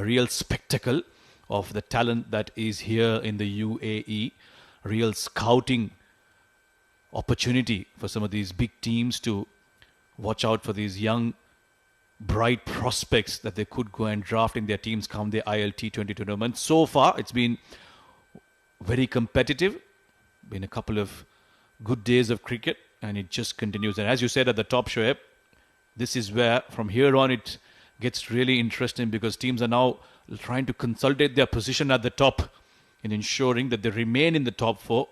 a real spectacle of the talent that is here in the UAE. Real scouting opportunity for some of these big teams to watch out for these young, bright prospects that they could go and draft in their teams come the ILT20 tournament. So far, it's been very competitive. Been a couple of good days of cricket, and it just continues. And as you said at the top, Shoaib, this is where from here on it gets really interesting, because teams are now trying to consolidate their position at the top in ensuring that they remain in the top four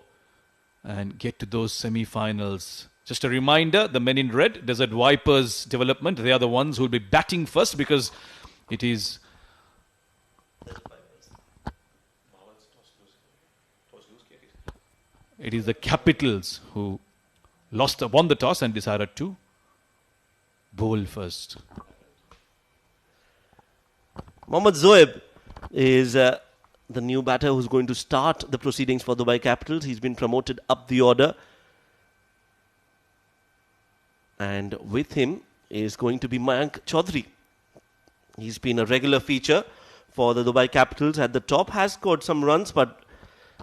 and get to those semi-finals. Just a reminder, the men in red, Desert Vipers development, they are the ones who will be batting first, because it is the Capitals who won the toss and decided to bowl first. Mohammad Zoeb is the new batter who's going to start the proceedings for Dubai Capitals. He's been promoted up the order. And with him is going to be Mayank Chaudhary. He's been a regular feature for the Dubai Capitals at the top. Has scored some runs, but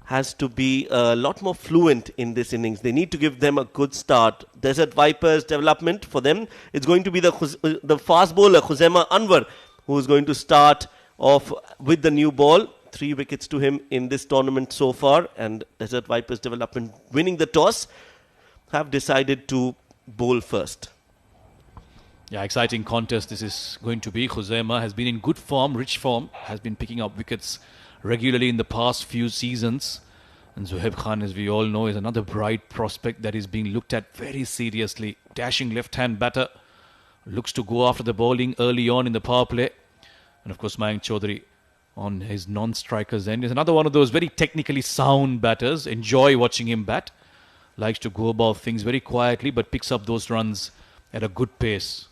has to be a lot more fluent in this innings. They need to give them a good start. Desert Vipers development for them. It's going to be the fast bowler Khuzaima Anwar who is going to start off with the new ball. 3 wickets to him in this tournament so far. And Desert Vipers development winning the toss have decided to bowl first. Yeah, exciting contest this is going to be. Khuzaima has been in good form, rich form, has been picking up wickets regularly in the past few seasons. And Zohaib Khan, as we all know, is another bright prospect that is being looked at very seriously. Dashing left-hand batter, looks to go after the bowling early on in the power play. And of course, Mayank Chaudhary on his non-striker's end is another one of those very technically sound batters. Enjoy watching him bat. Likes to go about things very quietly, but picks up those runs at a good pace.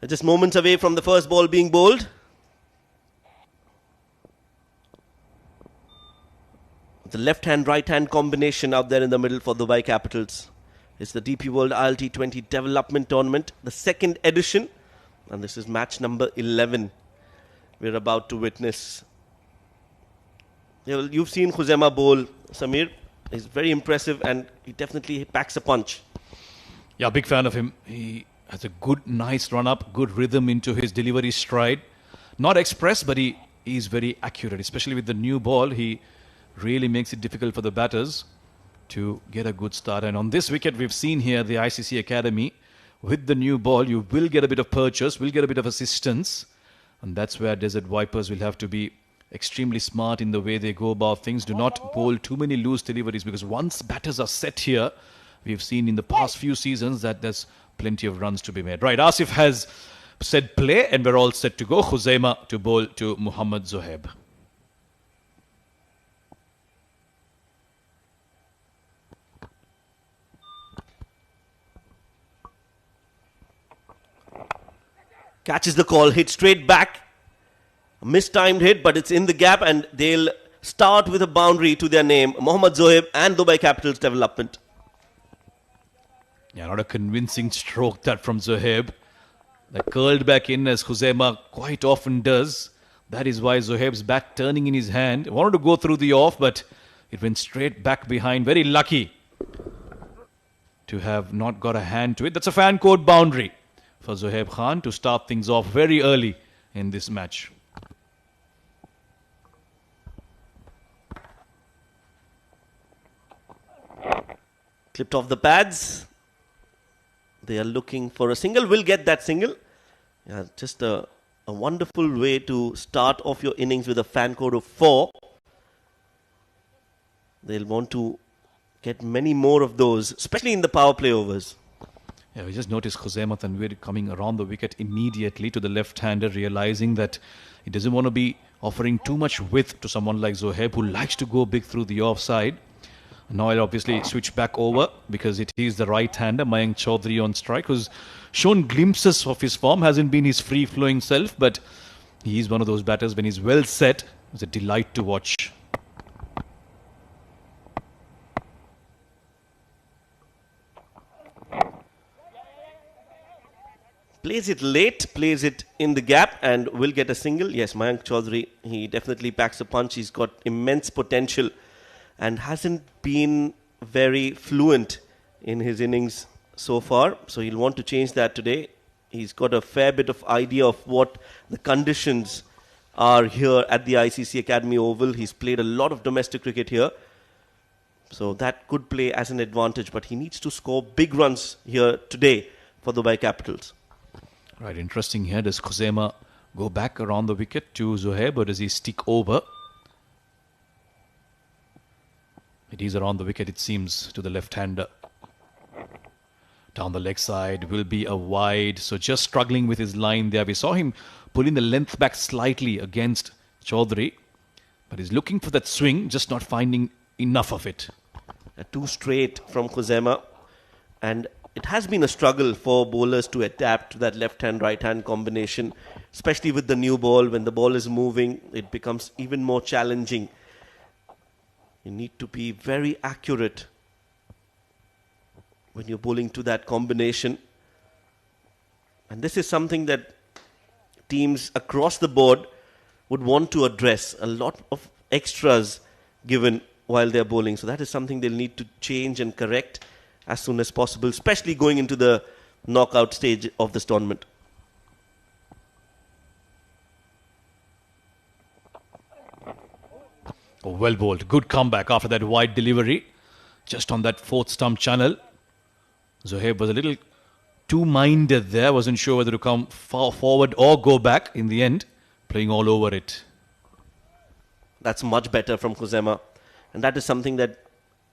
Just moments away from the first ball being bowled. The left-hand, right-hand combination out there in the middle for Dubai Capitals. It's the DP World ILT20 Development Tournament, the second edition. And this is match number 11 we're about to witness. You've seen Khuzaima bowl, Samir. He's very impressive and he definitely packs a punch. Yeah, big fan of him. He has a good, nice run-up, good rhythm into his delivery stride. Not express, but he is very accurate. Especially with the new ball, he really makes it difficult for the batters to get a good start. And on this wicket, we've seen here the ICC Academy. With the new ball, you will get a bit of purchase, will get a bit of assistance. And that's where Desert Vipers will have to be extremely smart in the way they go about things. Do not bowl too many loose deliveries, because once batters are set here, we've seen in the past few seasons that there's plenty of runs to be made. Right, Asif has said play and we're all set to go. Khuzaima to bowl to Mohammad Zohaib. Catches the call, hit straight back. A mistimed hit, but it's in the gap and they'll start with a boundary to their name. Mohammad Zohaib and Dubai Capitals development. Yeah, not a convincing stroke that from Zohaib. That curled back in as Khuzaima quite often does. That is why Zohaib's bat turning in his hand. Wanted to go through the off, but it went straight back behind. Very lucky to have not got a hand to it. That's a fan code boundary for Zohaib Khan to start things off very early in this match. Clipped off the pads. They are looking for a single. Will get that single. Yeah, just a wonderful way to start off your innings with a fan code of 4. They'll want to get many more of those, especially in the power play overs. Yeah, we just noticed Khuzaima Tanvir coming around the wicket immediately to the left-hander, realizing that he doesn't want to be offering too much width to someone like Zohaib, who likes to go big through the offside. Now I'll obviously switch back over because it is the right-hander, Mayank Chaudhary on strike, who's shown glimpses of his form. Hasn't been his free-flowing self, but He's one of those batters, when he's well set, it's a delight to watch. Plays it late, plays it in the gap, and will get a single. Yes, Mayank Chaudhary, he definitely packs a punch. He's got immense potential and hasn't been very fluent in his innings so far. So he'll want to change that today. He's got a fair bit of idea of what the conditions are here at the ICC Academy Oval. He's played a lot of domestic cricket here. So that could play as an advantage, but he needs to score big runs here today for Dubai Capitals. Right, interesting here. Does Khuzaima go back around the wicket to Zohaib, or does he stick over? It is around the wicket, it seems, to the left-hander. Down the leg side will be a wide. So just struggling with his line there. We saw him pulling the length back slightly against Chaudhary. But he's looking for that swing, just not finding enough of it. Too straight from Khuzaima. And it has been a struggle for bowlers to adapt to that left-hand, right-hand combination. Especially with the new ball. When the ball is moving, it becomes even more challenging. You need to be very accurate when you're bowling to that combination. And this is something that teams across the board would want to address. A lot of extras given while they're bowling. So that is something they'll need to change and correct as soon as possible, especially going into the knockout stage of this tournament. Oh, well bowled. Good comeback after that wide delivery. Just on that fourth stump channel. Zohaib was a little too minded there. Wasn't sure whether to come forward or go back in the end. Playing all over it. That's much better from Khuzaima. And that is something that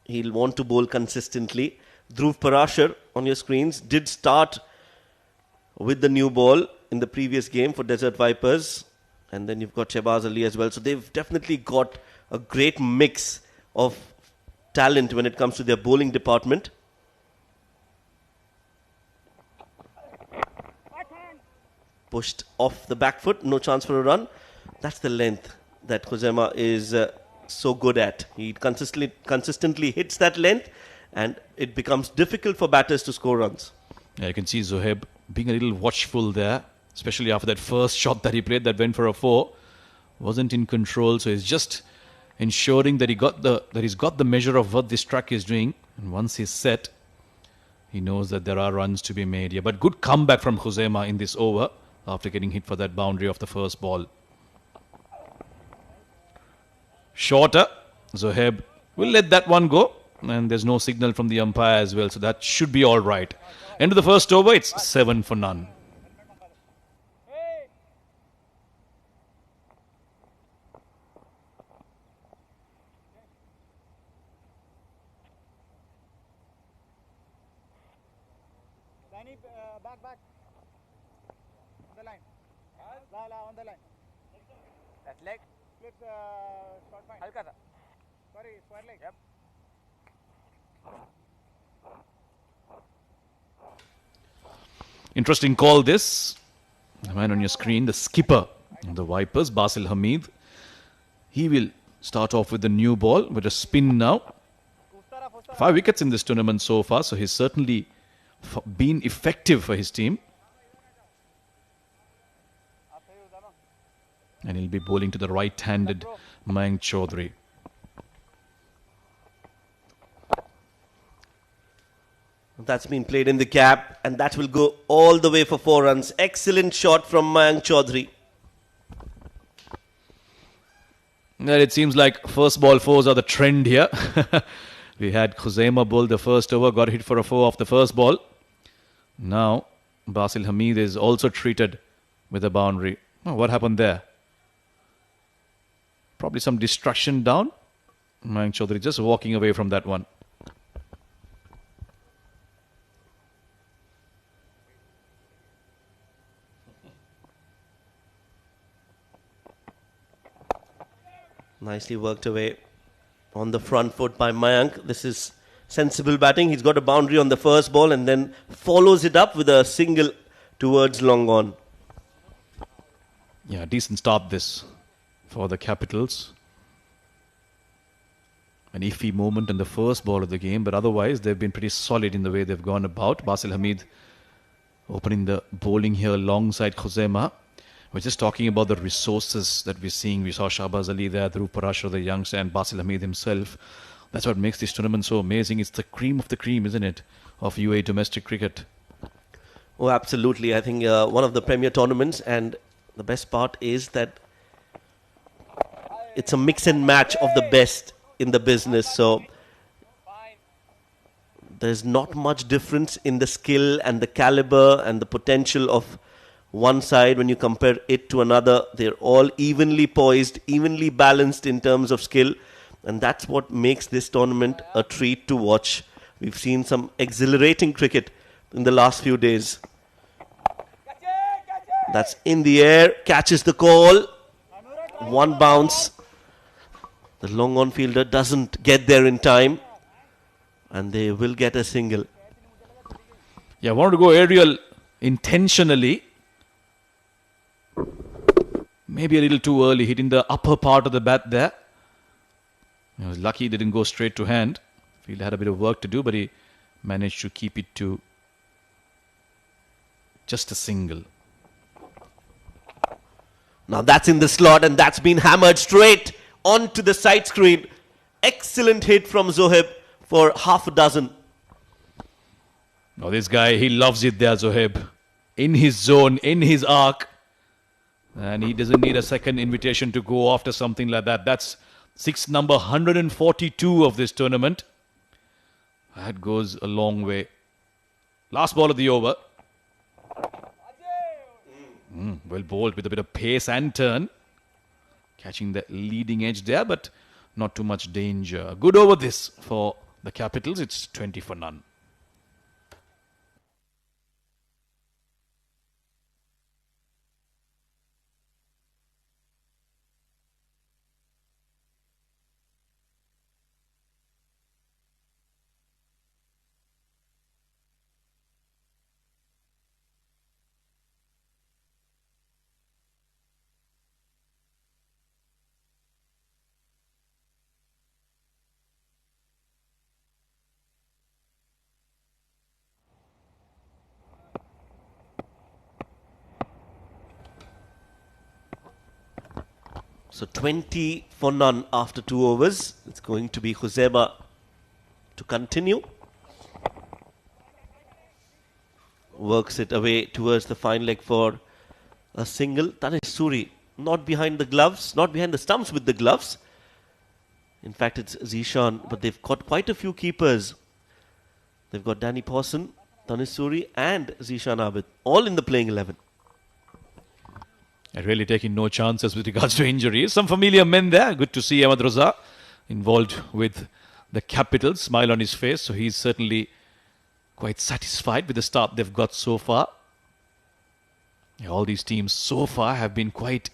he'll want to bowl consistently. Dhruv Parashar on your screens did start with the new ball in the previous game for Desert Vipers. And then you've got Shehbaz Ali as well. So they've definitely got a great mix of talent when it comes to their bowling department. Pushed off the back foot, no chance for a run. That's the length that Khuzaima is so good at. He consistently hits that length, and it becomes difficult for batters to score runs. Yeah, you can see Zohaib being a little watchful there, especially after that first shot that he played that went for a 4. Wasn't in control, so he's just ensuring that he's got the measure of what this track is doing. And once he's set, he knows that there are runs to be made here. But good comeback from Khuzaima in this over after getting hit for that boundary of the first ball. Shorter. Zohaib will let that one go. And there's no signal from the umpire as well. So that should be all right. End of the first over. It's 7 for none. Back. On the line. On the line. That's leg. Flip short fine. Halka sa. Sorry, square leg. Yep. Interesting call this. The man on your screen, the skipper of the Vipers, Basil Hamid. He will start off with the new ball with a spin now. 5 wickets in this tournament so far, so he's certainly been effective for his team. And he'll be bowling to the right-handed Mayank Chaudhary. That's been played in the gap, and that will go all the way for 4 runs. Excellent shot from Mayank Chaudhary. Well, it seems like first ball 4s are the trend here. We had Khuzaima bowl the first over, got hit for a 4 off the first ball. Now, Basil Hamid is also treated with a boundary. Oh, what happened there? Probably some distraction down. Mayank Chaudhary just walking away from that one. Nicely worked away on the front foot by Mayank. This is sensible batting. He's got a boundary on the first ball and then follows it up with a single towards long on. Yeah, decent start this for the Capitals. An iffy moment in the first ball of the game, but otherwise they've been pretty solid in the way they've gone about. Basil Hamid opening the bowling here alongside Khuzema. We're just talking about the resources that we're seeing. We saw Shahbaz Ali there, Dhruv Parashar, the youngster, and Basil Hamid himself. That's what makes this tournament so amazing. It's the cream of the cream, isn't it, of UAE domestic cricket. Oh, absolutely. I think one of the premier tournaments, and the best part is that it's a mix and match of the best in the business. So there's not much difference in the skill and the caliber and the potential of one side when you compare it to another. They're all evenly poised, evenly balanced in terms of skill, and that's what makes this tournament a treat to watch. We've seen some exhilarating cricket in the last few days. That's in the air, catches the call, one bounce. The long on fielder doesn't get there in time, and they will get a single. Yeah, I wanted to go aerial intentionally. Maybe a little too early, hitting the upper part of the bat there. He was lucky he didn't go straight to hand. Field had a bit of work to do, but he managed to keep it to just a single. Now that's in the slot, and that's been hammered straight onto the side screen. Excellent hit from Zohaib for half a dozen. Now this guy, he loves it there, Zohaib. In his zone, in his arc. And he doesn't need a second invitation to go after something like that. That's six number 142 of this tournament. That goes a long way. Last ball of the over. Well bowled with a bit of pace and turn. Catching the leading edge there, but not too much danger. Good over this for the Capitals. It's 20 for none. So 20 for none after 2 overs. It's going to be Khuzema to continue. Works it away towards the fine leg for a single. Tanish Suri not behind the gloves, not behind the stumps with the gloves. In fact, it's Zishan, but they've got quite a few keepers. They've got Danny Pawson, Tanish Suri and Zishan Abid, all in the playing 11. Really taking no chances with regards to injuries. Some familiar men there. Good to see Ahmad Raza involved with the Capitals. Smile on his face. So he's certainly quite satisfied with the start they've got so far. Yeah, all these teams so far have been quite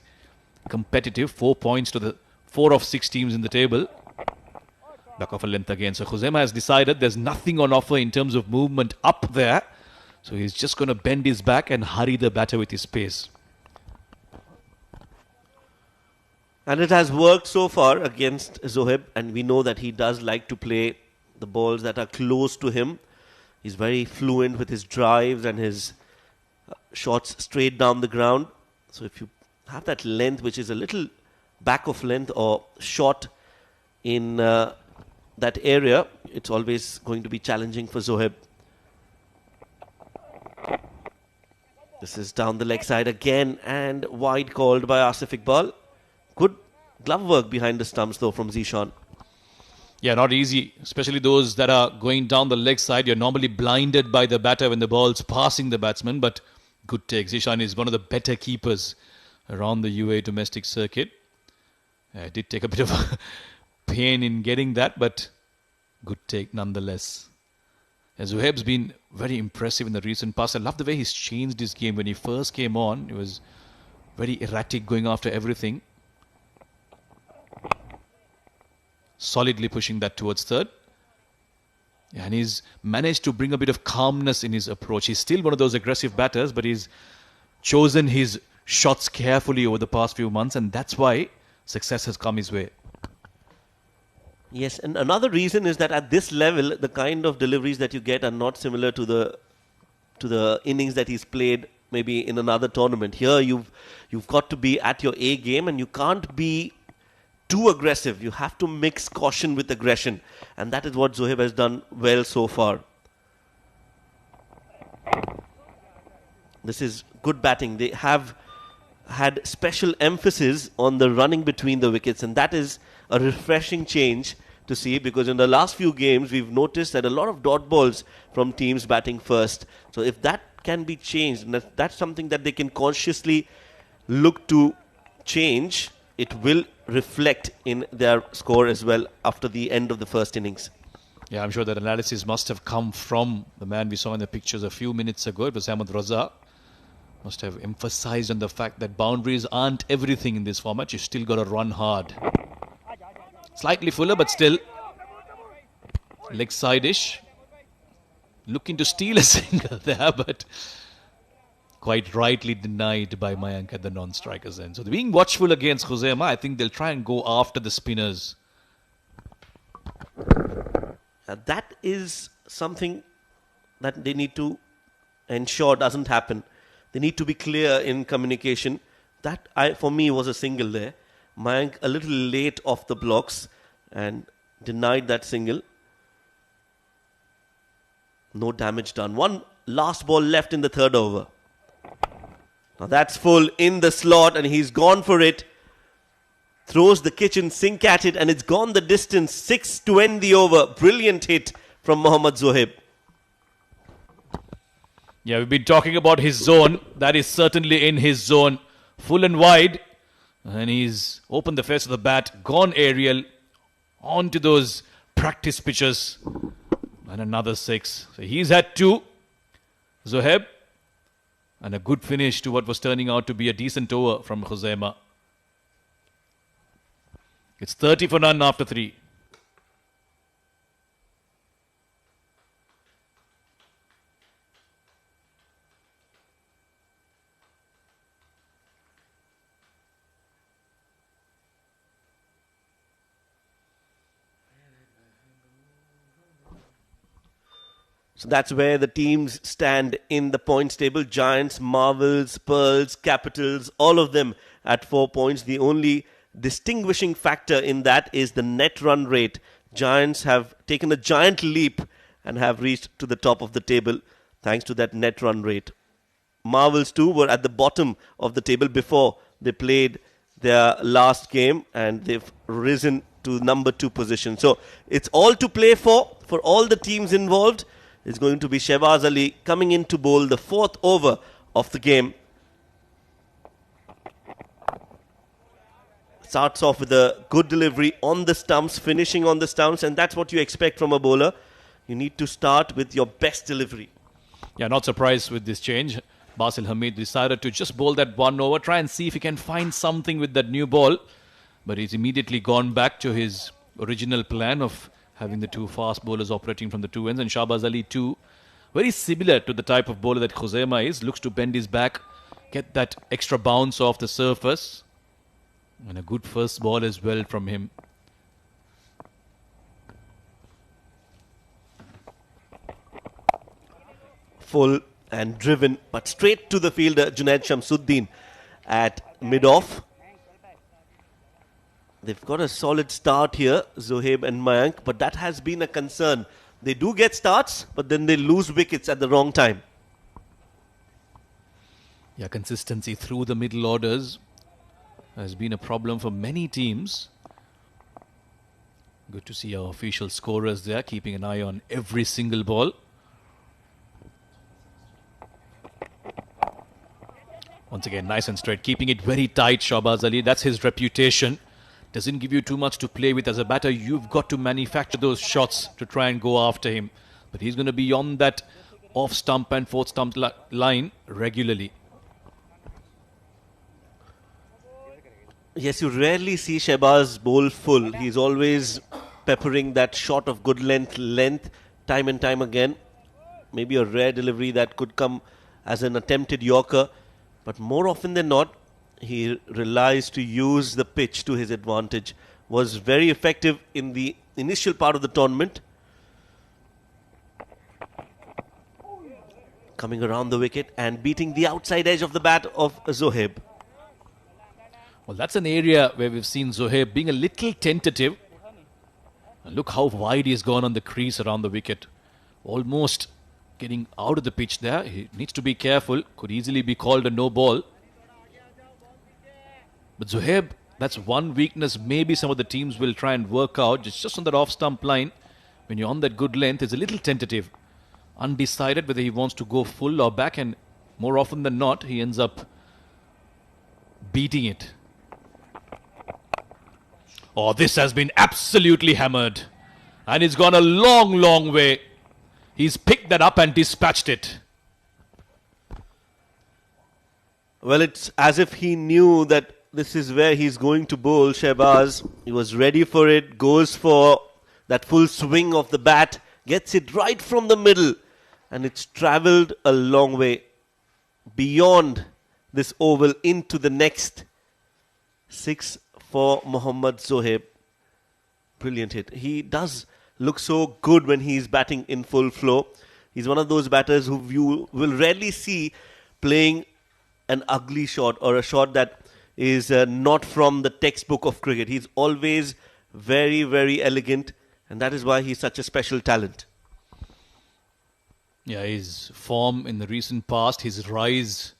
competitive. 4 points to the 4 of 6 teams in the table. Back off a length again. So Khuzema has decided there's nothing on offer in terms of movement up there. So he's just going to bend his back and hurry the batter with his pace. And it has worked so far against Zohaib, and we know that he does like to play the balls that are close to him. He's very fluent with his drives and his shots straight down the ground. So if you have that length, which is a little back of length or short in that area, it's always going to be challenging for Zohaib. This is down the leg side again, and wide called by Asif Iqbal. Good glove work behind the stumps though from Zishan. Yeah, not easy, especially those that are going down the leg side. You're normally blinded by the batter when the ball's passing the batsman, but good take. Zishan is one of the better keepers around the UAE domestic circuit. It did take a bit of pain in getting that, but good take nonetheless. Zohaib's been very impressive in the recent past. I love the way he's changed his game. When he first came on, he was very erratic, going after everything. Solidly pushing that towards third. And he's managed to bring a bit of calmness in his approach. He's still one of those aggressive batters, but he's chosen his shots carefully over the past few months, and that's why success has come his way. Yes, and another reason is that at this level, the kind of deliveries that you get are not similar to the innings that he's played maybe in another tournament. Here, you've got to be at your A game, and you can't be too aggressive. You have to mix caution with aggression, and that is what Zohaib has done well so far. This is good batting. They have had special emphasis on the running between the wickets, and that is a refreshing change to see, because in the last few games we've noticed that a lot of dot balls from teams batting first. So if that can be changed, and that's something that they can consciously look to change, it will reflect in their score as well after the end of the first innings. Yeah, I'm sure that analysis must have come from the man we saw in the pictures a few minutes ago. It was Ahmed Raza. Must have emphasized on the fact that boundaries aren't everything in this format. You still got to run hard. Slightly fuller, but still leg side-ish. Looking to steal a single there, but quite rightly denied by Mayank at the non-striker's end. So they're being watchful against Khuzaima. I think they'll try and go after the spinners. That is something that they need to ensure doesn't happen. They need to be clear in communication. That, for me, was a single there. Mayank a little late off the blocks and denied that single. No damage done. One last ball left in the third over. Now that's full in the slot, and he's gone for it. Throws the kitchen sink at it, and it's gone the distance. 6 to end the over. Brilliant hit from Mohammad Zohaib. Yeah, we've been talking about his zone. That is certainly in his zone. Full and wide. And he's opened the face of the bat, gone aerial, onto those practice pitches. And another 6. So he's had 2. Zohaib. And a good finish to what was turning out to be a decent over from Khuzaima. It's 30 for none after 3. So that's where the teams stand in the points table. Giants, Marvels, Pearls, Capitals, all of them at 4 points. The only distinguishing factor in that is the net run rate. Giants have taken a giant leap and have reached to the top of the table thanks to that net run rate. Marvels too were at the bottom of the table before they played their last game, and they've risen to number 2 position. So it's all to play for all the teams involved. It's going to be Shehbaz Ali coming in to bowl the 4th over of the game. Starts off with a good delivery on the stumps, finishing on the stumps, and that's what you expect from a bowler. You need to start with your best delivery. Yeah, not surprised with this change. Basil Hamid decided to just bowl that 1 over, try and see if he can find something with that new ball. But he's immediately gone back to his original plan of having the 2 fast bowlers operating from the 2 ends, and Shehbaz Ali too. Very similar to the type of bowler that Khuzaima is. Looks to bend his back, get that extra bounce off the surface. And a good first ball as well from him. Full and driven, but straight to the fielder, Junaid Shamsuddin at mid-off. They've got a solid start here, Zohaib and Mayank, but that has been a concern. They do get starts, but then they lose wickets at the wrong time. Yeah, consistency through the middle orders has been a problem for many teams. Good to see our official scorers there, keeping an eye on every single ball. Once again, nice and straight, keeping it very tight, Shehbaz Ali. That's his reputation. Doesn't give you too much to play with as a batter. You've got to manufacture those shots to try and go after him. But he's going to be on that off stump and 4th stump line regularly. Yes, you rarely see Shehbaz bowl full. He's always peppering that shot of good length, time and time again. Maybe a rare delivery that could come as an attempted Yorker. But more often than not, he relies to use the pitch to his advantage. Was very effective in the initial part of the tournament. Coming around the wicket and beating the outside edge of the bat of Zohaib. Well, that's an area where we've seen Zohaib being a little tentative. And look how wide he's gone on the crease around the wicket. Almost getting out of the pitch there. He needs to be careful. Could easily be called a no ball. But Zohaib, that's one weakness maybe some of the teams will try and work out. It's just on that off-stump line. When you're on that good length, it's a little tentative. Undecided whether he wants to go full or back. And more often than not, he ends up beating it. Oh, this has been absolutely hammered. And it's gone a long, long way. He's picked that up and dispatched it. Well, it's as if he knew that this is where he's going to bowl, Shehbaz. He was ready for it, goes for that full swing of the bat, gets it right from the middle, and it's travelled a long way beyond this oval into the next. 6 for Mohammad Zohaib. Brilliant hit. He does look so good when he's batting in full flow. He's one of those batters who you will rarely see playing an ugly shot or a shot that is not from the textbook of cricket. He's always very, very elegant, and that is why he's such a special talent. Yeah, his form in the recent past, his rise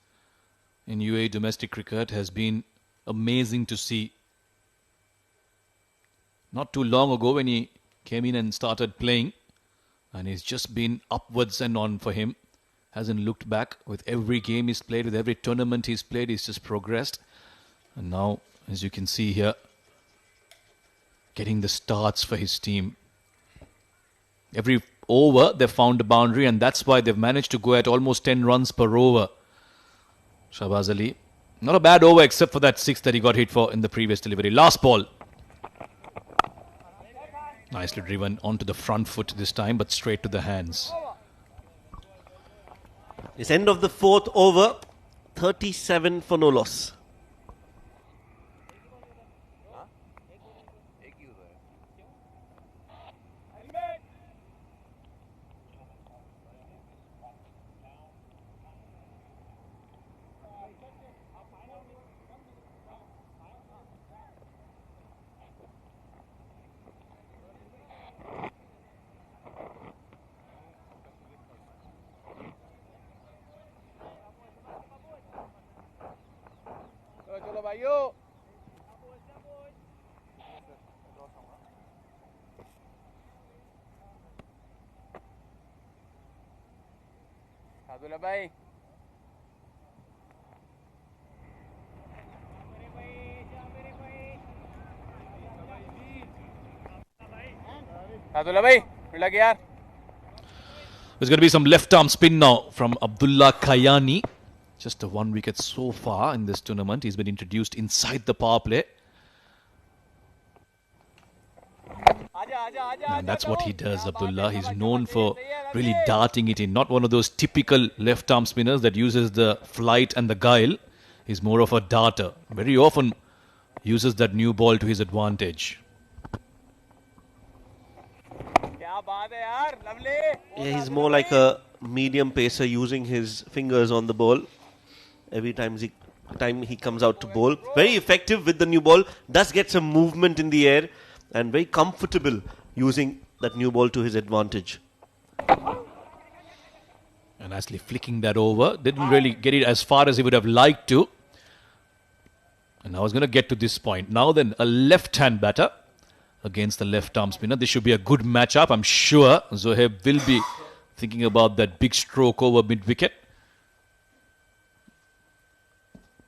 in UAE domestic cricket has been amazing to see. Not too long ago when he came in and started playing, and he's just been upwards and on for him. Hasn't looked back. With every game he's played, with every tournament he's played, he's just progressed. And now, as you can see here, getting the starts for his team. Every over, they've found a boundary, and that's why they've managed to go at almost 10 runs per over. Shahbaz Ali, not a bad over except for that 6 that he got hit for in the previous delivery. Last ball. Nicely driven onto the front foot this time, but straight to the hands. It's end of the 4th over, 37 for no loss. चलो भाइयों सादुल्ला भाई सादुल्ला भाई मिला के यार. There's going to be some left arm spin now from Abdullah Kayani. Just a 1 wicket so far in this tournament. He's been introduced inside the power play. And that's what he does, Abdullah. He's known for really darting it in. Not one of those typical left arm spinners that uses the flight and the guile. He's more of a darter. Very often uses that new ball to his advantage. Yeah, he's more like a medium pacer using his fingers on the ball. Every time he comes out to bowl. Very effective with the new ball. Does get some movement in the air. And very comfortable using that new ball to his advantage. And nicely flicking that over. Didn't really get it as far as he would have liked to. And now he's going to get to this point. Now then, a left-hand batter against the left-arm spinner. This should be a good matchup. I'm sure Zohaib will be thinking about that big stroke over mid-wicket.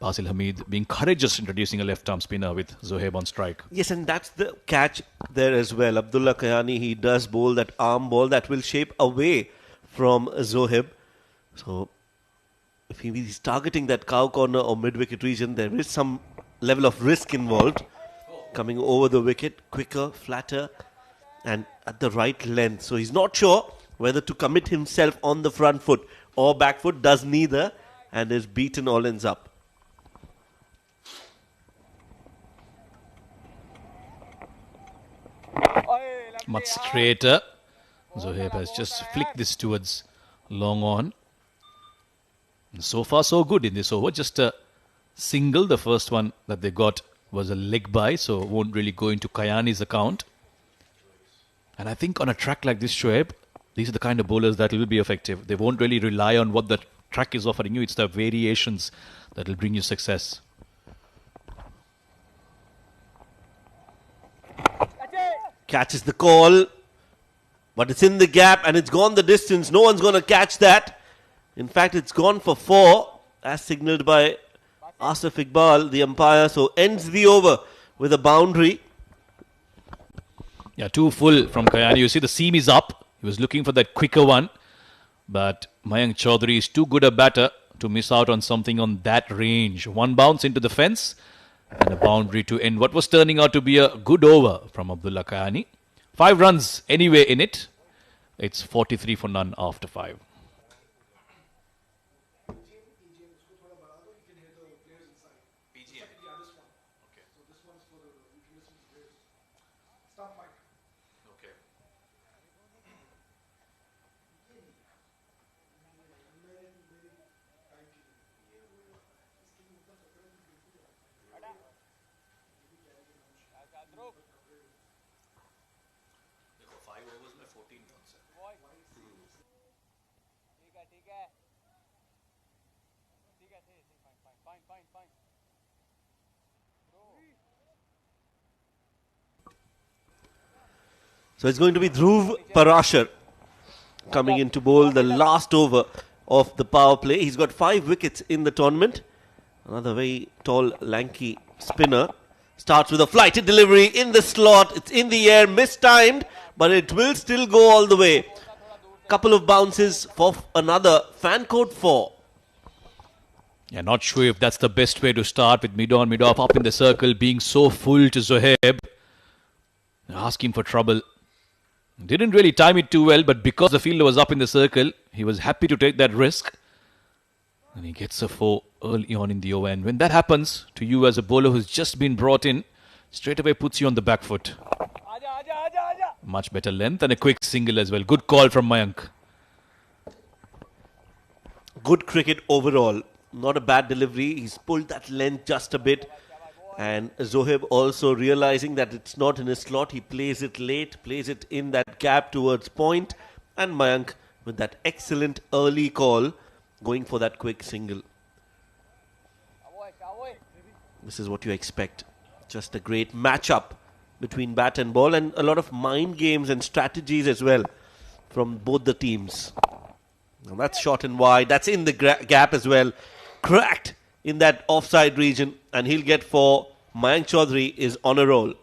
Basil Hamid being courageous introducing a left-arm spinner with Zohaib on strike. Yes, and that's the catch there as well. Abdullah Kayani, he does bowl that arm ball that will shape away from Zohaib. So, if he's targeting that cow corner or mid-wicket region, there is some level of risk involved. Coming over the wicket, quicker, flatter, and at the right length. So, he's not sure whether to commit himself on the front foot or back foot. Does neither. and is beaten all ends up. Much straighter. Zohaib has just flicked this towards long on. And so far so good in this over. Just a single. The first one that they got was a leg by, so won't really go into Kayani's account. And I think on a track like this, Shoaib, these are the kind of bowlers that will be effective. They won't really rely on what the track is offering you. It's the variations that will bring you success. Catches the call, but it's in the gap and it's gone the distance. No one's going to catch that. In fact, it's gone for 4, as signalled by Asif Iqbal, the umpire. So ends the over with a boundary. Yeah, 2 full from Kayani. You see the seam is up. He was looking for that quicker one. But Mayank Chaudhary is too good a batter to miss out on something on that range. 1 bounce into the fence and a boundary to end what was turning out to be a good over from Abdullah Kayani. 5 runs anyway in it. It's 43 for none after 5. So it's going to be Dhruv Parashar coming in to bowl the last over of the power play. He's got 5 wickets in the tournament. Another very tall, lanky spinner. Starts with a flighted delivery in the slot. It's in the air, mistimed, but it will still go all the way. Couple of bounces for another fan code 4. Yeah, not sure if that's the best way to start with mid-on, mid-off, up in the circle, being so full to Zohaib. Asking for trouble. Didn't really time it too well, but because the fielder was up in the circle, he was happy to take that risk. And he gets a 4 early on in the over. And when that happens to you as a bowler who's just been brought in, straight away puts you on the back foot. Much better length and a quick single as well. Good call from Mayank. Good cricket overall. Not a bad delivery. He's pulled that length just a bit. And Zohaib also realizing that it's not in his slot. He plays it late, plays it in that gap towards point. And Mayank with that excellent early call going for that quick single. This is what you expect. Just a great matchup between bat and ball, and a lot of mind games and strategies as well from both the teams. Now that's short and wide. That's in the gap as well. Cracked in that offside region, and he'll get 4. Mayank Chaudhary is on a roll.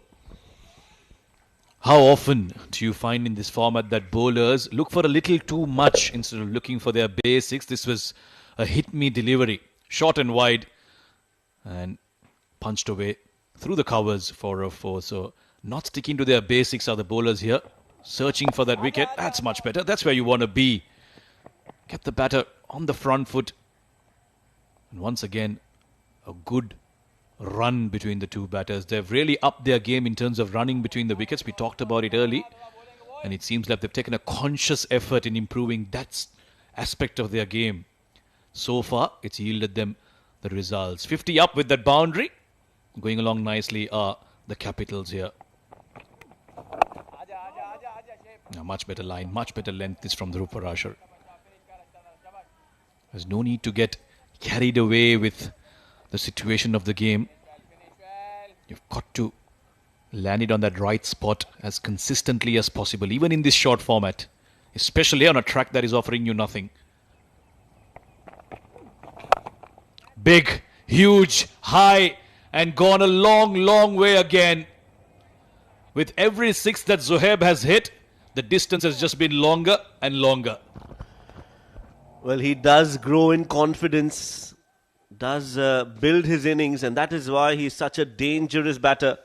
How often do you find in this format that bowlers look for a little too much instead of looking for their basics? This was a hit-me delivery. Short and wide and punched away through the covers for a 4. So not sticking to their basics are the bowlers here. Searching for that wicket. That's much better. That's where you want to be. Kept the batter on the front foot. And once again, a good run between the two batters. They've really upped their game in terms of running between the wickets. We talked about it early. And it seems like they've taken a conscious effort in improving that aspect of their game. So far, it's yielded them the results. 50 up with that boundary. Going along nicely are the Capitals here. Now, much better line, much better length is from Dhruv Parashar. There's no need to get carried away with the situation of the game. You've got to land it on that right spot as consistently as possible, even in this short format, especially on a track that is offering you nothing. Big, huge, high, and gone a long, long way again. With every 6 that Zohaib has hit, the distance has just been longer and longer. Well, he does grow in confidence, does build his innings, and that is why he's such a dangerous batter.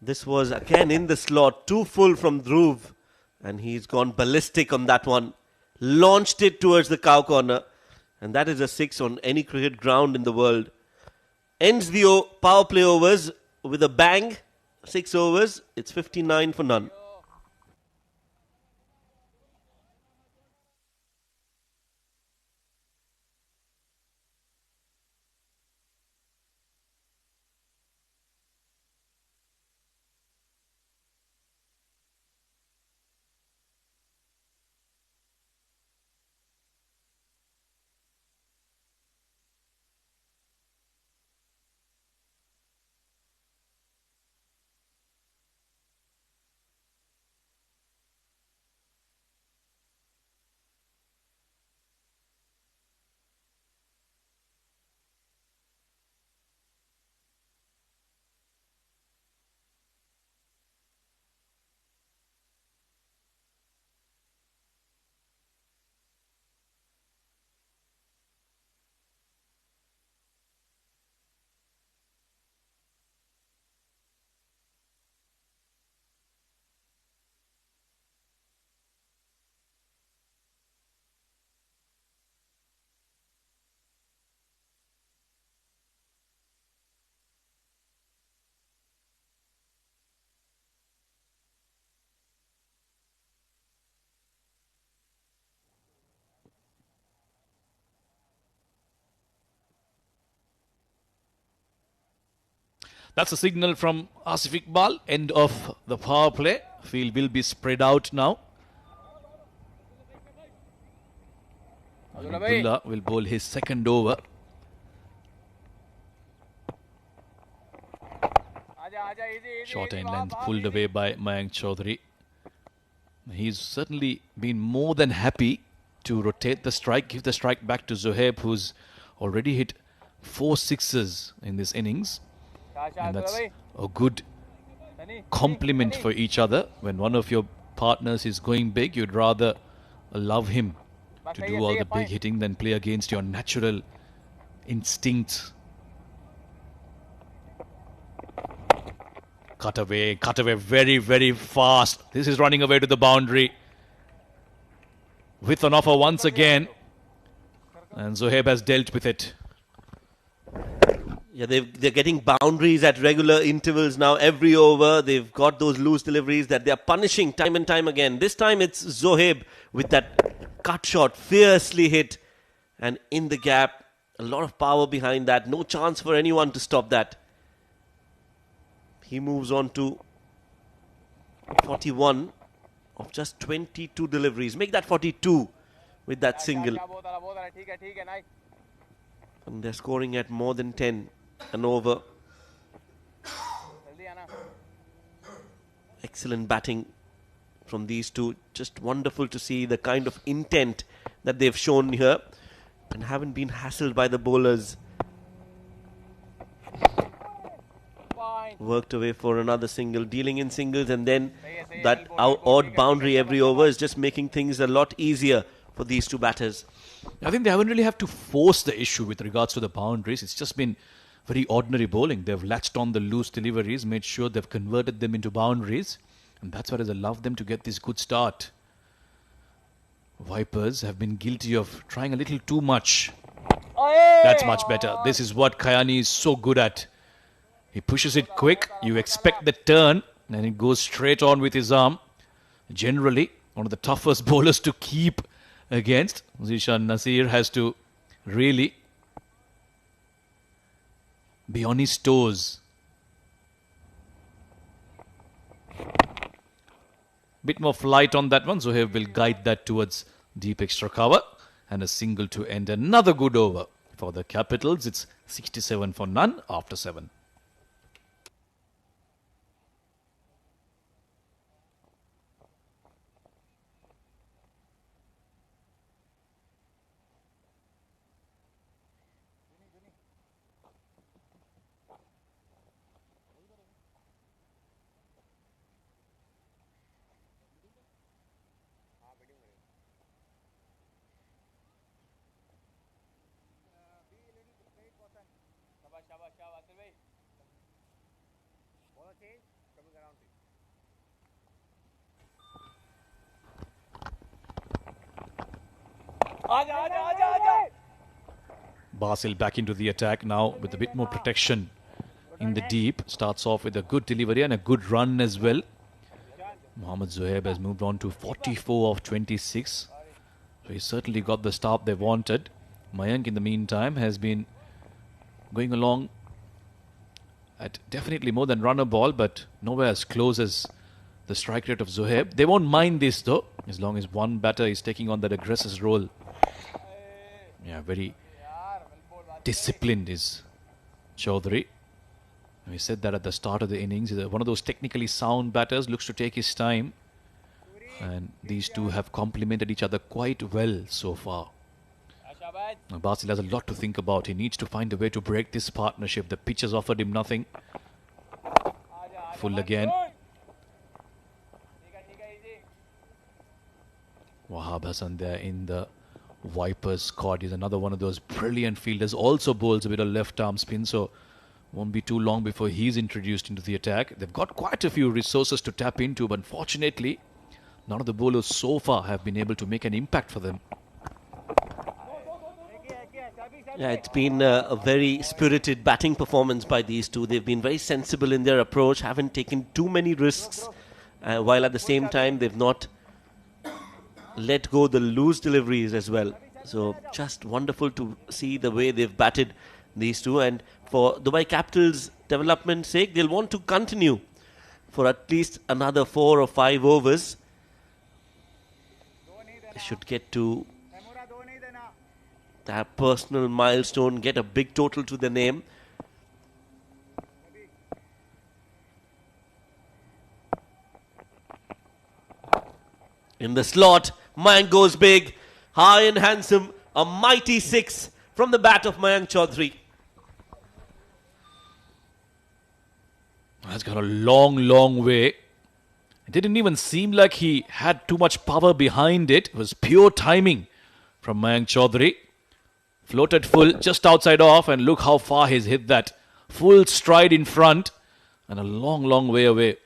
This was again in the slot, too full from Dhruv, and he's gone ballistic on that one. Launched it towards the cow corner, And that is a 6 on any cricket ground in the world. Ends the power play overs with a bang. 6 overs. It's 59 for none. That's a signal from Asif Iqbal. End of the power play. Field will be spread out now. Abdullah will bowl his second over. Short end length pulled away by Mayank Chaudhary. He's certainly been more than happy to rotate the strike, give the strike back to Zohaib, who's already hit 4 sixes in this innings. And that's a good compliment for each other. When one of your partners is going big, you'd rather allow him to do all the big hitting than play against your natural instincts. Cut away very, very fast. This is running away to the boundary. With an offer once again. And Zohaib has dealt with it. Yeah, they're getting boundaries at regular intervals now. Every over, they've got those loose deliveries that they're punishing time and time again. This time it's Zohaib with that cut shot, fiercely hit. And in the gap, a lot of power behind that. No chance for anyone to stop that. He moves on to 41 of just 22 deliveries. Make that 42 with that single. And they're scoring at more than 10 an over. Excellent batting from these two. Just wonderful to see the kind of intent that they've shown here and haven't been hassled by the bowlers. Worked away for another single, dealing in singles, and then that odd boundary every over is just making things a lot easier for these two batters. I think they haven't really have to force the issue with regards to the boundaries. It's just been very ordinary bowling. They've latched on the loose deliveries, made sure they've converted them into boundaries, and that's what has allowed them to get this good start. Vipers have been guilty of trying a little too much. That's much better. This is what Kayani is so good at. He pushes it quick. You expect the turn, and it goes straight on with his arm. Generally, one of the toughest bowlers to keep against. Zishan Nasir has to really be on his toes. Bit more flight on that one. Zohaib will guide that towards deep extra cover. And a single to end another good over. For the Capitals, it's 67 for none after 7. Basil back into the attack now with a bit more protection in the deep. Starts off with a good delivery and a good run as well. Mohammad Zohaib has moved on to 44 of 26. So he certainly got the start they wanted. Mayank in the meantime has been going along at definitely more than runner ball, but nowhere as close as the strike rate of Zohaib. They won't mind this though, as long as one batter is taking on that aggressive role. Yeah, very disciplined is Chaudhary. We said that at the start of the innings. He's one of those technically sound batters, looks to take his time. And these two have complemented each other quite well so far. Now Basil has a lot to think about. He needs to find a way to break this partnership. The pitch has offered him nothing. Full again. Wahab Hassan there in the Vipers squad. He's another one of those brilliant fielders. Also bowls a bit of left arm spin, so won't be too long before he's introduced into the attack. They've got quite a few resources to tap into, but unfortunately, none of the bowlers so far have been able to make an impact for them. Yeah, it's been a very spirited batting performance by these two. They've been very sensible in their approach, haven't taken too many risks, while at the same time they've not let go the loose deliveries as well. So just wonderful to see the way they've batted, these two. And for Dubai Capital's development's sake, they'll want to continue for at least another 4 or 5 overs. They should get to that personal milestone, get a big total to the name. In the slot, Mayank goes big, high and handsome, a mighty 6 from the bat of Mayank Chaudhary. That's got a long way. It didn't even seem like he had too much power behind it. It was pure timing from Mayank Chaudhary. Floated full, just outside off, and look how far he's hit that. Full stride in front, and a long way away.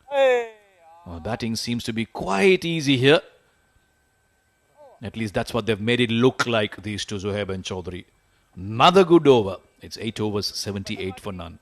Well, batting seems to be quite easy here. At least that's what they've made it look like, these two, Zohaib and Chaudhary. Another good over. It's 8 overs, 78 for none.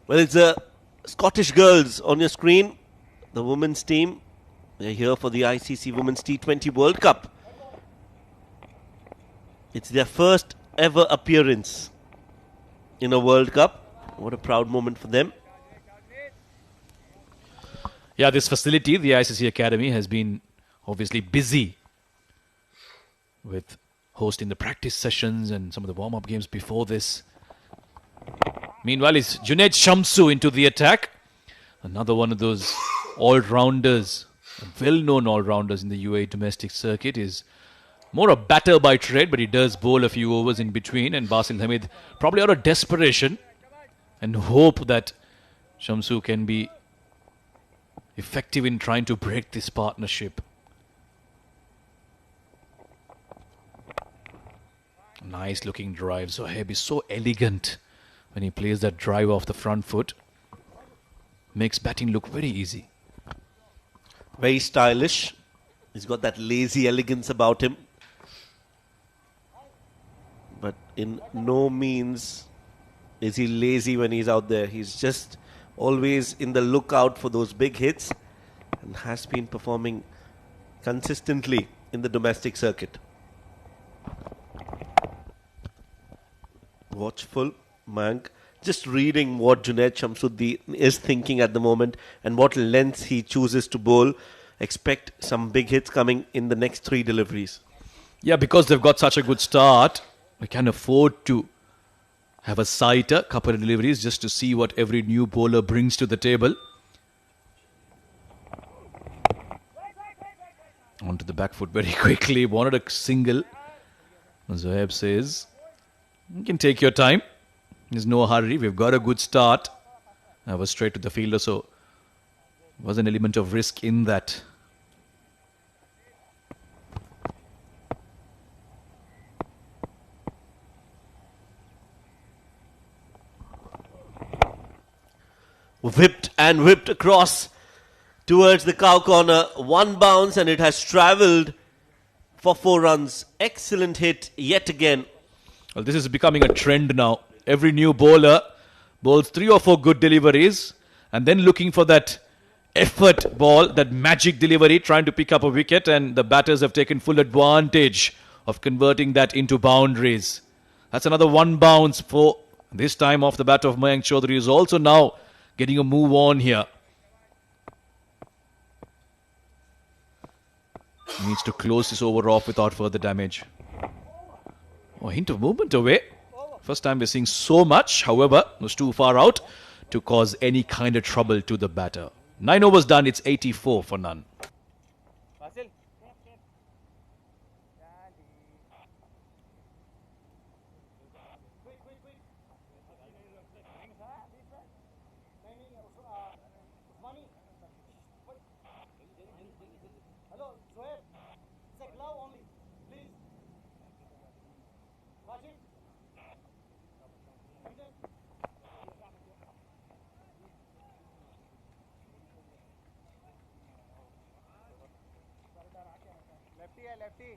Well, it's the Scottish girls on your screen, the women's team. They're here for the ICC Women's T20 World Cup. It's their first ever appearance in a World Cup. What a proud moment for them. Yeah, this facility, the ICC Academy, has been obviously busy with hosting the practice sessions and some of the warm-up games before this. Meanwhile, it's Junaid Shamsu into the attack. Another one of those all-rounders, well-known all-rounders in the UAE domestic circuit. Is more a batter by trade, but he does bowl a few overs in between. And Basil Hamid, probably out of desperation and hope that Shamsu can be effective in trying to break this partnership. Nice looking drive. Zohaib is so elegant when he plays that drive off the front foot. Makes batting look very easy. Very stylish. He's got that lazy elegance about him. But in no means is he lazy when he's out there. He's just always in the lookout for those big hits and has been performing consistently in the domestic circuit. Watchful, Mayank. Just reading what Junaid Shamsuddin is thinking at the moment and what lengths he chooses to bowl. Expect some big hits coming in the next 3 deliveries. Yeah, because they've got such a good start, we can afford to have a sighter couple of deliveries just to see what every new bowler brings to the table. Onto the back foot very quickly. Wanted a single. Zohaib says, you can take your time. There's no hurry. We've got a good start. I was straight to the fielder, so there was an element of risk in that. Whipped and whipped across towards the cow corner. One bounce and it has travelled for 4 runs. Excellent hit yet again. Well, this is becoming a trend now. Every new bowler bowls 3 or 4 good deliveries and then looking for that effort ball, that magic delivery, trying to pick up a wicket, and the batters have taken full advantage of converting that into boundaries. That's another 1 bounce for this time off the bat of Mayank Chaudhary, is also now getting a move on here. Needs to close this over off without further damage. Oh, hint of movement away. First time we're seeing so much. However, it was too far out to cause any kind of trouble to the batter. 9 overs done. It's 84 for none. Lefty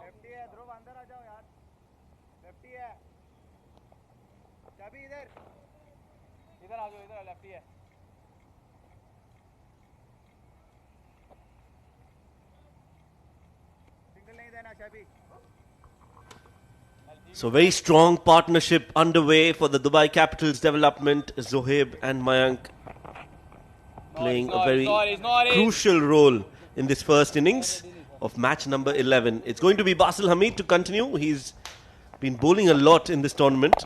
lefty है ध्रुव अंदर आ जाओ यार lefty है चाबी इधर इधर आ जाओ इधर लेफ्टी है सिंगल नहीं देना चाबी. So very strong partnership underway for the Dubai Capitals development. Zohaib and Mayank playing a very crucial role in this first innings of match number 11. It's going to be Basil Hamid to continue. He's been bowling a lot in this tournament.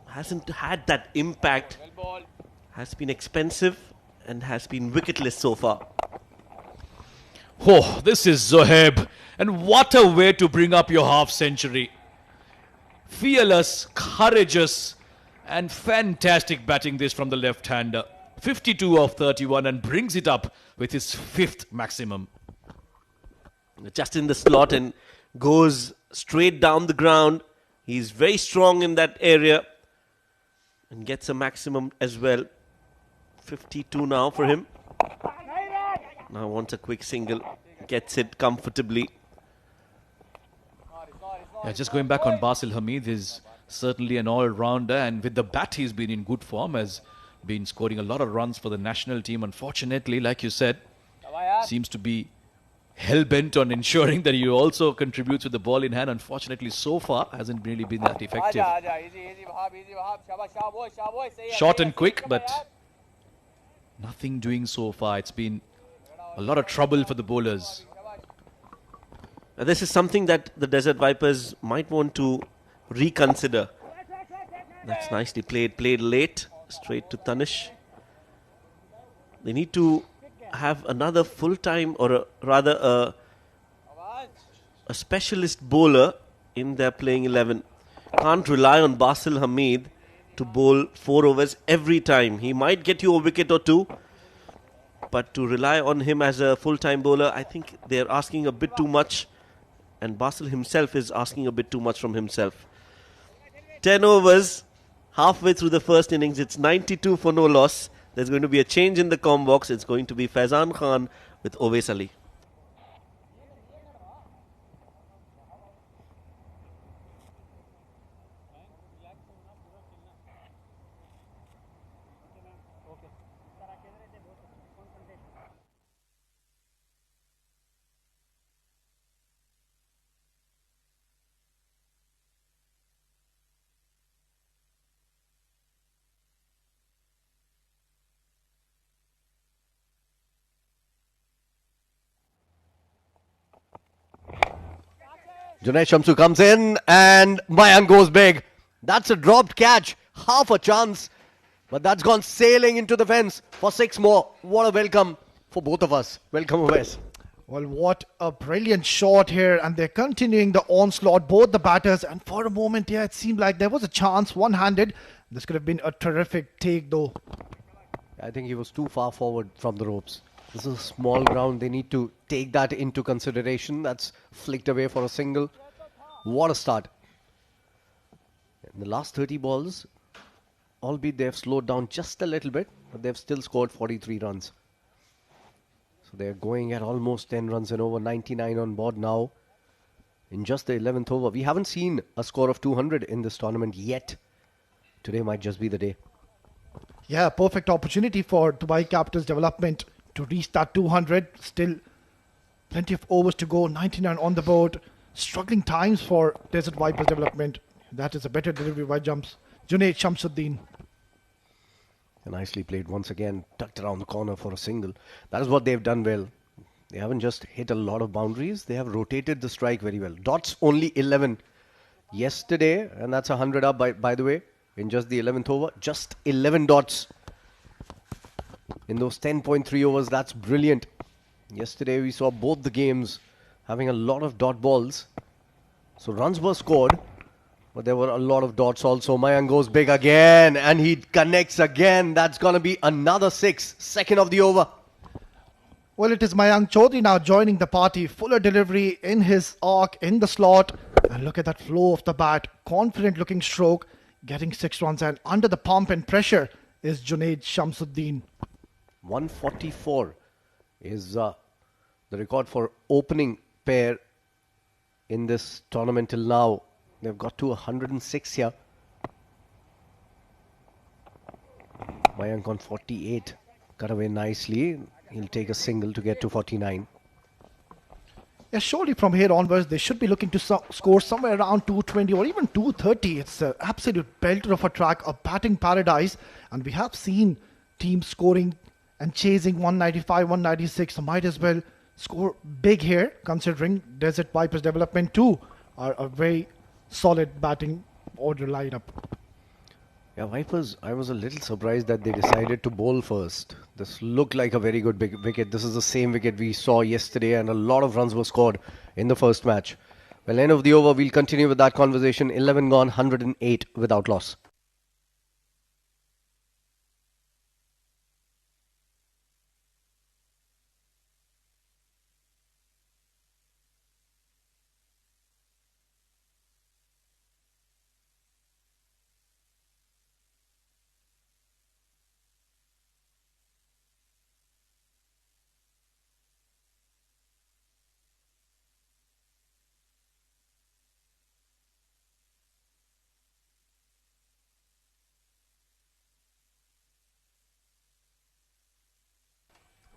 Hasn't had that impact. Has been expensive and has been wicketless so far. Oh, this is Zohaib. And what a way to bring up your half century. Fearless, courageous, and fantastic batting this from the left-hander. 52 of 31 and brings it up with his 5th maximum. Just in the slot and goes straight down the ground. He's very strong in that area and gets a maximum as well. 52 now for him. Now wants a quick single. Gets it comfortably. Yeah, just going back on Basil Hamid, is certainly an all-rounder, and with the bat he's been in good form, has been scoring a lot of runs for the national team. Unfortunately, like you said, seems to be hell-bent on ensuring that he also contributes with the ball in hand. Unfortunately, so far, hasn't really been that effective. Short and quick, but nothing doing so far. It's been a lot of trouble for the bowlers. This is something that the Desert Vipers might want to reconsider. That's nicely played. Played late, straight to Tanish. They need to have another full-time, or rather a specialist bowler in their playing 11. Can't rely on Basil Hamid to bowl 4 overs every time. He might get you a wicket or 2, but to rely on him as a full-time bowler, I think they're asking a bit too much, and Basil himself is asking a bit too much from himself. 10 overs, halfway through the first innings. It's 92 for no loss. There's going to be a change in the comm box. It's going to be Faizan Khan with Owais Ali. Junaid Shamsu comes in and Mayank goes big. That's a dropped catch. Half a chance. But that's gone sailing into the fence for 6 more. What a welcome for both of us. Welcome, Wes. Well, what a brilliant shot here, and they're continuing the onslaught, both the batters, and for a moment, yeah, it seemed like there was a chance, one-handed. This could have been a terrific take, though. I think he was too far forward from the ropes. This is a small ground. They need to take that into consideration. That's flicked away for a single. What a start. In the last 30 balls, albeit they have slowed down just a little bit, but they've still scored 43 runs. So they're going at almost 10 runs and over, 99 on board now. In just the 11th over. We haven't seen a score of 200 in this tournament yet. Today might just be the day. Yeah, perfect opportunity for Dubai Capital's development to reach that 200. Still plenty of overs to go, 99 on the board. Struggling times for Desert Vipers development. That is a better delivery by jumps. Junaid Shamsuddin. Nicely played once again, tucked around the corner for a single. That is what they've done well. They haven't just hit a lot of boundaries, they have rotated the strike very well. Dots only 11 yesterday, and that's 100 up by the way, in just the 11th over. Just 11 dots in those 10.3 overs. That's brilliant. Yesterday we saw both the games having a lot of dot balls. So runs were scored, but there were a lot of dots also. Mayank goes big again and he connects again. That's going to be another 6. Second of the over. Well, it is Mayank Chaudhary now joining the party. Fuller delivery in his arc, in the slot. And look at that flow of the bat. Confident looking stroke. Getting 6 runs, and under the pump and pressure is Junaid Shamsuddin. 144 is the record for opening pair in this tournament till now. They've got to 106 here. Mayank on 48. Cut away nicely. He'll take a single to get to 49. Yeah, surely from here onwards, they should be looking to score somewhere around 220 or even 230. It's an absolute belter of a track, a batting paradise. And we have seen teams scoring and chasing 195, 196. So might as well score big here, considering Desert Vipers development too are a very solid batting order lineup. Yeah, Vipers, I was a little surprised that they decided to bowl first. This looked like a very good big wicket. This is the same wicket we saw yesterday, and a lot of runs were scored in the first match. Well, end of the over, we'll continue with that conversation. 11 gone, 108 without loss.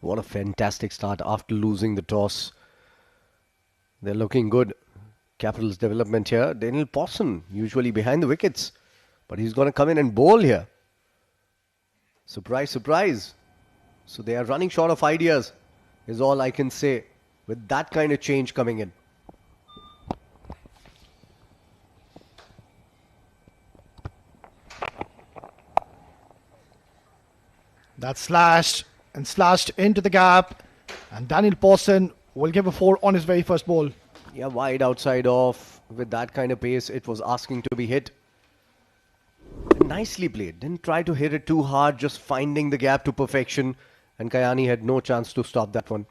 What a fantastic start after losing the toss. They're looking good. Capital's development here. Daniel Pawson, usually behind the wickets. But he's going to come in and bowl here. Surprise, surprise. So they are running short of ideas, is all I can say, with that kind of change coming in. That slashed and slashed into the gap, and Daniel Pawson will give a 4 on his very first ball. Yeah, wide outside off. With that kind of pace, it was asking to be hit. And nicely played. Didn't try to hit it too hard, just finding the gap to perfection. And Kayani had no chance to stop that one.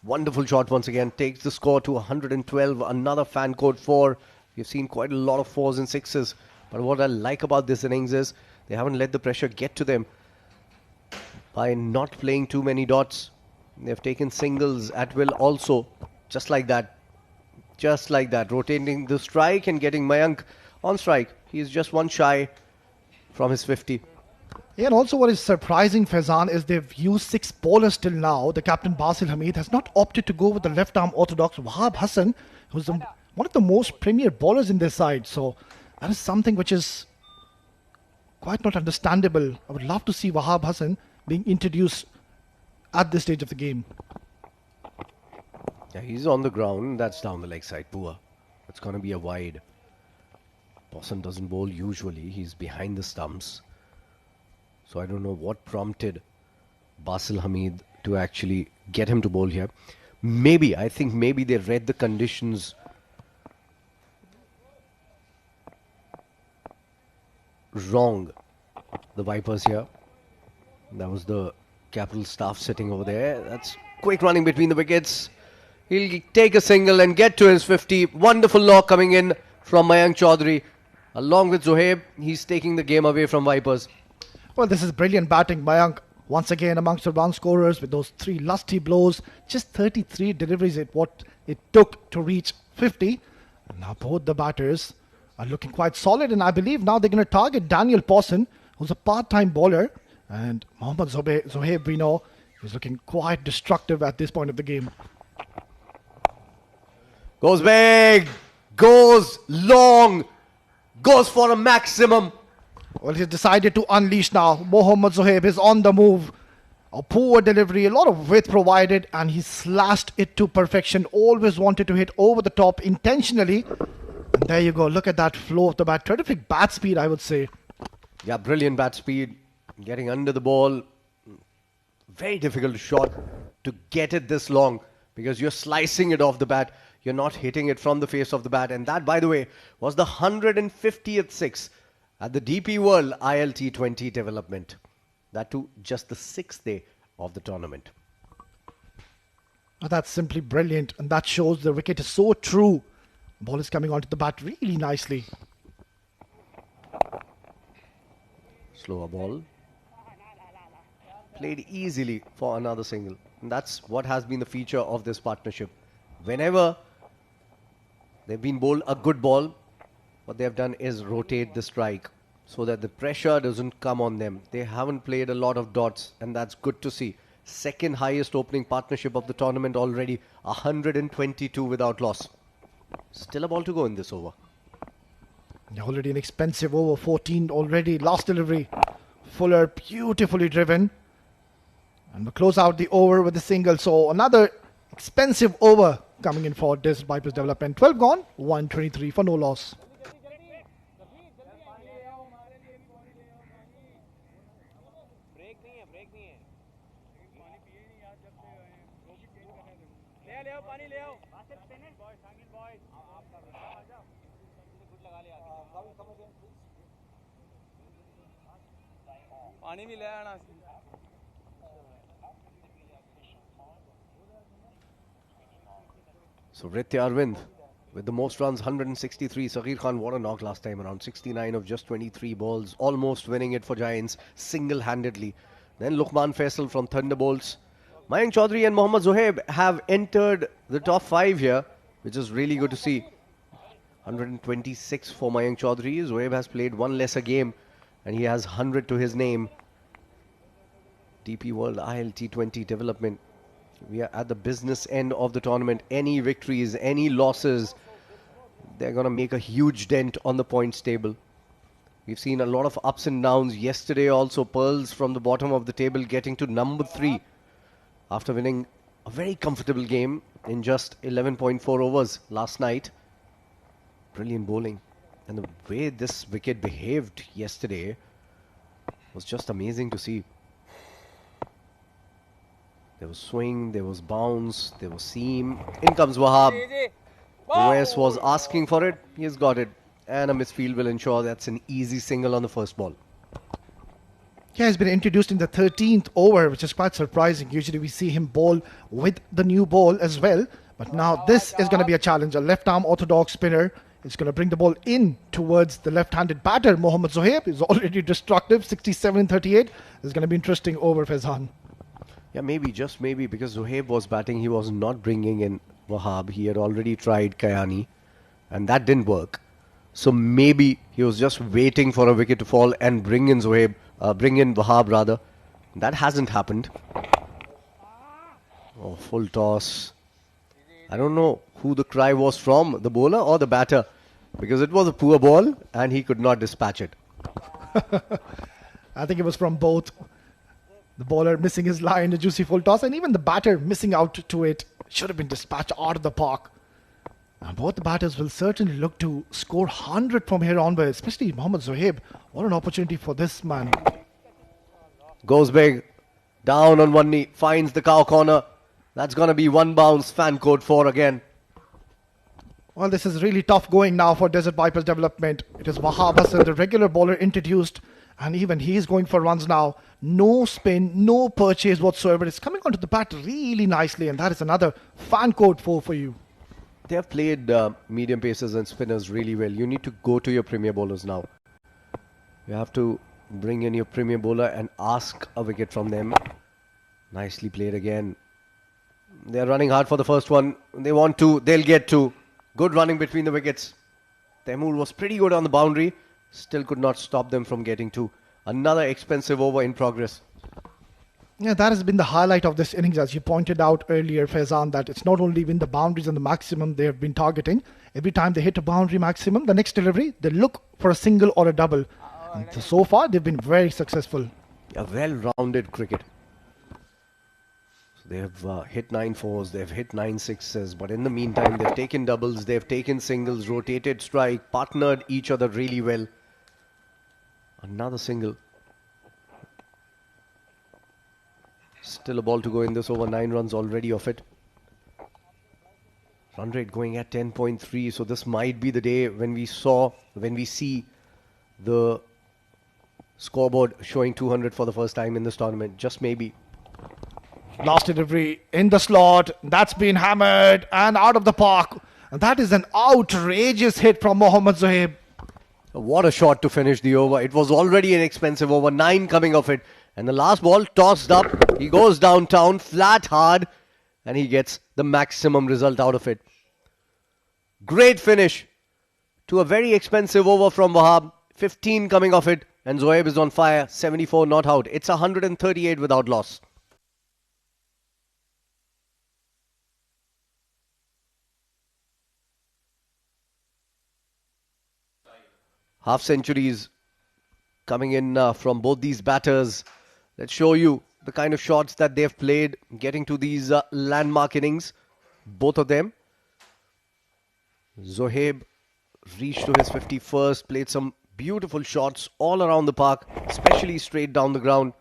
Wonderful shot once again. Takes the score to 112. Another fan code 4. We've seen quite a lot of 4s and 6s. But what I like about this innings is they haven't let the pressure get to them by not playing too many dots. They've taken singles at will also. Just like that. Just like that. Rotating the strike and getting Mayank on strike. He's just one shy from his 50. Yeah, and also what is surprising, Faizan, is they've used 6 bowlers till now. The captain Basil Hamid has not opted to go with the left-arm orthodox Wahab Hassan, who's one of the most premier bowlers in this side. So that is something which is quite not understandable. I would love to see Wahab Hassan being introduced at this stage of the game. Yeah, he's on the ground. That's down the leg side. Poor. It's going to be a wide. Posson doesn't bowl usually. He's behind the stumps. So I don't know what prompted Basil Hamid to actually get him to bowl here. I think maybe they read the conditions wrong. The Vipers here. That was the Capital staff sitting over there. That's quick running between the wickets. He'll take a single and get to his 50. Wonderful knock coming in from Mayank Chaudhary. Along with Zohaib, he's taking the game away from Vipers. Well, this is brilliant batting. Mayank, once again, amongst the run scorers with those 3 lusty blows. Just 33 deliveries at what it took to reach 50. And now both the batters are looking quite solid. And I believe now they're going to target Daniel Posson, who's a part-time bowler. And Mohammad Zohaib, we know, is looking quite destructive at this point of the game. Goes big, goes long, goes for a maximum. Well, he's decided to unleash now. Mohammad Zohaib is on the move. A poor delivery, a lot of width provided, and he slashed it to perfection. Always wanted to hit over the top intentionally. And there you go. Look at that flow of the bat. Terrific bat speed, I would say. Yeah, brilliant bat speed. Getting under the ball. Very difficult shot to get it this long because you're slicing it off the bat. You're not hitting it from the face of the bat. And that, by the way, was the 150th six at the DP World ILT20 development. That too, just the 6th day of the tournament. Oh, that's simply brilliant. And that shows the wicket is so true. Ball is coming onto the bat really nicely. Slower ball. Played easily for another single. And that's what has been the feature of this partnership. Whenever they've been bowled a good ball, what they've done is rotate the strike so that the pressure doesn't come on them. They haven't played a lot of dots, and that's good to see. Second highest opening partnership of the tournament already, 122 without loss. Still a ball to go in this over. Already an expensive over, 14 already. Last delivery. Fuller beautifully driven. And we'll close out the over with a single. So another expensive over coming in for this Vipers development. 12 gone, 123 for no loss. So Ritya Arvind with the most runs, 163. Saghir Khan, what a knock last time around. 69 of just 23 balls. Almost winning it for Giants single-handedly. Then Luqman Faisal from Thunderbolts. Mayank Chaudhary and Mohammad Zohaib have entered the top 5 here, which is really good to see. 126 for Mayank Chaudhary. Zohaib has played one lesser game and he has 100 to his name. DP World ILT20 development. We are at the business end of the tournament. Any victories, any losses, they're going to make a huge dent on the points table. We've seen a lot of ups and downs. Yesterday also, Pearls from the bottom of the table getting to number 3 after winning a very comfortable game in just 11.4 overs last night. Brilliant bowling. And the way this wicket behaved yesterday was just amazing to see. There was swing, there was bounce, there was seam. In comes Wahab. Wes was asking for it. He's got it. And a misfield will ensure that's an easy single on the first ball. Yeah, he's been introduced in the 13th over, which is quite surprising. Usually we see him bowl with the new ball as well. But now this is going to be a challenge. A left-arm orthodox spinner is going to bring the ball in towards the left-handed batter. Mohammad Zohaib is already destructive. 67-38. This is going to be interesting over, Faizan. Yeah, maybe, just maybe, because Zohaib was batting, he was not bringing in Wahab. He had already tried Kayani, and that didn't work. So maybe he was just waiting for a wicket to fall and bring in Wahab rather. That hasn't happened. Oh, full toss. I don't know who the cry was from, the bowler or the batter, because it was a poor ball and he could not dispatch it. I think it was from both. The bowler missing his line, a juicy full toss, and even the batter missing out to it. Should have been dispatched out of the park. And both the batters will certainly look to score 100 from here onwards, especially Mohammad Zohaib. What an opportunity for this man. Goes big. Down on one knee. Finds the cow corner. That's going to be one bounce. Fan code 4 again. Well, this is really tough going now for Desert Vipers development. It is Wahab Hassan, the regular bowler, introduced, and even he is going for runs now. No spin, no purchase whatsoever. It's coming onto the bat really nicely, and that is another fan code 4 for you. They have played medium pacers and spinners really well. You need to go to your premier bowlers now. You have to bring in your premier bowler and ask a wicket from them. Nicely played again. They're running hard for the first one. They want to, they'll get to. Good running between the wickets. Taimur was pretty good on the boundary. Still could not stop them from getting to. Another expensive over in progress. Yeah, that has been the highlight of this innings, as you pointed out earlier, Faizan, that it's not only been the boundaries and the maximum they have been targeting. Every time they hit a boundary maximum, the next delivery, they look for a single or a double. And so far, they've been very successful. A well-rounded cricket. So they have hit 9 fours, they've hit 9 sixes, but in the meantime, they've taken doubles, they've taken singles, rotated strike, partnered each other really well. Another single. Still a ball to go in this over, 9 runs already off it. Run rate going at 10.3, so this might be the day when we see the scoreboard showing 200 for the first time in this tournament. Just maybe. Last delivery in the slot. That's been hammered and out of the park. And that is an outrageous hit from Mohammad Zohaib. What a shot to finish the over. It was already an expensive over. 9 coming off it. And the last ball tossed up. He goes downtown flat hard. And he gets the maximum result out of it. Great finish to a very expensive over from Wahab. 15 coming off it. And Zohaib is on fire. 74 not out. It's 138 without loss. Half centuries coming in from both these batters. Let's show you the kind of shots that they've played, getting to these landmark innings. Both of them. Zohaib reached to his 51st, played some beautiful shots all around the park, especially straight down the ground.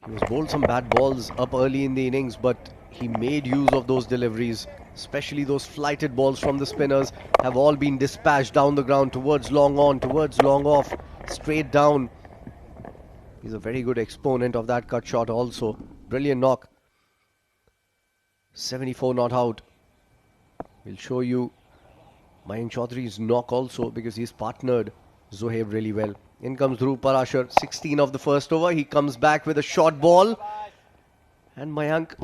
He was bowled some bad balls up early in the innings, but he made use of those deliveries, especially those flighted balls from the spinners have all been dispatched down the ground towards long on, towards long off, straight down. He's a very good exponent of that cut shot also. Brilliant knock. 74 not out. We'll show you Mayank Chaudhary's knock also because he's partnered Zohaib really well. In comes Dhruv Parashar, 16 of the first over. He comes back with a short ball. And Mayank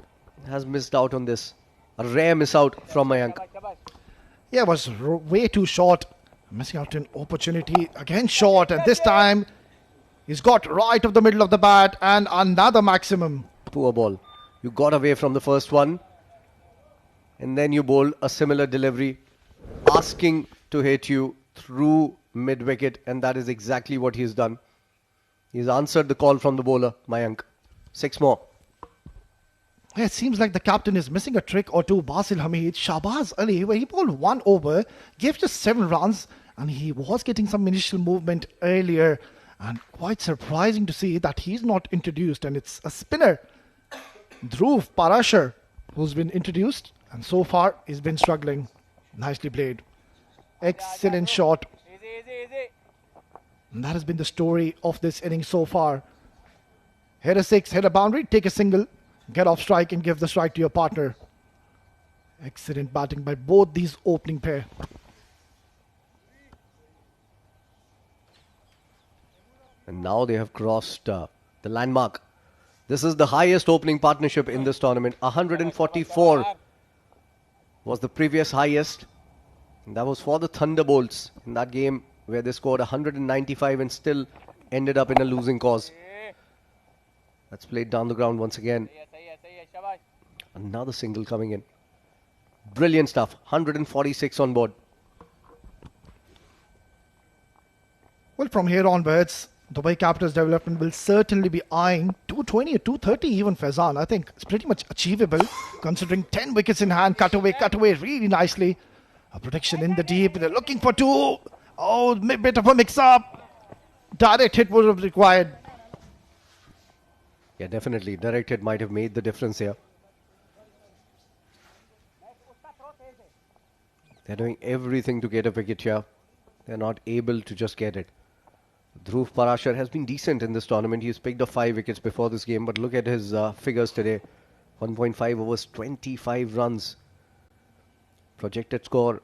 has missed out on this. A rare miss out from Mayank. Yeah, it was way too short. Missing out an opportunity. Again short, and this time he's got right of the middle of the bat and another maximum. Poor ball. You got away from the first one. And then you bowl a similar delivery, asking to hit you through mid-wicket, and that is exactly what he's done. He's answered the call from the bowler, Mayank. 6 more. Yeah, it seems like the captain is missing a trick or two. Basil Hamid, Shahbaz Ali, where he bowled 1 over, gave just 7 runs, and he was getting some initial movement earlier. And quite surprising to see that he's not introduced, and it's a spinner, Dhruv Parashar, who's been introduced, and so far he's been struggling. Nicely played. Excellent shot. Easy. And that has been the story of this inning so far. Hit a 6, hit a boundary, take a single, get off strike and give the strike to your partner. Excellent batting by both these opening pair. And now they have crossed the landmark. This is the highest opening partnership in this tournament. 144 was the previous highest. And that was for the Thunderbolts in that game where they scored 195 and still ended up in a losing cause. That's played down the ground once again. Another single coming in. Brilliant stuff. 146 on board. Well, from here onwards, Dubai Capitals development will certainly be eyeing 220 or 230 even, Faizan. I think it's pretty much achievable considering 10 wickets in hand. Cut away really nicely. A protection in the deep. They're looking for two. Oh, bit of a mix-up. Direct hit would have required. Yeah, definitely. Direct hit might have made the difference here. They're doing everything to get a wicket here. They're not able to just get it. Dhruv Parashar has been decent in this tournament. He's picked up 5 wickets before this game, but look at his figures today. 1.5 overs, 25 runs. Projected score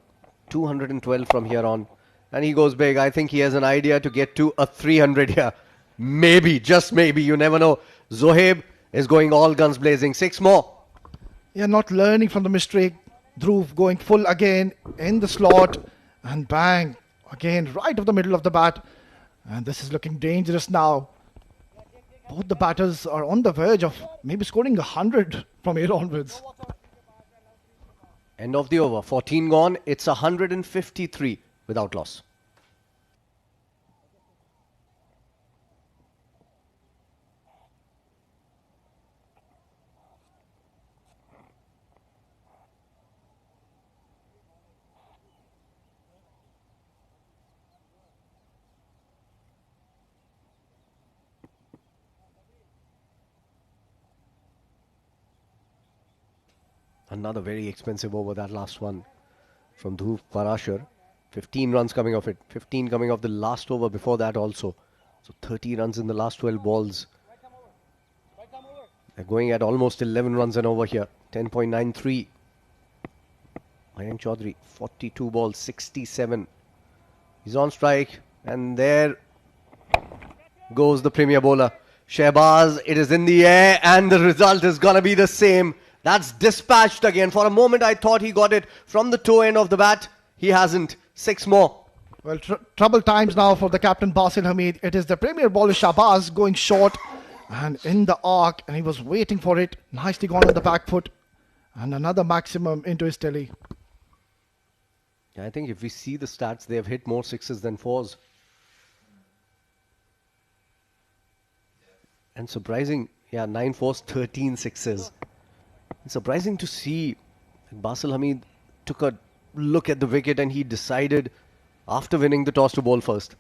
212 from here on. And he goes big. I think he has an idea to get to a 300 here. Maybe, just maybe. You never know. Zohaib is going all guns blazing. 6 more. Yeah, not learning from the mistake. Dhruv going full again in the slot. And bang. Again, right of the middle of the bat. And this is looking dangerous now. Both the batters are on the verge of maybe scoring 100 from here onwards. End of the over. 14 gone. It's 153 without loss. Another very expensive over, that last one from Dhruv Parashar. 15 runs coming off it. 15 coming off the last over before that also. So 30 runs in the last 12 balls. They're going at almost 11 runs an over here. 10.93. Mayank Chaudhary, 42 balls, 67. He's on strike. And there goes the premier bowler. Shehbaz, it is in the air and the result is going to be the same. That's dispatched again. For a moment, I thought he got it from the toe end of the bat. He hasn't. 6 more. Well, trouble times now for the captain Basil Hamid. It is the premier bowler Shahbaz going short and in the arc, and he was waiting for it. Nicely gone on the back foot. And another maximum into his telly. I think if we see the stats, they have hit more 6s than 4s. And surprising, 9 4s, 13 6s. It's surprising to see that Basil Hamid took a look at the wicket and he decided after winning the toss to bowl first.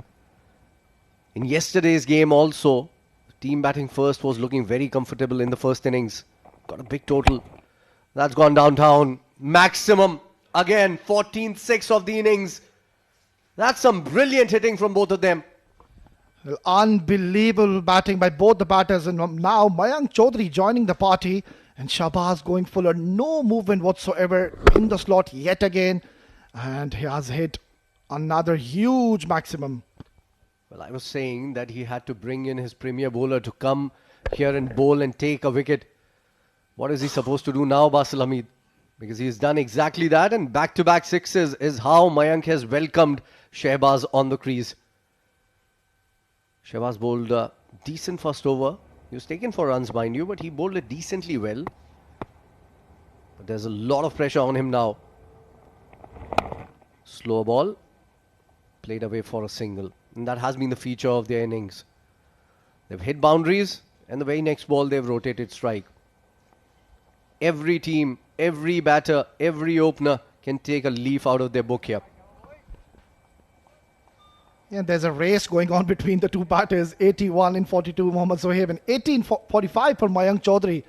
In yesterday's game also, the team batting first was looking very comfortable in the first innings. Got a big total. That's gone downtown. Maximum. Again, 14th 6 of the innings. That's some brilliant hitting from both of them. Well, unbelievable batting by both the batters. And now Mayank Chaudhary joining the party. And Shahbaz going fuller, no movement whatsoever in the slot yet again. And he has hit another huge maximum. Well, I was saying that he had to bring in his premier bowler to come here and bowl and take a wicket. What is he supposed to do now, Basil Hamid? Because he's done exactly that, and back-to-back 6s is how Mayank has welcomed Shehbaz on the crease. Shehbaz bowled a decent first over. He was taken for runs, mind you, but he bowled it decently well. But there's a lot of pressure on him now. Slow ball. Played away for a single. And that has been the feature of their innings. They've hit boundaries, and the very next ball they've rotated strike. Every team, every batter, every opener can take a leaf out of their book here. Yeah, there's a race going on between the two batters. 81 in 42, Mohammad Zohaib, and 18-45 for Mayank Chaudhary.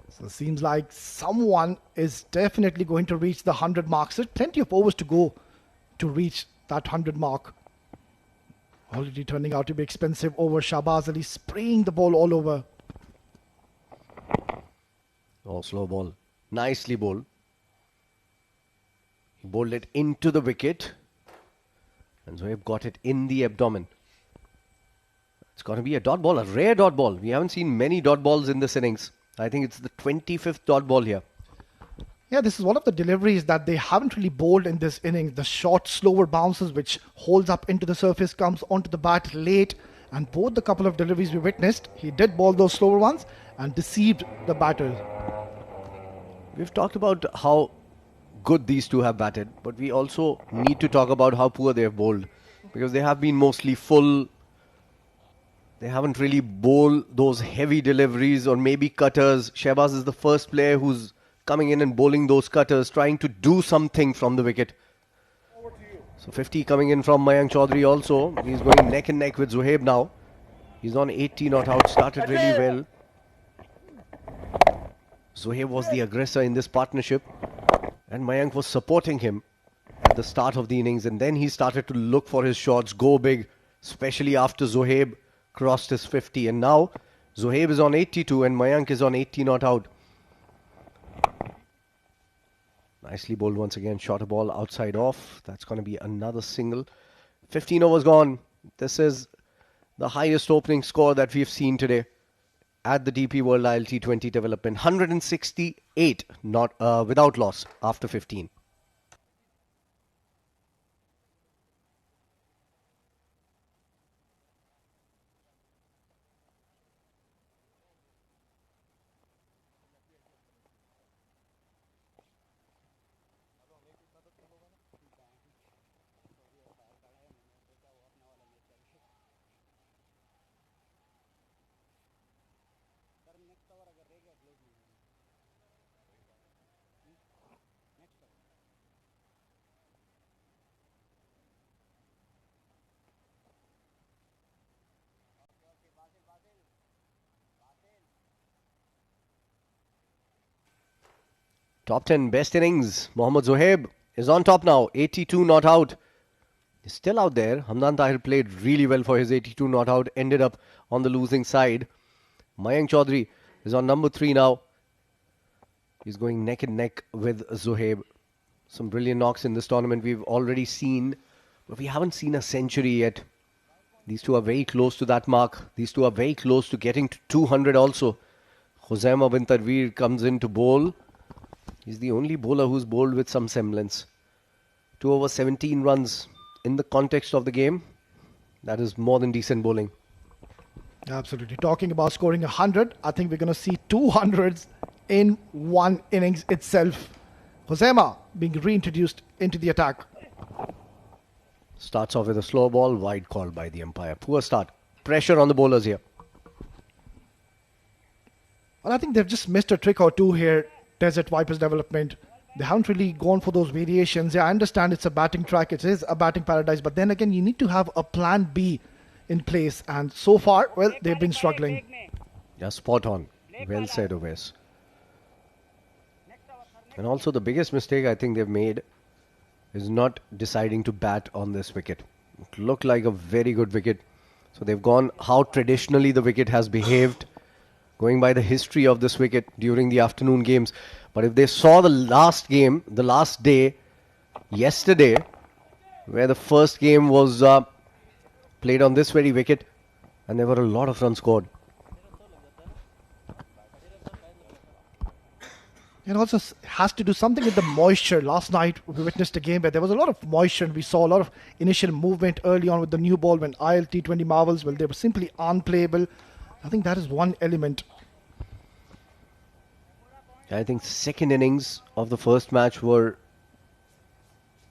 So it seems like someone is definitely going to reach the 100 mark. So plenty of overs to go to reach that 100 mark. Already turning out to be expensive over. Shahbaz Ali spraying the ball all over. Oh, slow ball. Nicely bowled. He bowled it into the wicket. And Zohaib got it in the abdomen. It's going to be a dot ball, a rare dot ball. We haven't seen many dot balls in this innings. I think it's the 25th dot ball here. Yeah, this is one of the deliveries that they haven't really bowled in this innings. The short, slower bounces which holds up into the surface, comes onto the bat late. And both the couple of deliveries we witnessed, he did bowl those slower ones and deceived the batters. We've talked about how good these two have batted, but we also need to talk about how poor they have bowled, because they have been mostly full They haven't really bowled those heavy deliveries or maybe cutters. Shehbaz is the first player who's coming in and bowling those cutters, trying to do something from the wicket. So 50 coming in from Mayank Chaudhary also. He's going neck and neck with Zohaib now. He's on 80 not out, started really well. Zohaib was the aggressor in this partnership and Mayank was supporting him at the start of the innings, and then he started to look for his shots, go big, especially after Zohaib crossed his 50. And now Zohaib is on 82 and Mayank is on 80 not out. Nicely bowled once again, shot a ball outside off. That's going to be another single. 15 overs gone. This is the highest opening score that we've seen today at the DP World ILT20 development. 168 not without loss after 15. Top 10 best innings. Mohammad Zohaib is on top now. 82 not out. He's still out there. Hamdan Tahir played really well for his 82 not out. Ended up on the losing side. Mayank Chaudhary is on number 3 now. He's going neck and neck with Zohaib. Some brilliant knocks in this tournament we've already seen, but we haven't seen a century yet. These two are very close to that mark. These two are very close to getting to 200 also. Khuzaima bin Tanveer comes in to bowl. He's the only bowler who's bowled with some semblance. 2 over 17 runs in the context of the game. That is more than decent bowling. Absolutely. Talking about scoring 100, I think we're going to see 200s in one innings itself. Khuzaima being reintroduced into the attack. Starts off with a slow ball, wide call by the umpire. Poor start. Pressure on the bowlers here. Well, I think they've just missed a trick or two here, Desert Vipers development. They haven't really gone for those variations. Yeah, I understand it's a batting track, it is a batting paradise, but then again, you need to have a plan B in place. And so far, well, they've been struggling. Yeah, spot on. Well said, Oves. And also the biggest mistake I think they've made is not deciding to bat on this wicket. It looked like a very good wicket. So they've gone how traditionally the wicket has behaved, going by the history of this wicket during the afternoon games. But if they saw the last game, the last day, yesterday, where the first game was played on this very wicket, and there were a lot of runs scored. It also has to do something with the moisture. Last night we witnessed a game where there was a lot of moisture and we saw a lot of initial movement early on with the new ball when ILT20 marvels, well, they were simply unplayable. I think that is one element. I think second innings of the first match were,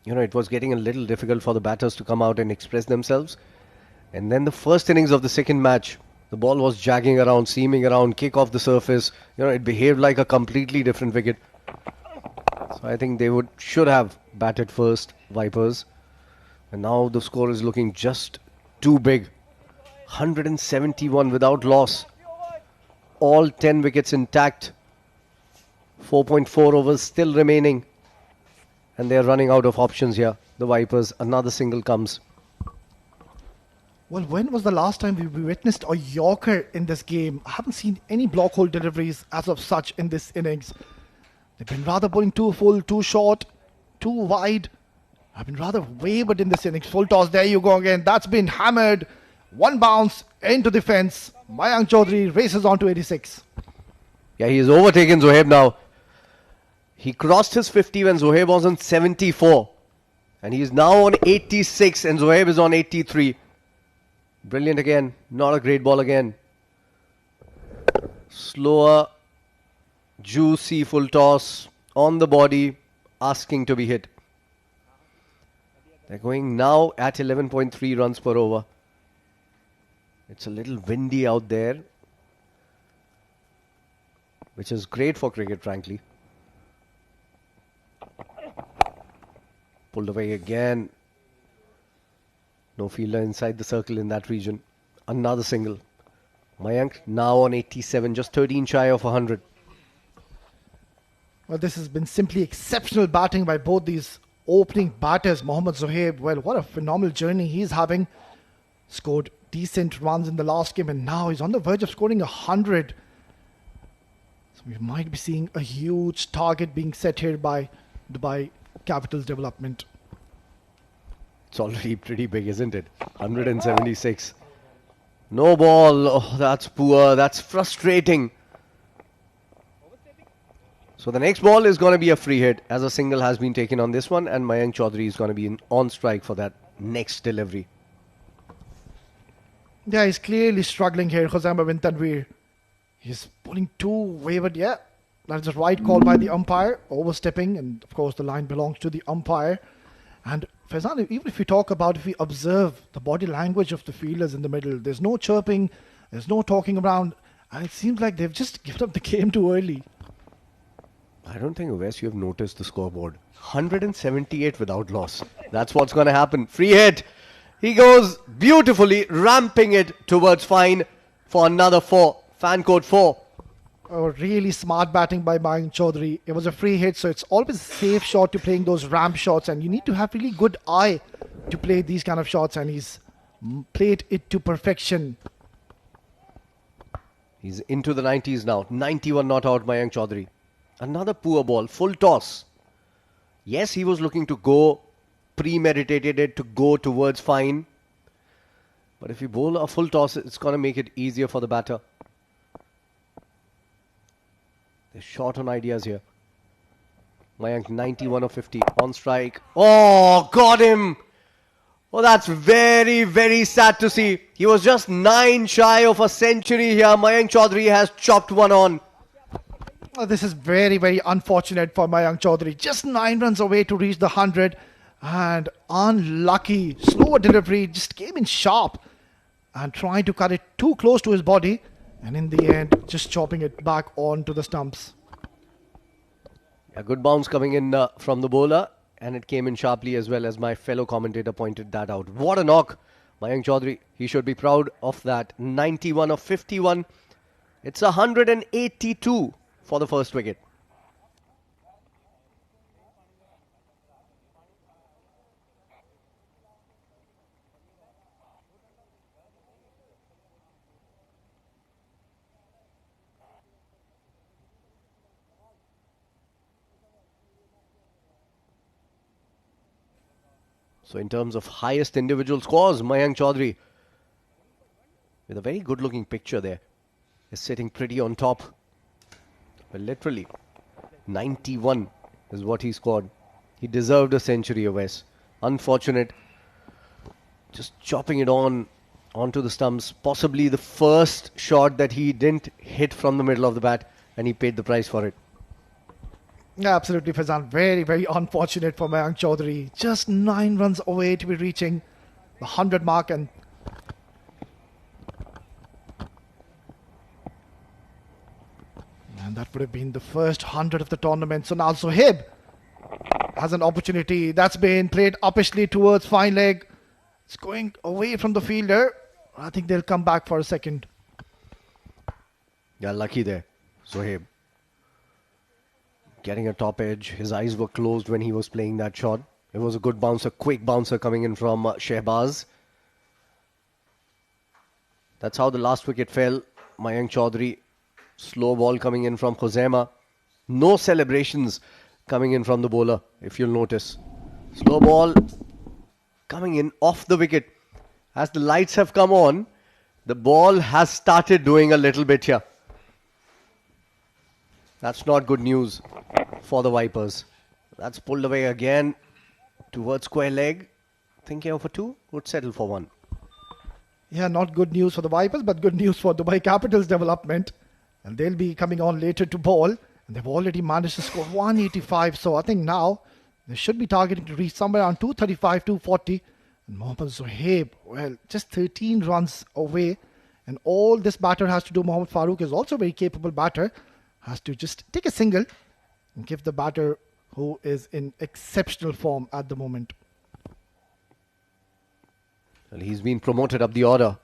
it was getting a little difficult for the batters to come out and express themselves. And then the first innings of the second match, the ball was jagging around, seaming around, kick off the surface. It behaved like a completely different wicket. So I think they should have batted first, Vipers. And now the score is looking just too big. 171 without loss. All 10 wickets intact. 4.4 overs still remaining. And they're running out of options here. The Vipers, another single comes. Well, when was the last time we witnessed a Yorker in this game? I haven't seen any block hole deliveries as of such in this innings. They've been rather bowling too full, too short, too wide. I've been rather wavered in this innings. Full toss, there you go again. That's been hammered. One bounce into the fence. Mayank Chaudhary races on to 86. Yeah, he has overtaken Zohaib now. He crossed his 50 when Zohaib was on 74. And he is now on 86 and Zohaib is on 83. Brilliant again. Not a great ball again. Slower, juicy full toss on the body, asking to be hit. They're going now at 11.3 runs per over. It's a little windy out there, which is great for cricket, frankly. Pulled away again. No fielder inside the circle in that region. Another single. Mayank now on 87, just 13 shy of 100. Well, this has been simply exceptional batting by both these opening batters. Mohammad Zohaib, well, what a phenomenal journey he's having. Scored decent runs in the last game, and now he's on the verge of scoring 100. So we might be seeing a huge target being set here by Dubai Capital's development. It's already pretty big, isn't it? 176. No ball. Oh, that's poor. That's frustrating. So the next ball is going to be a free hit, as a single has been taken on this one, and Mayank Chaudhary is going to be on strike for that next delivery. Yeah, he's clearly struggling here, Khuzama bin Tanveer. He's pulling too wayward. Yeah, that's the right call by the umpire. Overstepping, and of course the line belongs to the umpire. And Faizan, even if we observe the body language of the fielders in the middle, there's no chirping, there's no talking around, and it seems like they've just given up the game too early. I don't think, Wes, you have noticed the scoreboard. 178 without loss. That's what's going to happen. Free hit. He goes beautifully, ramping it towards fine for another 4. Fan code 4. Oh, really smart batting by Mayank Chaudhary. It was a free hit, so it's always a safe shot to playing those ramp shots, and you need to have really good eye to play these kind of shots, and he's played it to perfection. He's into the 90s now. 91 not out, Mayank Chaudhary. Another poor ball, full toss. Yes, he was looking to go, premeditated it to go towards fine. But if you bowl a full toss, it's going to make it easier for the batter. They're short on ideas here. Mayank 91 of 50 on strike. Oh, got him! Oh, that's very, very sad to see. He was just 9 shy of a century here. Mayank Chaudhary has chopped one on. Oh, this is very, very unfortunate for Mayank Chaudhary. Just 9 runs away to reach the 100. And unlucky. Slower delivery. Just came in sharp. And trying to cut it too close to his body. And in the end, just chopping it back onto the stumps. A good bounce coming in from the bowler. And it came in sharply as well, as my fellow commentator pointed that out. What a knock. Mayank Chaudhary, he should be proud of that. 91 of 51. It's 182 for the first wicket. So in terms of highest individual scores, Mayank Chaudhary, with a very good looking picture there, is sitting pretty on top. Well, literally, 91 is what he scored. He deserved a century, Wes. Unfortunate. Just chopping it onto the stumps. Possibly the first shot that he didn't hit from the middle of the bat, and he paid the price for it. Yeah, absolutely, Faizan. Very, very unfortunate for Mayank Chaudhary. Just 9 runs away to be reaching the 100 mark, and that would have been the first 100 of the tournament. So now Zohaib has an opportunity. That's been played uppishly towards fine leg. It's going away from the fielder. I think they'll come back for a second. Yeah, lucky there, Zohaib. Getting a top edge. His eyes were closed when he was playing that shot. It was a good bouncer, quick bouncer coming in from Shehbaz. That's how the last wicket fell. Mayank Chaudhary. Slow ball coming in from Khuzaima. No celebrations coming in from the bowler, if you'll notice. Slow ball coming in off the wicket. As the lights have come on, the ball has started doing a little bit here. That's not good news for the Vipers. That's pulled away again towards square leg. Thinking of a 2, would settle for 1. Yeah, not good news for the Vipers, but good news for Dubai Capital's development. And they'll be coming on later to bowl. And they've already managed to score 185. So I think now they should be targeting to reach somewhere around 235, 240. And Mohammad Zohaib, well, just 13 runs away And all this batter has to do, Mohammad Farooq is also a very capable batter, has to just take a single and give the batter who is in exceptional form at the moment. Well, he's been promoted up the order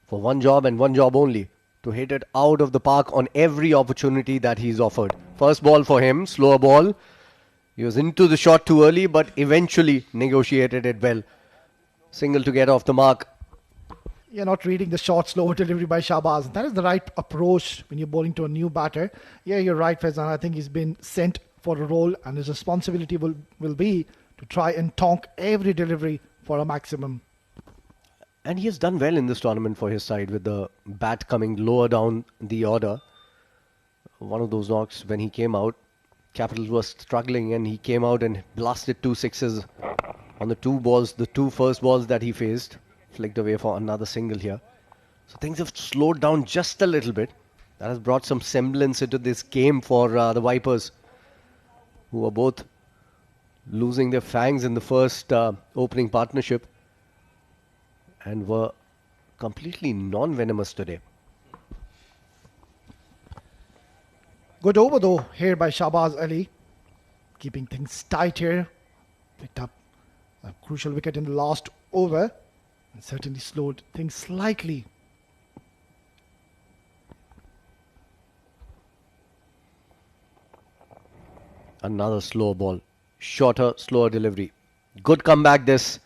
for one job and one job only, to hit it out of the park on every opportunity that he's offered. First ball for him, slower ball. He was into the shot too early, but eventually negotiated it well. Single to get off the mark. You're not reading the short, slower delivery by Shahbaz. That is the right approach when you're bowling to a new batter. Yeah, you're right, Faizan. I think he's been sent for a role, and his responsibility will be to try and tonk every delivery for a maximum. And he has done well in this tournament for his side, with the bat coming lower down the order. One of those knocks when he came out, Capitals was struggling, and he came out and blasted 2 sixes on the two first balls that he faced. Flicked away for another single here. So things have slowed down just a little bit. That has brought some semblance into this game for the Vipers, who were both losing their fangs in the first opening partnership and were completely non-venomous today. Good over though here by Shahbaz Ali, keeping things tight here. Picked up a crucial wicket in the last over and certainly slowed things slightly. Another slow ball. Shorter, slower delivery. Good comeback this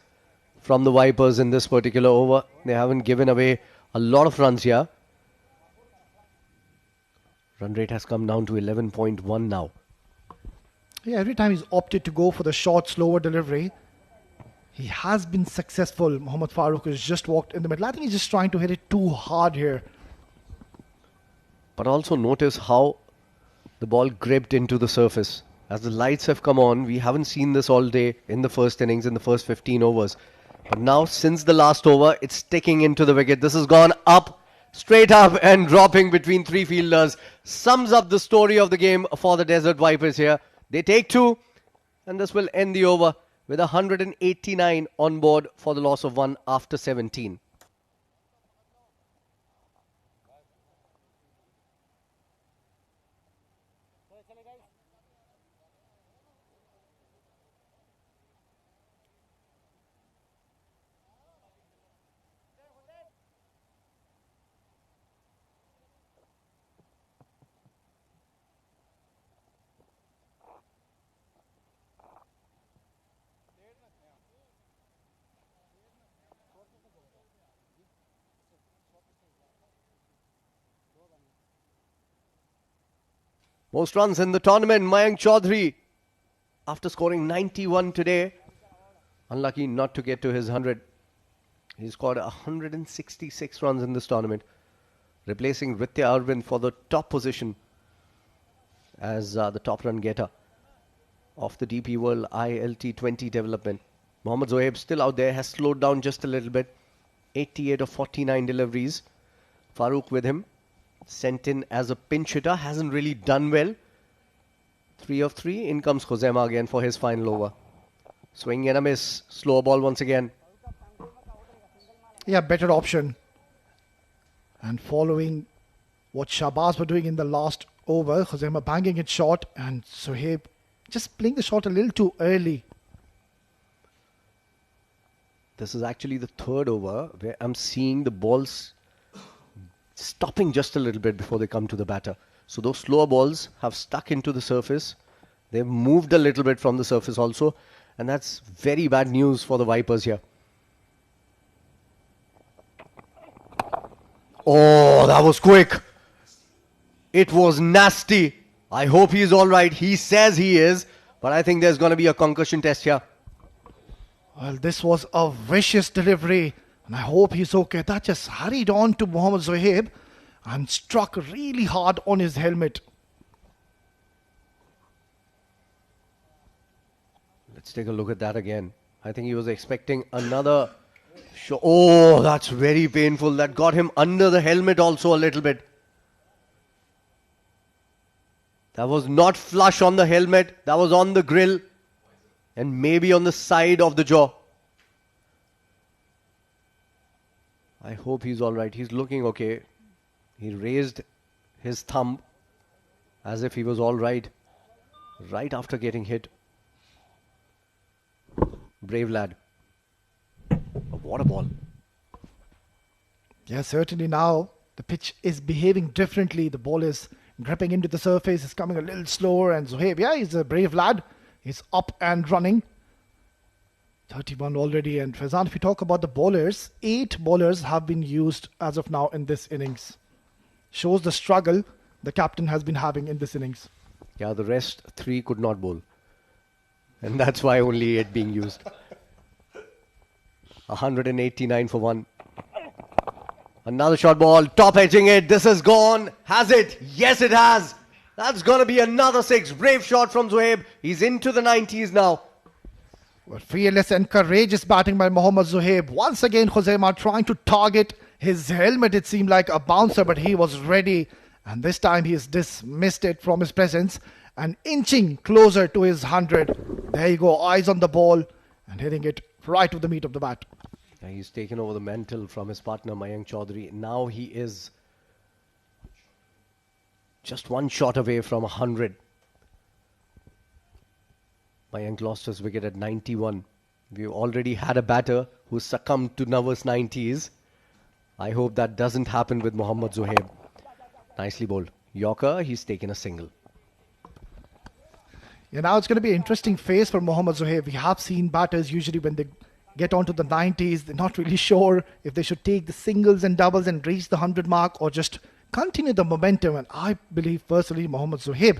from the Vipers in this particular over. They haven't given away a lot of runs here. Run rate has come down to 11.1 now. Yeah, every time he's opted to go for the short, slower delivery, he has been successful. Mohammad Farooq has just walked in the middle. I think he's just trying to hit it too hard here. But also notice how the ball gripped into the surface. As the lights have come on, we haven't seen this all day in the first innings, in the first 15 overs. But now, since the last over, it's sticking into the wicket. This has gone up, straight up and dropping between 3 fielders. Sums up the story of the game for the Desert Vipers here. They take 2, and this will end the over with 189 on board for the loss of 1 after 17. Most runs in the tournament, Mayank Chaudhary, after scoring 91 today. Unlucky not to get to his 100. He scored 166 runs in this tournament, replacing Ritya Arvind for the top position as the top run getter of the DP World ILT20 development. Mohammad Zohaib still out there, has slowed down just a little bit. 88 of 49 deliveries. Farooq with him, sent in as a pinch hitter, hasn't really done well. 3 of 3. In comes Khuzaima again for his final over. Swing and a miss. Slow ball once again. Yeah, better option. And following what Shahbaz were doing in the last over, Khuzaima banging it short and Zohaib just playing the shot a little too early. This is actually the third over where I'm seeing the balls stopping just a little bit before they come to the batter. So those slower balls have stuck into the surface. They've moved a little bit from the surface also. And that's very bad news for the Vipers here. Oh, that was quick. It was nasty. I hope he's all right. He says he is. But I think there's going to be a concussion test here. Well, this was a vicious delivery. And I hope he's okay. That just hurried on to Mohammad Zohaib and struck really hard on his helmet. Let's take a look at that again. I think he was expecting another shot. Oh, that's very painful. That got him under the helmet also a little bit. That was not flush on the helmet. That was on the grill and maybe on the side of the jaw. I hope he's all right. He's looking okay. He raised his thumb as if he was all right after getting hit. Brave lad. What a ball. Yeah, certainly now the pitch is behaving differently. The ball is gripping into the surface. It's coming a little slower. And Zohaib, yeah, he's a brave lad. He's up and running. 31 already. And Faizan, if you talk about the bowlers, 8 bowlers have been used as of now in this innings. Shows the struggle the captain has been having in this innings. Yeah, the rest 3 could not bowl. And that's why only 8 being used. 189 for 1. Another short ball, top edging it. This is gone. Has it? Yes, it has. That's going to be another 6. Brave shot from Zohaib. He's into the 90s now. Well, fearless and courageous batting by Mohammad Zohaib. Once again, Khuzaima trying to target his helmet. It seemed like a bouncer, but he was ready. And this time he has dismissed it from his presence and inching closer to his 100. There you go, eyes on the ball and hitting it right to the meat of the bat. Yeah, he's taken over the mantle from his partner Mayank Chaudhary. Now he is just 1 shot away from 100. Mayank lost his wicket at 91. We've already had a batter who succumbed to nervous 90s. I hope that doesn't happen with Mohammad Zohaib. Nicely bowled. Yorker, he's taken a single. Yeah, now it's going to be an interesting phase for Mohammad Zohaib. We have seen batters usually when they get onto the 90s, they're not really sure if they should take the singles and doubles and reach the 100 mark or just continue the momentum. And I believe personally Mohammad Zohaib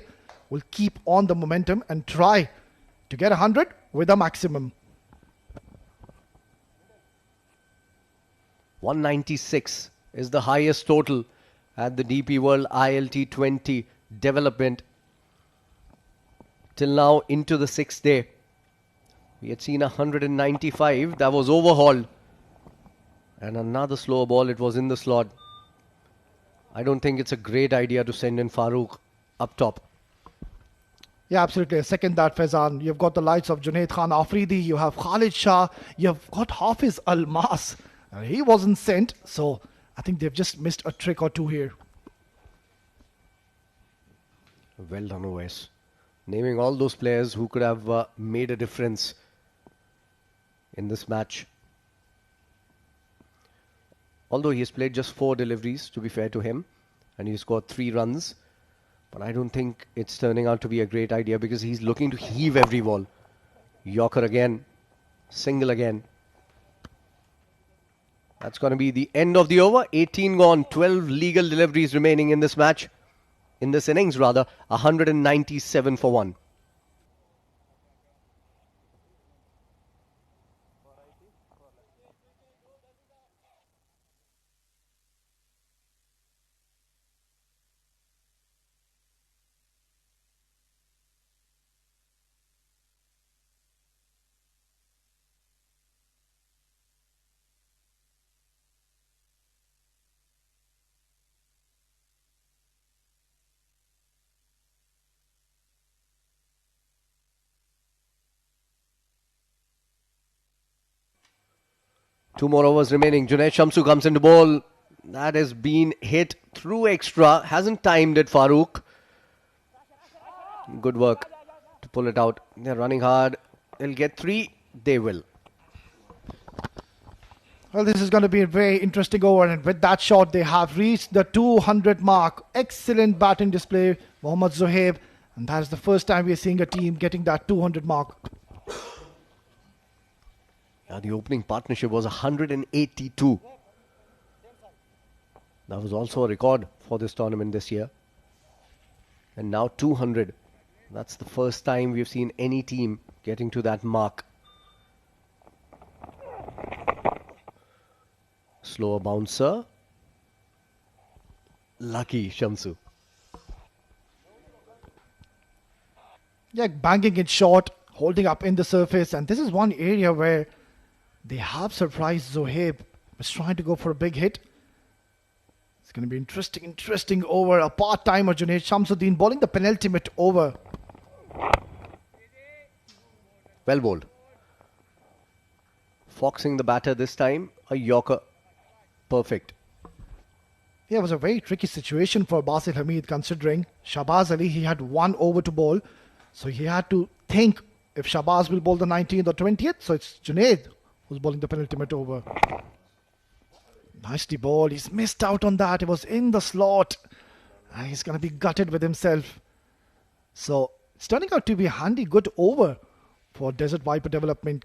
will keep on the momentum and try to get 100 with a maximum. 196 is the highest total at the DP World ILT20 development. Till now into the 6th day. We had seen 195. That was overhauled. And another slower ball. It was in the slot. I don't think it's a great idea to send in Farooq up top. Yeah, absolutely. I second that, Faizan. You've got the likes of Junaid Khan Afridi. You have Khalid Shah. You've got Hafiz Almas. He wasn't sent. So I think they've just missed a trick or two here. Well done, OS. Naming all those players who could have made a difference in this match. Although he has played just 4 deliveries, to be fair to him, and he scored 3 runs. But I don't think it's turning out to be a great idea because he's looking to heave every ball. Yorker again. Single again. That's going to be the end of the over. 18 gone. 12 legal deliveries remaining in this match. In this innings, rather. 197 for 1. Two more overs remaining. Junaid Shamsu comes into ball. That has been hit through extra. Hasn't timed it, Farooq. Good work to pull it out. They're running hard. They'll get 3. They will. Well, this is going to be a very interesting over. And with that shot, they have reached the 200 mark. Excellent batting display, Mohammad Zohaib. And that is the first time we are seeing a team getting that 200 mark. Yeah, the opening partnership was 182. That was also a record for this tournament this year. And now 200. That's the first time we've seen any team getting to that mark. Slower bouncer. Lucky Shamsu. Yeah, banging it short, holding up in the surface. And this is one area where they have surprised Zohaib. Was trying to go for a big hit. It's going to be interesting over. A part-timer, Junaid Shamsuddin bowling the penultimate over. Well bowled. Foxing the batter this time, a Yorker. perfect. Yeah, it was a very tricky situation for Basil Hamid considering Shahbaz Ali, he had 1 over to bowl. So he had to think if Shahbaz will bowl the 19th or 20th. So it's Junaid who's bowling the penultimate over. Nicely bowled. He's missed out on that. It was in the slot. He's going to be gutted with himself. So it's turning out to be a handy, good over for Desert Viper development.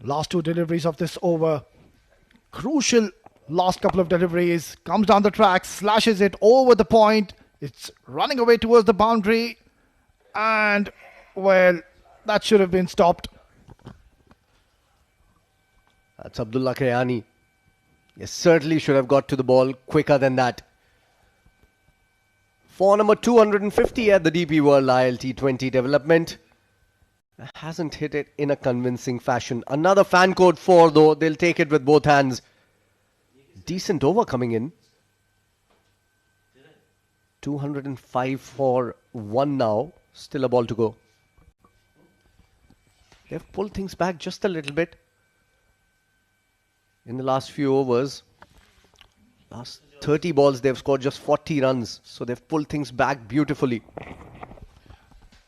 Last 2 deliveries of this over. Crucial last couple of deliveries. Comes down the track, slashes it over the point. It's running away towards the boundary. And, well, that should have been stopped. That's Abdullah Kayani. He certainly should have got to the ball quicker than that. For number 250 at the DP World ILT20 development. Hasn't hit it in a convincing fashion. Another fan code 4 though. They'll take it with both hands. Decent over coming in. 205 for 1 now. Still a ball to go. They've pulled things back just a little bit. In the last few overs. Last 30 balls they've scored just 40 runs. So they've pulled things back beautifully.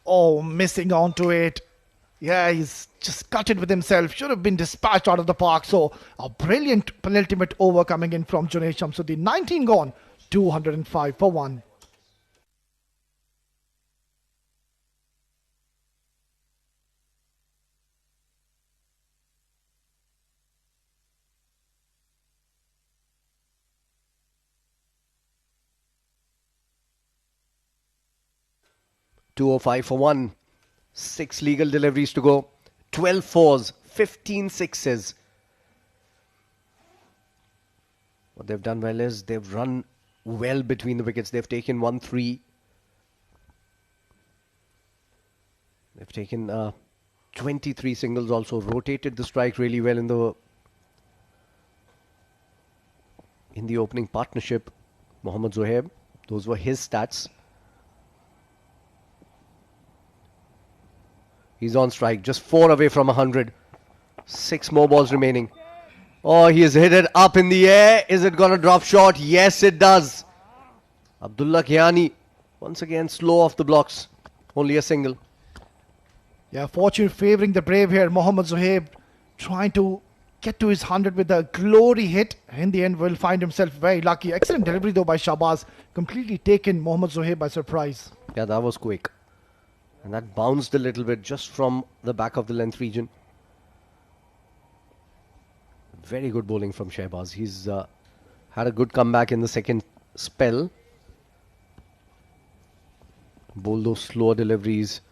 Oh, missing onto it. Yeah, he's just gutted with himself. Should have been dispatched out of the park. So a brilliant penultimate over coming in from Junaid Shamsuddin. 19 gone. 205 for 1. .205 for 1. 6 legal deliveries to go. 12 fours. 15 sixes. What they've done well is they've run well between the wickets. They've taken 1-3. They've taken 23 singles also. Rotated the strike really well in the opening partnership. Mohammad Zohaib. Those were his stats. He's on strike, just 4 away from 100. 6 more balls remaining. Oh, he has hit it up in the air. Is it going to drop short? Yes, it does. Abdullah Kiani, once again, slow off the blocks. Only a single. Yeah, fortune favouring the brave here. Mohammad Zohaib trying to get to his 100 with a glory hit. In the end, will find himself very lucky. Excellent delivery though by Shahbaz. Completely taken Mohammad Zohaib by surprise. Yeah, that was quick. And that bounced a little bit just from the back of the length region. Very good bowling from Shahbaz. He's had a good comeback in the second spell. Bowled those slower deliveries,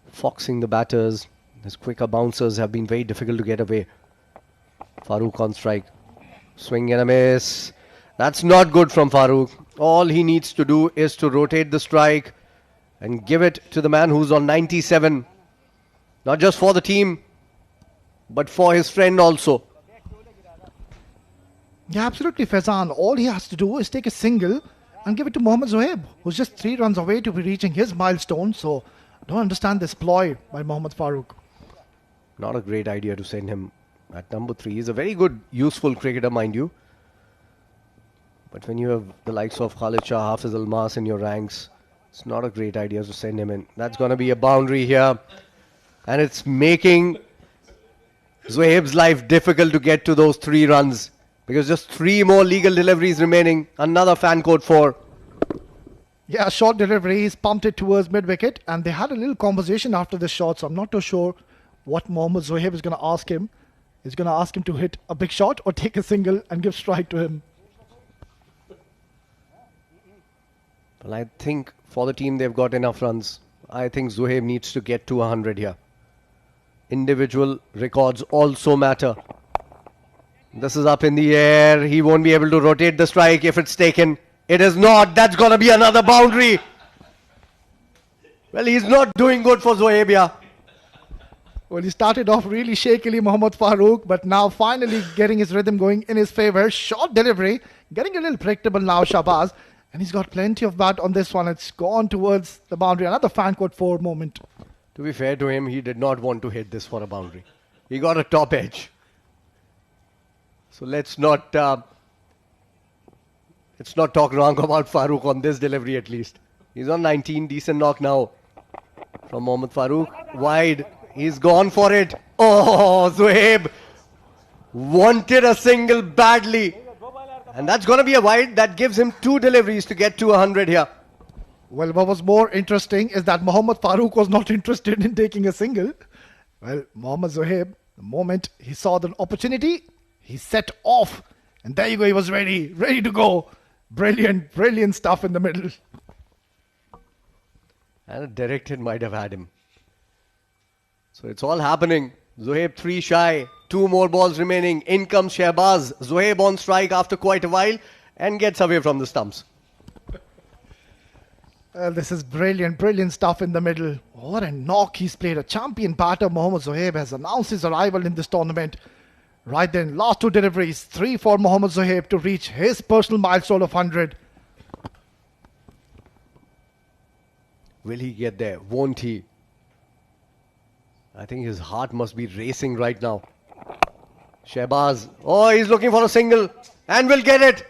foxing the batters. His quicker bouncers have been very difficult to get away. Farooq on strike. Swing and a miss. That's not good from Farooq. All he needs to do is to rotate the strike and give it to the man who's on 97. Not just for the team, but for his friend also. Yeah, absolutely, Faizan. All he has to do is take a single and give it to Mohammad Zohaib, who's just 3 runs away to be reaching his milestone. So I don't understand this ploy by Mohammad Farooq. Not a great idea to send him at number 3. He's a very good, useful cricketer, mind you. But when you have the likes of Khalid Shah, Hafiz Almas in your ranks, it's not a great idea to send him in. That's going to be a boundary here. And it's making Zohaib's life difficult to get to those 3 runs. Because just 3 more legal deliveries remaining. Another fan code 4. Yeah, short delivery. He's pumped it towards mid-wicket. And they had a little conversation after this shot. So I'm not too sure what Mohammad Zohaib is going to ask him. He's going to ask him to hit a big shot or take a single and give strike to him. Well, I think for the team they've got enough runs. I think Zohaib needs to get to 100 here. Individual records also matter. This is up in the air. He won't be able to rotate the strike if it's taken. It is not. That's going to be another boundary. Well, he's not doing good for Zohaib here. Well, he started off really shakily, Mohammad Farooq, but now finally getting his rhythm going in his favour. Short delivery, getting a little predictable now, Shahbaz. And he's got plenty of bat on this one. It's gone towards the boundary. Another fan court 4 moment. To be fair to him, he did not want to hit this for a boundary. He got a top edge. So let's not talk wrong about Farooq on this delivery at least. He's on 19, decent knock now from Mohammad Farooq. Wide, he's gone for it. Oh, Zohaib wanted a single badly. And that's going to be a wide. That gives him 2 deliveries to get to 100 here. Well, what was more interesting is that Mohammad Farooq was not interested in taking a single. Well, Mohammad Zohaib, the moment he saw the opportunity, he set off. And there you go, he was ready to go. Brilliant stuff in the middle. And a direct hit might have had him. So it's all happening. Zohaib 3 shy. 2 more balls remaining. In comes Shehbaz. Zohaib on strike after quite a while and gets away from the stumps. This is brilliant stuff in the middle. What a knock he's played. A champion batter, Mohammad Zohaib, has announced his arrival in this tournament. Right then, last 2 deliveries. 3 for Mohammad Zohaib to reach his personal milestone of 100. Will he get there? Won't he? I think his heart must be racing right now. Shehbaz. Oh, he's looking for a single and will get it.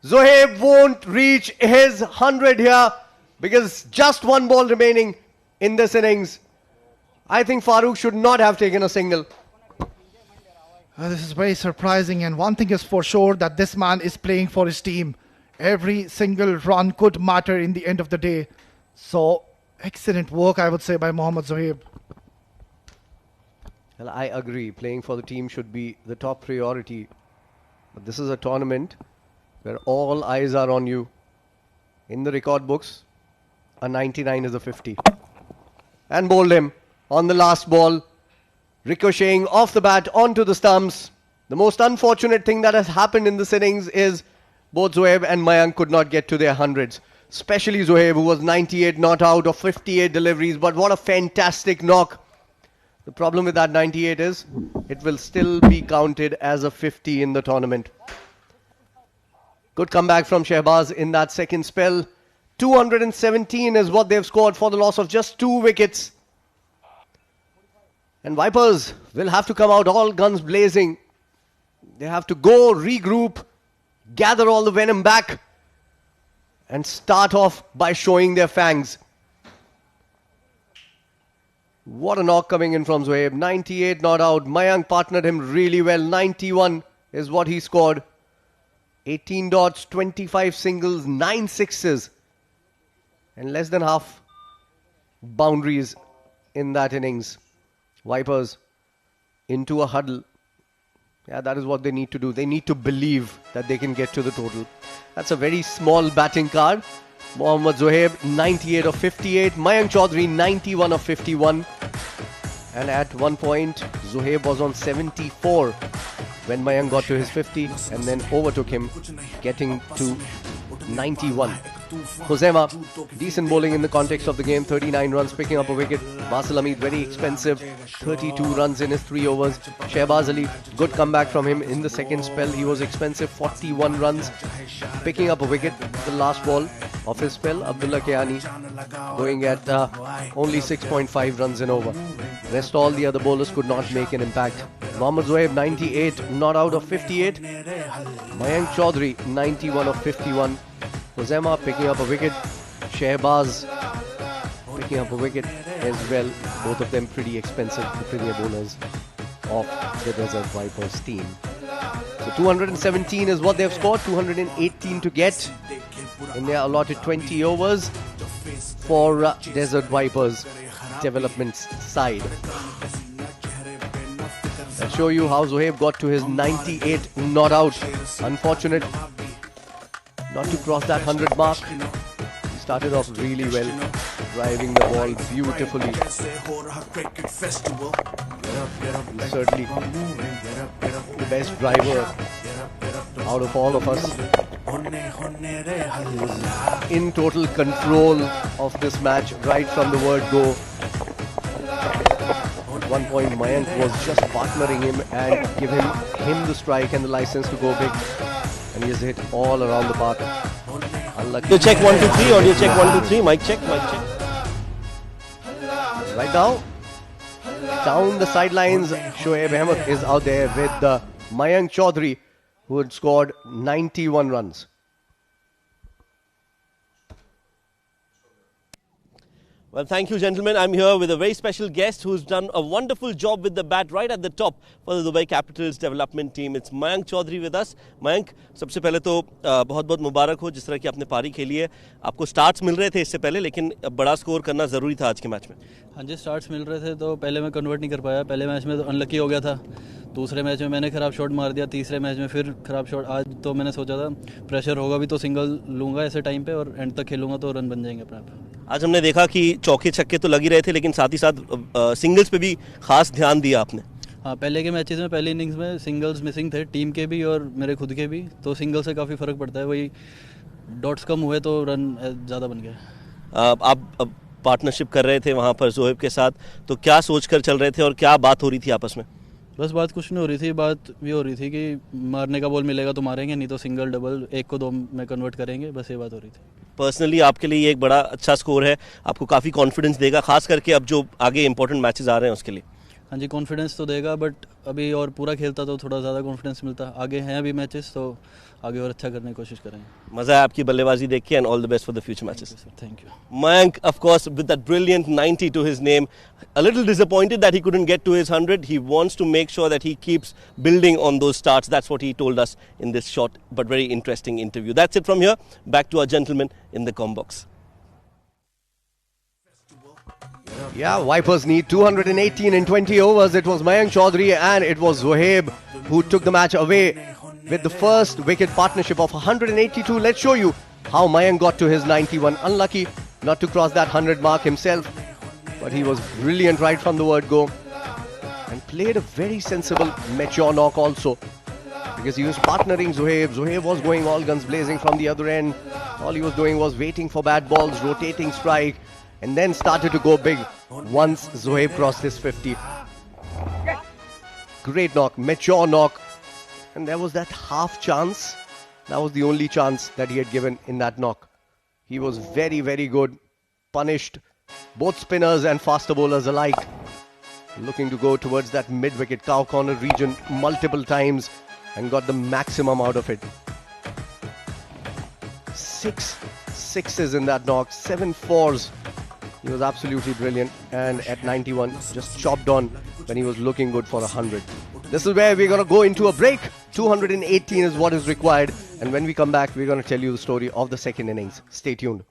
Zohaib won't reach his 100 here because just 1 ball remaining in this innings. I think Farooq should not have taken a single. This is very surprising, and one thing is for sure, that this man is playing for his team. Every single run could matter in the end of the day. So, excellent work, I would say, by Mohammad Zohaib. Well, I agree. Playing for the team should be the top priority. But this is a tournament where all eyes are on you. In the record books, a 99 is a 50. And bowled him on the last ball. Ricocheting off the bat onto the stumps. The most unfortunate thing that has happened in this innings is both Zohaib and Mayank could not get to their hundreds. Especially Zohaib, who was 98 not out of 58 deliveries. But what a fantastic knock. The problem with that 98 is it will still be counted as a 50 in the tournament. Good comeback from Shehbaz in that second spell. 217 is what they've scored for the loss of just 2 wickets. And Vipers will have to come out all guns blazing. They have to go, regroup, gather all the venom back and start off by showing their fangs. What a knock coming in from Zohaib. 98 not out. Mayank partnered him really well. 91 is what he scored. 18 dots, 25 singles, 9 sixes. And less than half boundaries in that innings. Vipers into a huddle. Yeah, that is what they need to do. They need to believe that they can get to the total. That's a very small batting card. Mohammad Zohaib 98 of 58. Mayank Chaudhary 91 of 51. And at one point, Zohaib was on 74 when Mayank got to his 50 and then overtook him, getting to 91. Hosema, decent bowling in the context of the game, 39 runs, picking up a wicket. Basil Hamid, very expensive, 32 runs in his 3 overs. Shehbaz Ali, good comeback from him in the second spell. He was expensive, 41 runs, picking up a wicket. The last ball of his spell, Abdullah Kayani, going at only 6.5 runs in over. Rest all the other bowlers could not make an impact. Mohammad Zohaib, 98, not out of 58. Mayank Chaudhary, 91 of 51. Hosema picking up a wicket. Shehbaz picking up a wicket as well. Both of them pretty expensive, the premier bowlers of the Desert Vipers team. So 217 is what they've scored. 218 to get in their allotted 20 overs for Desert Vipers development side. I'll show you how Zohaib got to his 98 not out. Unfortunate not to cross that 100 mark. He started off really well, driving the ball beautifully. He's certainly the best driver out of all of us. He was in total control of this match right from the word go. At one point, Mayank was just partnering him and giving him the strike and the license to go big. And he has hit all around the park. Unlucky. You check 1, 2, 3, or do you check 1, 2, 3? Mic check, mic check. Right now, down the sidelines, Shoaib Ahmed is out there with Mayank Chaudhary, who had scored 91 runs. Well, thank you, gentlemen. I'm here with a very special guest who's done a wonderful job with the bat right at the top for the Dubai Capitals development team. It's Mayank Chaudhary with us. Mayank, सबसे पहले तो बहुत बहुत मुबारक हो जिस तरह की आपने पारी खेली है. आपको स्टार्ट्स मिल रहे थे इससे पहले, लेकिन बड़ा स्कोर करना ज़रूरी था आज के मैच में. हाँ जी, स्टार्ट्स मिल रहे थे तो पहले मैं कन्वर्ट नहीं कर पाया. पहले मैच में तो अनलकी हो गया था. दूसरे मैच में मैंने ख़राब शॉट मार दिया. तीसरे मैच में फिर ख़राब शॉट. आज तो मैंने सोचा था प्रेशर होगा भी तो सिंगल लूँगा ऐसे टाइम पे और एंड तक खेलूँगा तो रन बन जाएंगे अपने आप. आज हमने देखा कि चौके छक्के तो लग ही रहे थे, लेकिन साथ ही साथ सिंगल्स पे भी खास ध्यान दिया आपने. हाँ, पहले के मैचेस में पहली इनिंग्स में सिंगल्स मिसिंग थे, टीम के भी और मेरे खुद के भी. तो सिंगल से काफ़ी फ़र्क पड़ता है. वही डॉट्स कम हुए तो रन ज़्यादा बन गए. आप पार्टनरशिप कर रहे थे वहाँ पर जोहेब के साथ, तो क्या सोच कर चल रहे थे और क्या बात हो रही थी आपस में? बस बात कुछ नहीं हो रही थी. बात ये हो रही थी कि मारने का बॉल मिलेगा तो मारेंगे, नहीं तो सिंगल डबल एक को दो में कन्वर्ट करेंगे. बस ये बात हो रही थी. पर्सनली आपके लिए ये एक बड़ा अच्छा स्कोर है, आपको काफ़ी कॉन्फिडेंस देगा, खास करके अब जो आगे इंपॉर्टेंट मैचेस आ रहे हैं उसके लिए. हाँ जी, कॉन्फिडेंस तो देगा, बट अभी और पूरा खेलता तो थोड़ा ज़्यादा कॉन्फिडेंस मिलता. आगे हैं अभी मैचेस तो आगे और अच्छा करने की कोशिश करेंगे. मज़ा है आपकी बल्लेबाजी देख के, and all the best for the future matches. Thank you. Mayank, of course, with that brilliant 90 to his name, a little disappointed that he couldn't get to his 100. He wants to make sure that he keeps building on those starts. That's what he told us in this short but very interesting interview. That's it from here. Back to our gentlemen in the com box. Yeah, Vipers need 218 in 20 overs. It was Mayank Chaudhary and it was Zohaib who took the match away with the first wicket partnership of 182. Let's show you how Mayank got to his 91. Unlucky not to cross that 100 mark himself, but he was brilliant right from the word go and played a very sensible, mature knock also, because he was partnering Zohaib. Zohaib was going all guns blazing from the other end. All he was doing was waiting for bad balls, rotating strike, and then started to go big once Zohaib crossed his 50. Great knock, mature knock. And there was that half chance. That was the only chance that he had given in that knock. He was very, very good. Punished both spinners and faster bowlers alike. Looking to go towards that mid-wicket cow corner region multiple times and got the maximum out of it. 6 sixes in that knock, 7 fours. He was absolutely brilliant, and at 91 just chopped on when he was looking good for 100. This is where we're going to go into a break. 218 is what is required, and when we come back we're going to tell you the story of the second innings. Stay tuned.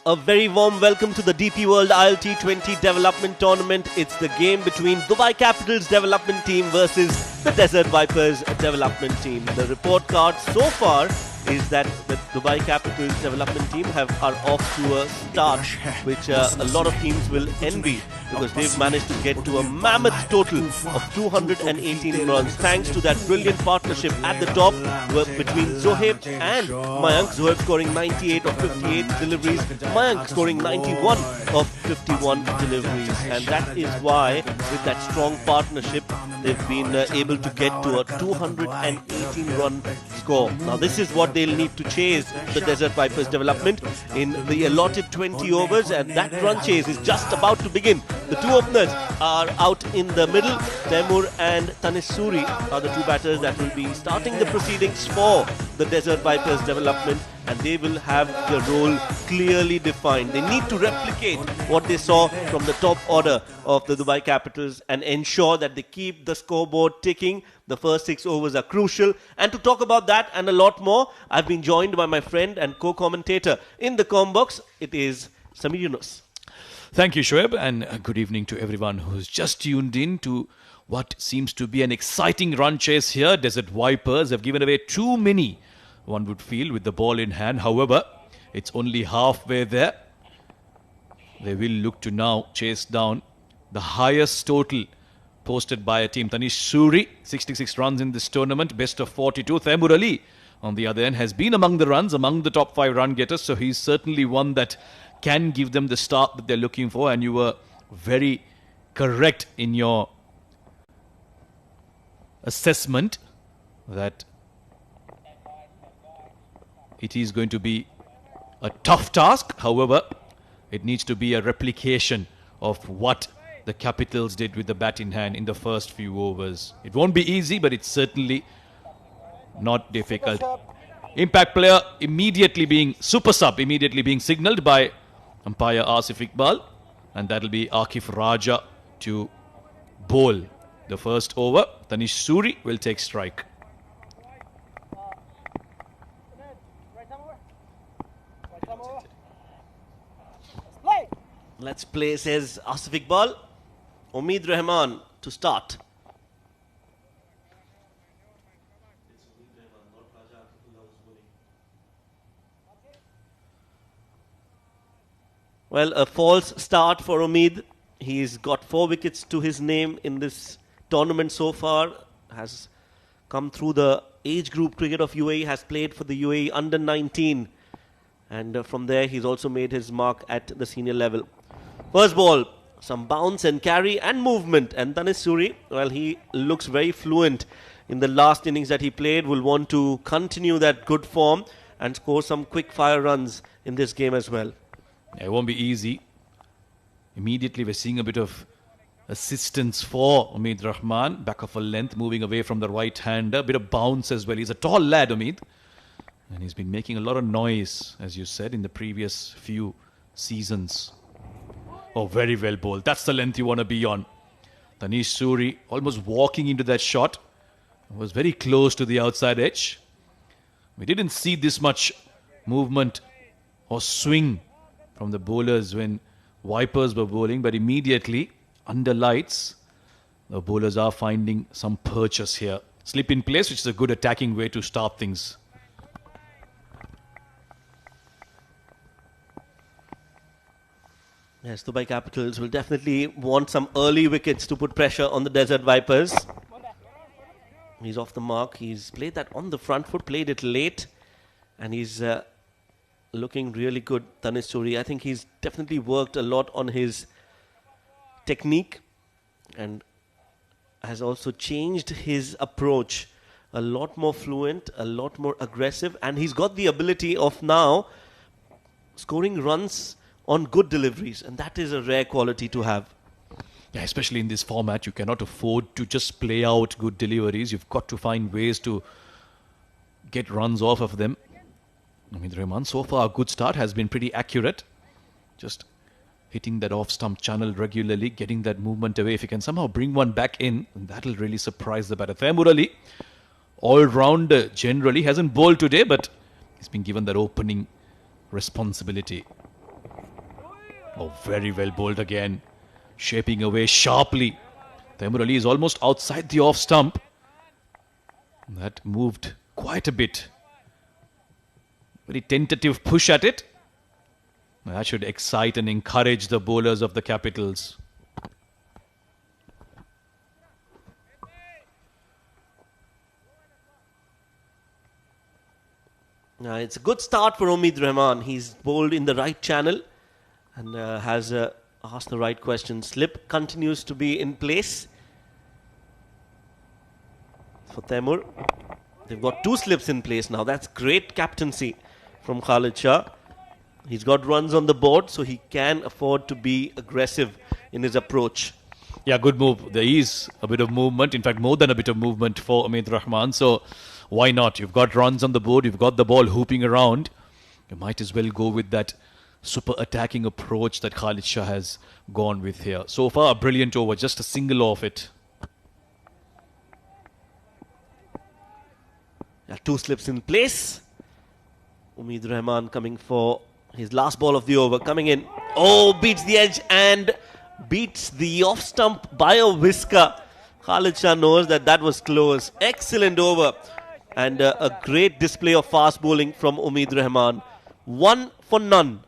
A very warm welcome to the DP World ILT20 Development Tournament. It's the game between Dubai Capital's development team versus the Desert Vipers development team. The report card so far is that the Dubai Capital's development team are off to a start which a lot of teams will envy, because they've managed to get to a mammoth total of 218 runs thanks to that brilliant partnership at the top between Zohaib and Mayank. Zohaib scoring 98 of 58 deliveries, Mayank scoring 91 of 51 deliveries, and that is why with that strong partnership they've been able to get to a 218 run score. Now this is what they'll need to chase the Desert Vipers development in the allotted 20 overs, and that run chase is just about to begin. The two openers are out in the middle. Temur and Tanis Suri are the two batters that will be starting the proceedings for the Desert Vipers development, and they will have the role clearly defined. They need to replicate what they saw from the top order of the Dubai Capitals and ensure that they keep the scoreboard ticking. The first 6 overs are crucial. And to talk about that and a lot more, I've been joined by my friend and co-commentator in the Combox. It is Samir Yunus. Thank you, Shoaib, and good evening to everyone who's just tuned in to what seems to be an exciting run chase here. Desert Vipers have given away too many, one would feel, with the ball in hand. However, it's only halfway there. They will look to now chase down the highest total posted by a team. Tanish Suri, 66 runs in this tournament, best of 42. Taimur Ali, on the other end, has been among the runs, among the top 5 run getters. So he's certainly one that can give them the start that they're looking for. And you were very correct in your assessment that it is going to be a tough task. However, it needs to be a replication of what the Capitals did with the bat in hand in the first few overs. It won't be easy, but it's certainly not difficult. Impact player immediately being super sub, immediately being signalled by umpire Asif Iqbal, and that'll be Akif Raja to bowl the first over. Tanish Suri will take strike. Let's play, says Asif Iqbal. Umeed Rahman to start. Well, a false start for Umeed. He's got 4 wickets to his name in this tournament so far. Has come through the age group cricket of UAE, has played for the UAE under 19. And from there, he's also made his mark at the senior level. First ball, some bounce and carry and movement. And Tanis Suri, well, he looks very fluent in the last innings that he played. Will want to continue that good form and score some quick fire runs in this game as well. It won't be easy. Immediately, we're seeing a bit of assistance for Umeed Rahman. Back of a length, moving away from the right-hander. A bit of bounce as well. He's a tall lad, Umeed. And he's been making a lot of noise, as you said, in the previous few seasons. Oh, very well bowled. That's the length you want to be on. Tanish Suri almost walking into that shot. Was very close to the outside edge. We didn't see this much movement or swing from the bowlers when Vipers were bowling, but immediately under lights, the bowlers are finding some purchase here. Slip in place, which is a good attacking way to start things. Yes, Dubai Capitals will definitely want some early wickets to put pressure on the Desert Vipers. He's off the mark. He's played that on the front foot, played it late, and he's looking really good, Tanis Suri. I think he's definitely worked a lot on his technique and has also changed his approach. A lot more fluent, a lot more aggressive, and he's got the ability of now scoring runs on good deliveries, and that is a rare quality to have. Yeah, especially in this format, you cannot afford to just play out good deliveries. You've got to find ways to get runs off of them. I mean, Rahman, so far a good start, has been pretty accurate. Just hitting that off-stump channel regularly, getting that movement away. If you can somehow bring one back in, that'll really surprise the batter. Taimur Ali, all-rounder generally, hasn't bowled today, but he's been given that opening responsibility. Oh, very well bowled again. Shaping away sharply. Taimur Ali is almost outside the off stump. That moved quite a bit. Very tentative push at it. That should excite and encourage the bowlers of the Capitals. It's a good start for Umeed Rahman. He's bowled in the right channel and has asked the right question. Slip continues to be in place for Taimur. They've got 2 slips in place now. That's great captaincy from Khalid Shah. He's got runs on the board, so he can afford to be aggressive in his approach. Yeah, good move. There is a bit of movement. In fact, more than a bit of movement for Umeed Rahman. So why not? You've got runs on the board. You've got the ball hooping around. You might as well go with that super attacking approach that Khalid Shah has gone with here. So far, a brilliant over. Just a single off it. 2 slips in place. Umeed Rahman coming for his last ball of the over. Coming in. Oh, beats the edge and beats the off stump by a whisker. Khalid Shah knows that was close. Excellent over. And a great display of fast bowling from Umeed Rahman. 1 for none.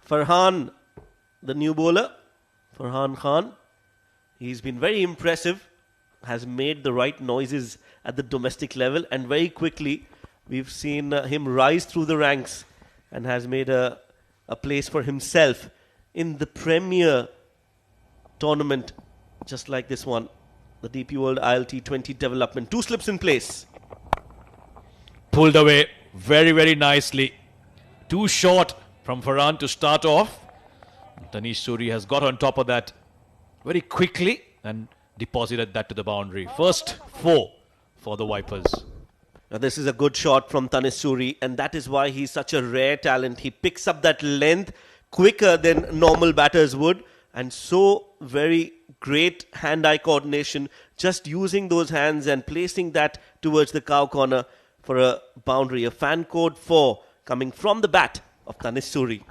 Farhan, the new bowler, Farhan Khan, he's been very impressive, has made the right noises at the domestic level, and very quickly we've seen him rise through the ranks and has made a place for himself in the premier tournament, just like this one, the DP World ILT20 development. 2 slips in place. Pulled away very, very nicely. Too short from Farhan to start off. Tanish Suri has got on top of that very quickly and deposited that to the boundary. First 4 for the Vipers. Now this is a good shot from Tanish Suri, and that is why he's such a rare talent. He picks up that length quicker than normal batters would, and so very great hand-eye coordination, just using those hands and placing that towards the cow corner for a boundary. A fan code 4 coming from the bat of Tanish Suri.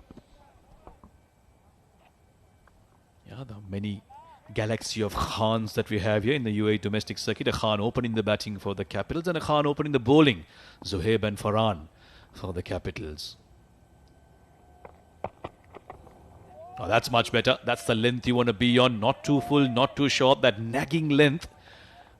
Yeah, the many galaxy of Khans that we have here in the UAE domestic circuit. A Khan opening the batting for the Capitals and a Khan opening the bowling. Zohaib and Farhan for the Capitals. Oh, that's much better. That's the length you want to be on. Not too full, not too short. That nagging length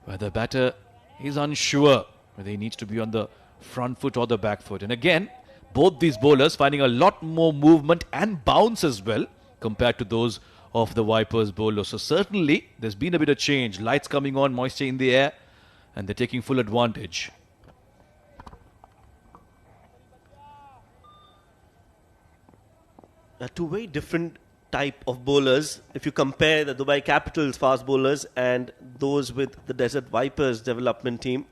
where the batter is unsure whether he needs to be on the front foot or the back foot. And again, both these bowlers finding a lot more movement and bounce as well compared to those of the Vipers bowlers. So certainly there's been a bit of change. Lights coming on, moisture in the air, and they're taking full advantage. Two very different type of bowlers. If you compare the Dubai Capitals fast bowlers and those with the Desert Vipers development team.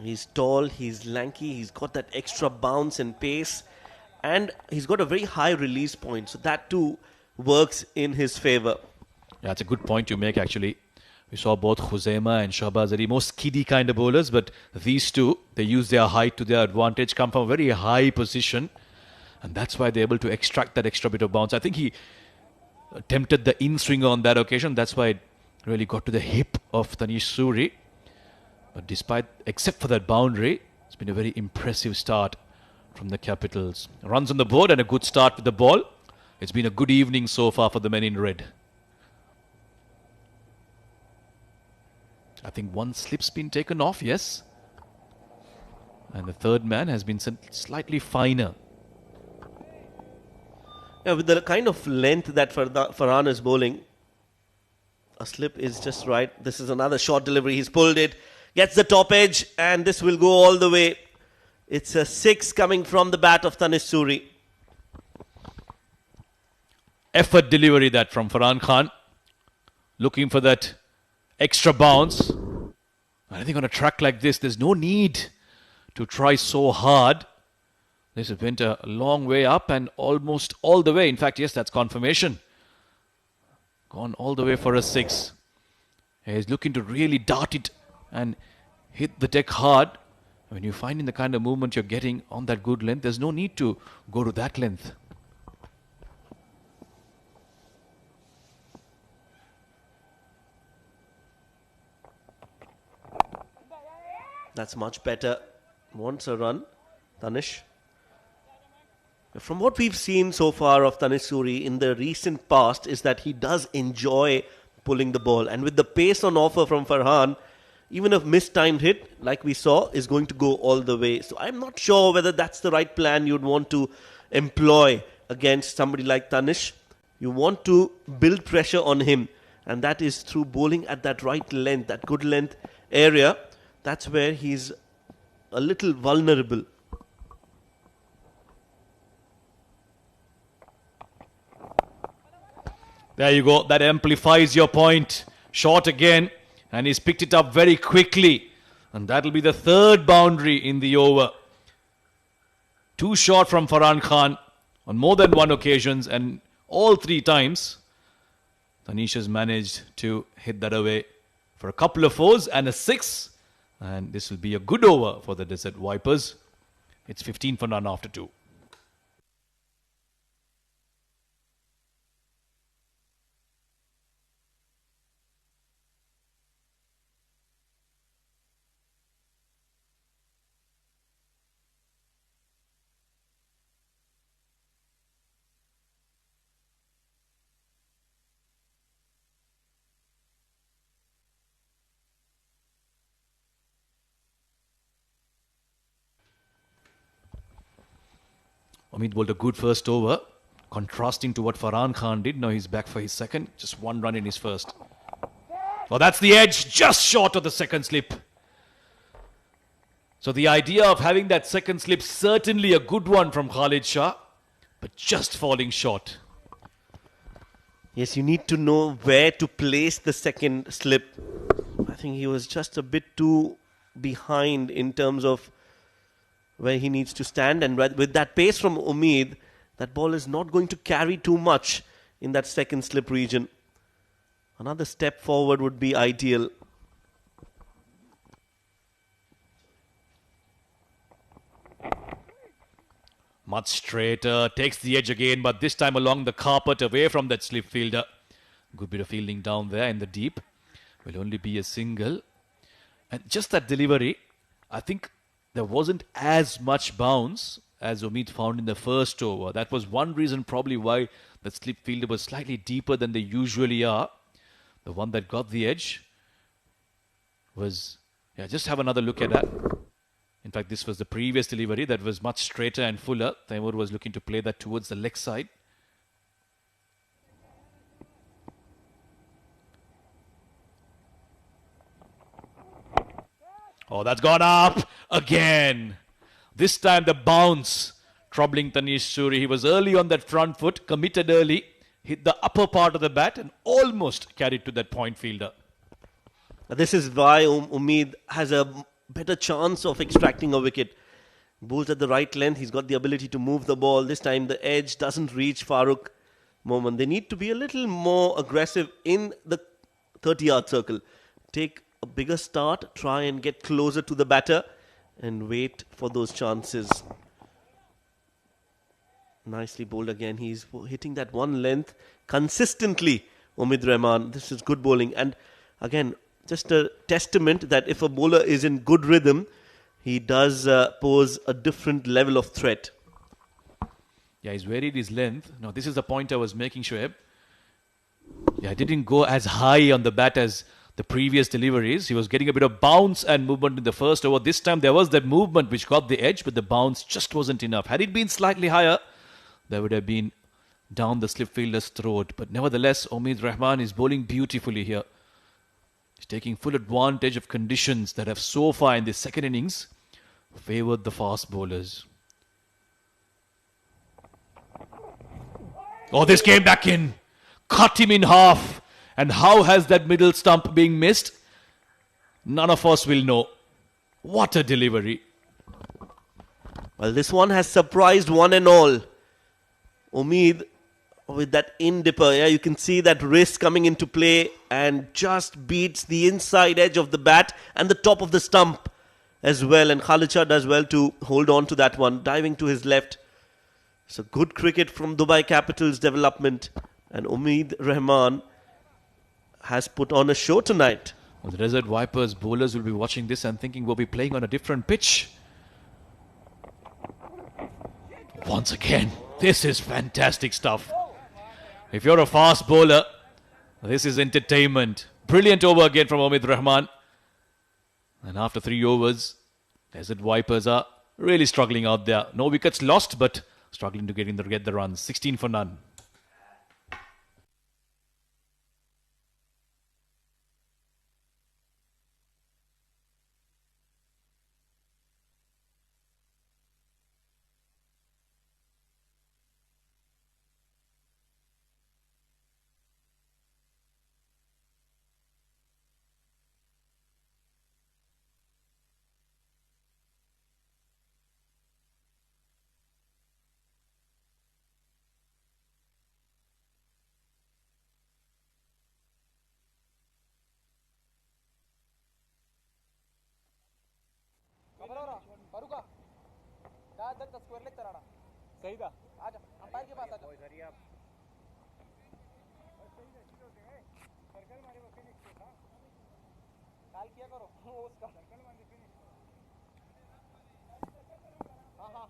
He's tall, he's lanky, he's got that extra bounce and pace, and he's got a very high release point. So that too works in his favour. Yeah, that's a good point you make actually. We saw both Khuzaima and Shahbaz Ali, more skiddy kind of bowlers, but these two, they use their height to their advantage, come from a very high position, and that's why they're able to extract that extra bit of bounce. I think he attempted the in-swing on that occasion. That's why it really got to the hip of Tanish Suri. But except for that boundary, it's been a very impressive start from the Capitals. Runs on the board and a good start with the ball. It's been a good evening so far for the men in red. I think one slip's been taken off, yes. And the third man has been slightly finer. Yeah, with the kind of length that Farhan is bowling, a slip is just right. This is another short delivery. He's pulled it, gets the top edge, and this will go all the way. It's a 6 coming from the bat of Tanish Suri. Effort delivery that from Farhan Khan. Looking for that extra bounce. I think on a track like this, there's no need to try so hard. This went a long way up and almost all the way. In fact, yes, that's confirmation. Gone all the way for a 6. He's looking to really dart it and hit the deck hard. When you're finding the kind of movement you're getting on that good length, there's no need to go to that length. That's much better. Wants a run, Tanish. From what we've seen so far of Tanish Suri in the recent past is that he does enjoy pulling the ball. And with the pace on offer from Farhan, even a mistimed hit, like we saw, is going to go all the way. So I'm not sure whether that's the right plan you'd want to employ against somebody like Tanish. You want to build pressure on him. And that is through bowling at that right length, that good length area. That's where he's a little vulnerable. There you go. That amplifies your point. Short again. And he's picked it up very quickly. And that'll be the third boundary in the over. 2 short from Farhan Khan on more than one occasions. And all 3 times, Tanish has managed to hit that away for a couple of 4s and a 6. And this will be a good over for the Desert Vipers. It's 15 for none after 2. Amit bowled a good first over, contrasting to what Farhan Khan did. Now he's back for his second. Just 1 run in his first. Oh, that's the edge, just short of the second slip. So the idea of having that second slip, certainly a good one from Khalid Shah, but just falling short. Yes, you need to know where to place the second slip. I think he was just a bit too behind in terms of where he needs to stand, and with that pace from Umeed, that ball is not going to carry too much in that second slip region. Another step forward would be ideal. Much straighter, takes the edge again, but this time along the carpet away from that slip fielder. Good bit of fielding down there in the deep. Will only be a single. And just that delivery, I think there wasn't as much bounce as Umeed found in the first over. That was one reason probably why the slip fielder was slightly deeper than they usually are. The one that got the edge was, just have another look at that. In fact, this was the previous delivery that was much straighter and fuller. Taimur was looking to play that towards the leg side. Oh, that's gone up again. This time the bounce troubling Tanish Suri. He was early on that front foot, committed early, hit the upper part of the bat and almost carried to that point fielder. This is why Umeed has a better chance of extracting a wicket. Bowls at the right length. He's got the ability to move the ball. This time the edge doesn't reach Farooq Momin. They need to be a little more aggressive in the 30-yard circle. Take a bigger start, try and get closer to the batter and wait for those chances. Nicely bowled again. He's hitting that one length consistently, Umeed Rahman. This is good bowling. And again, just a testament that if a bowler is in good rhythm, he does pose a different level of threat. Yeah, he's varied his length. Now, this is the point I was making, Shoaib. Yeah, it didn't go as high on the bat as the previous deliveries. He was getting a bit of bounce and movement in the first over. This time there was that movement which got the edge, but the bounce just wasn't enough. Had it been slightly higher, there would have been down the slip fielder's throat. But nevertheless, Umeed Rahman is bowling beautifully here. He's taking full advantage of conditions that have so far in this second innings favored the fast bowlers. Oh, this came back in. Cut him in half. And how has that middle stump been missed? None of us will know. What a delivery. Well, this one has surprised one and all. Umeed with that in-dipper. Yeah, you can see that wrist coming into play and just beats the inside edge of the bat and the top of the stump as well. And Khalid Shah does well to hold on to that one, diving to his left. So good cricket from Dubai Capital's development. And Umeed Rahman has put on a show tonight. Well, the Desert Vipers bowlers will be watching this and thinking we'll be playing on a different pitch. Once again, this is fantastic stuff. If you're a fast bowler, this is entertainment. Brilliant over again from Umeed Rahman. And after 3 overs, Desert Vipers are really struggling out there. No wickets lost, but struggling to get the runs. 16 for none. सही था आजा umpire के पास आजा circle मारे वो finish था काल किया करो उसका सर्कल मारे फिनिश हां हां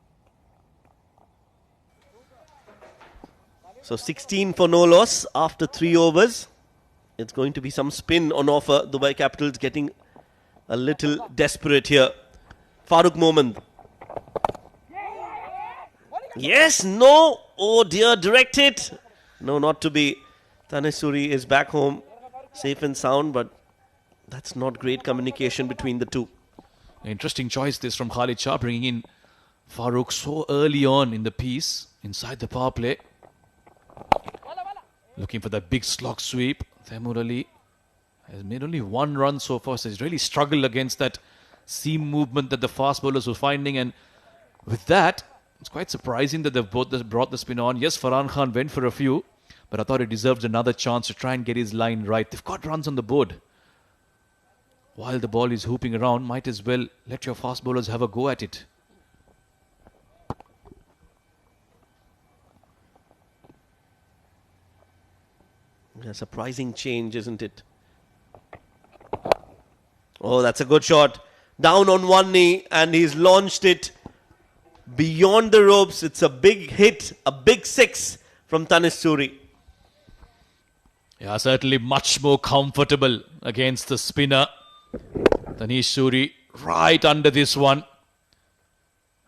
So 16 for no loss after 3 overs. It's going to be some spin on offer. Dubai Capitals getting a little desperate here. Farooq Mohmand. Yes, no. Oh dear, direct hit. No, not to be. Tanesh Suri is back home, safe and sound, but that's not great communication between the two. Interesting choice this from Khalid Shah, bringing in Farooq so early on in the piece, inside the power play. Looking for that big slog sweep. Taimur Ali has made only 1 run so far, so he's really struggled against that seam movement that the fast bowlers were finding. And with that, it's quite surprising that they've both brought the spin on. Yes, Farhan Khan went for a few, but I thought he deserved another chance to try and get his line right. They've got runs on the board. While the ball is hooping around, might as well let your fast bowlers have a go at it. A surprising change, isn't it? Oh, that's a good shot. Down on one knee, and he's launched it beyond the ropes. It's a big hit, a big 6 from Tanesh Suri. Yeah, certainly much more comfortable against the spinner. Tanesh Suri right under this one.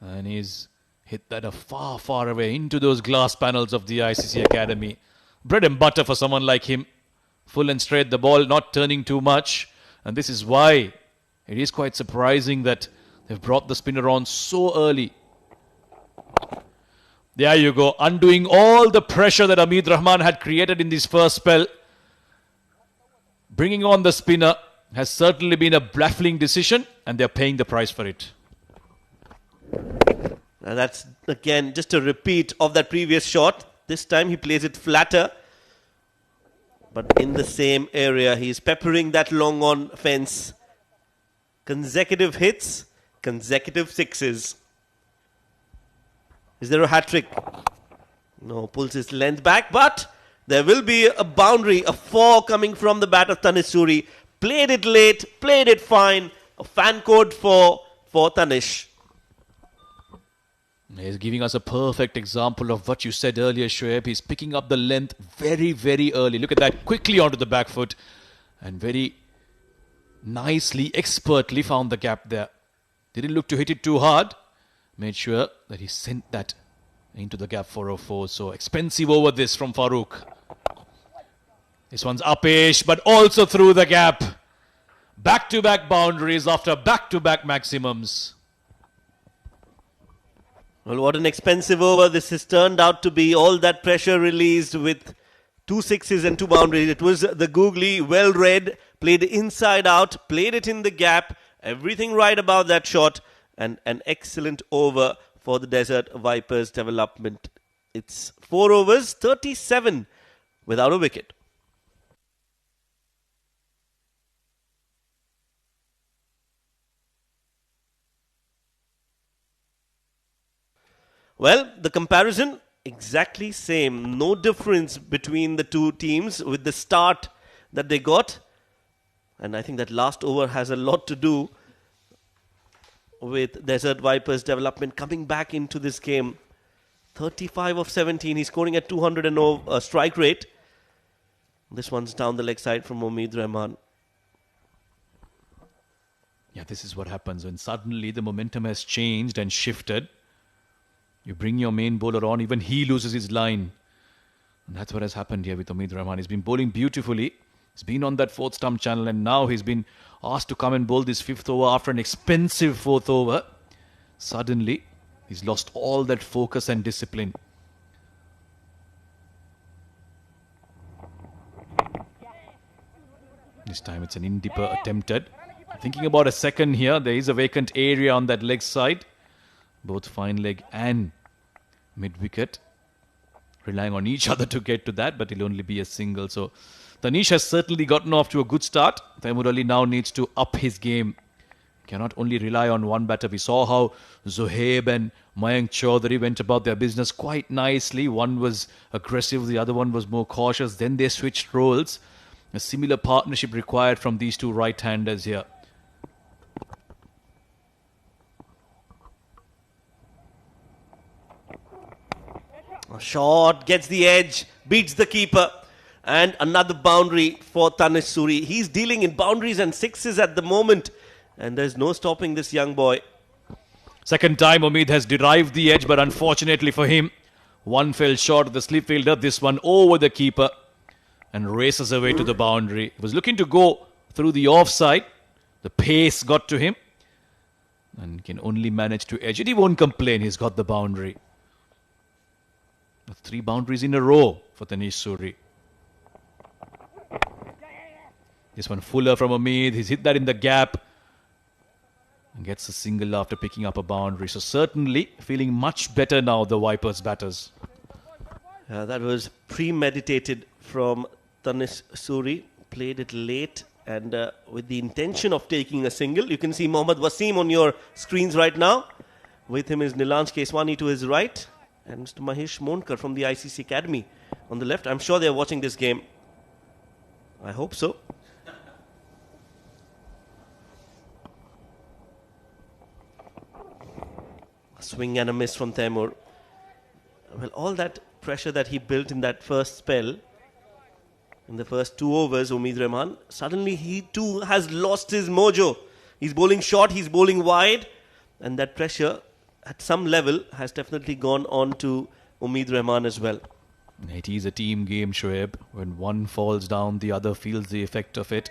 And he's hit that far, far away into those glass panels of the ICC Academy. Bread and butter for someone like him. Full and straight, the ball not turning too much. And this is why it is quite surprising that they've brought the spinner on so early. There you go. Undoing all the pressure that Umeed Rahman had created in this first spell. Bringing on the spinner has certainly been a baffling decision, and they're paying the price for it. And that's, again, just a repeat of that previous shot. This time he plays it flatter. But in the same area, he's peppering that long on fence. Consecutive hits, consecutive 6s. Is there a hat-trick? No, pulls his length back, but there will be a boundary, a 4 coming from the bat of Tanesh Suri. Played it late, played it fine. A fan code for Tanesh. He's giving us a perfect example of what you said earlier, Shoaib. He's picking up the length very, very early. Look at that, quickly onto the back foot. And very nicely, expertly found the gap there. Didn't look to hit it too hard. Made sure that he sent that into the gap 404. So expensive over this from Farooq. This one's uppish, but also through the gap. Back-to-back boundaries after back-to-back maximums. Well, what an expensive over this has turned out to be. All that pressure released with 2 sixes and 2 boundaries. It was the googly, well read, played inside out, played it in the gap. Everything right about that shot. And an excellent over for the Desert Vipers development. It's 4 overs, 37 without a wicket. Well, the comparison exactly same. No difference between the two teams with the start that they got. And I think that last over has a lot to do with Desert Vipers development coming back into this game. 35 of 17. He's scoring at 200 strike rate. This one's down the leg side from Umeed Rahman. Yeah, this is what happens when suddenly the momentum has changed and shifted. You bring your main bowler on, even he loses his line. And that's what has happened here with Umeed Rahman. He's been bowling beautifully. He's been on that 4th stump channel and now he's been asked to come and bowl this 5th over after an expensive 4th over. Suddenly, he's lost all that focus and discipline. This time it's an in-dipper attempted. Thinking about a second here, there is a vacant area on that leg side. Both fine leg and mid-wicket. Relying on each other to get to that, but it'll only be a single. So Tanish has certainly gotten off to a good start. Taimur Ali now needs to up his game. Cannot only rely on one batter. We saw how Zohaib and Mayank Chaudhary went about their business quite nicely. One was aggressive, the other one was more cautious. Then they switched roles. A similar partnership required from these two right-handers here. A shot, gets the edge, beats the keeper. And another boundary for Tanish Suri. He's dealing in boundaries and sixes at the moment. And there's no stopping this young boy. Second time Umeed has derived the edge, but unfortunately for him, one fell short of the slip fielder. This one over the keeper and races away to the boundary. He was looking to go through the offside. The pace got to him and can only manage to edge it. He won't complain. He's got the boundary. 3 boundaries in a row for Tanish Suri. This one fuller from Umeed. He's hit that in the gap. And gets a single after picking up a boundary. So certainly feeling much better now, the Vipers batters. That was premeditated from Tanish Suri. Played it late and with the intention of taking a single. You can see Mohammad Wasim on your screens right now. With him is Nilanj Keswani to his right. And Mr. Mahesh Monkar from the ICC Academy on the left. I'm sure they're watching this game. I hope so. A swing and a miss from Taimur. Well, all that pressure that he built in that first spell, in the first 2 overs, Umeed Rahman, suddenly he too has lost his mojo. He's bowling short, he's bowling wide, and that pressure at some level has definitely gone on to Umeed Rahman as well. It is a team game, Shoaib. When one falls down, the other feels the effect of it.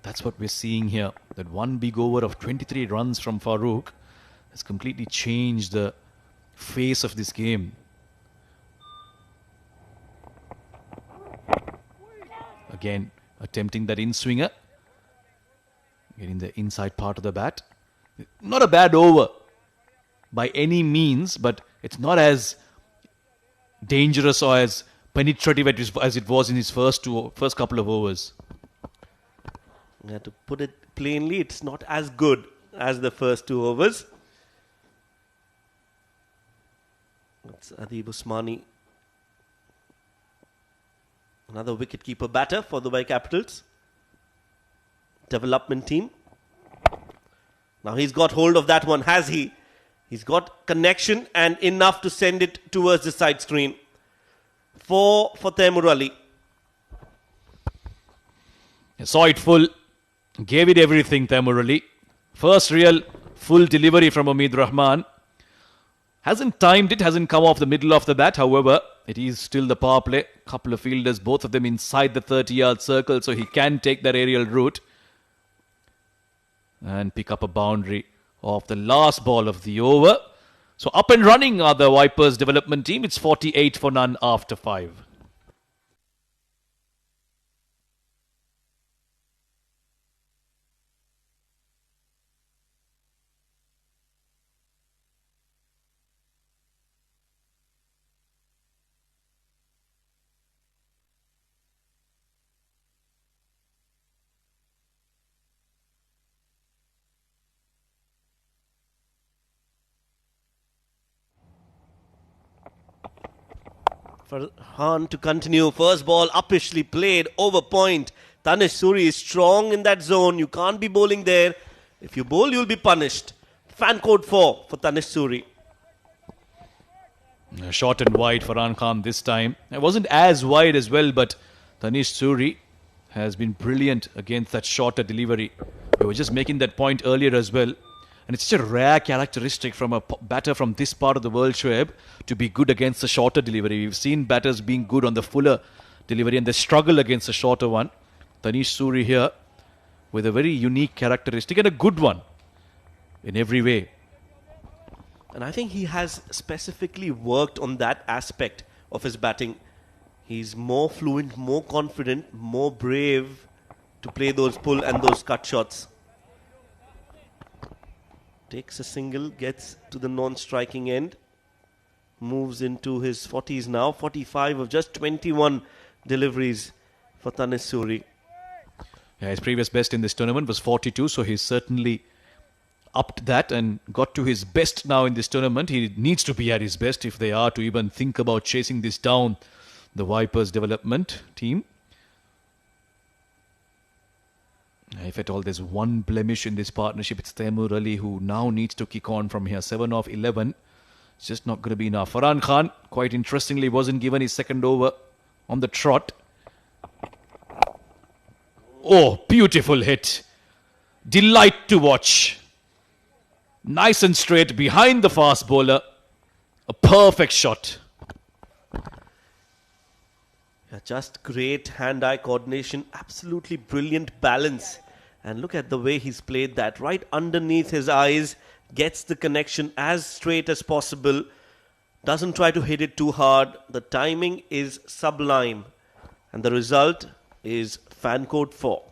That's what we're seeing here. That one big over of 23 runs from Farooq has completely changed the face of this game. Again, attempting that in-swinger. Getting the inside part of the bat. Not a bad over by any means, but it's not as dangerous or as penetrative as it was in his first couple of overs. Yeah, to put it plainly, it's not as good as the first 2 overs. That's Adib Usmani. Another wicket-keeper batter for Dubai Capitals. Development team. Now he's got hold of that one, has he? He's got connection and enough to send it towards the side screen. 4 for Taimur Ali. Saw it full. Gave it everything, Taimur Ali. First real full delivery from Umeed Rahman. Hasn't timed it, hasn't come off the middle of the bat. However, it is still the power play. Couple of fielders, both of them inside the 30-yard circle, so he can take that aerial route and pick up a boundary off the last ball of the over. So up and running are the Vipers development team. It's 48 for none after 5. Farhan to continue. First ball uppishly played over point. Tanish Suri is strong in that zone. You can't be bowling there. If you bowl, you'll be punished. Fan code 4 for Tanish Suri. Short and wide for Farhan Khan this time. It wasn't as wide as well, but Tanish Suri has been brilliant against that shorter delivery. We were just making that point earlier as well. And it's such a rare characteristic from a batter from this part of the world, Shoaib, to be good against the shorter delivery. We've seen batters being good on the fuller delivery and they struggle against the shorter one. Tanish Suri here with a very unique characteristic and a good one in every way. And I think he has specifically worked on that aspect of his batting. He's more fluent, more confident, more brave to play those pull and those cut shots. Takes a single, gets to the non-striking end. Moves into his 40s now. 45 of just 21 deliveries for Tanish Suri. Yeah, his previous best in this tournament was 42, so he's certainly upped that and got to his best now in this tournament. He needs to be at his best if they are to even think about chasing this down, the Vipers development team. If at all there's one blemish in this partnership, it's Taimur Ali, who now needs to kick on from here. 7 off 11. It's just not going to be enough. Farhan Khan, quite interestingly, wasn't given his second over on the trot. Oh, beautiful hit. Delight to watch. Nice and straight behind the fast bowler. A perfect shot. Yeah, just great hand-eye coordination, absolutely brilliant balance. And look at the way he's played that. Right underneath his eyes, gets the connection as straight as possible. Doesn't try to hit it too hard. The timing is sublime. And the result is fan code 4.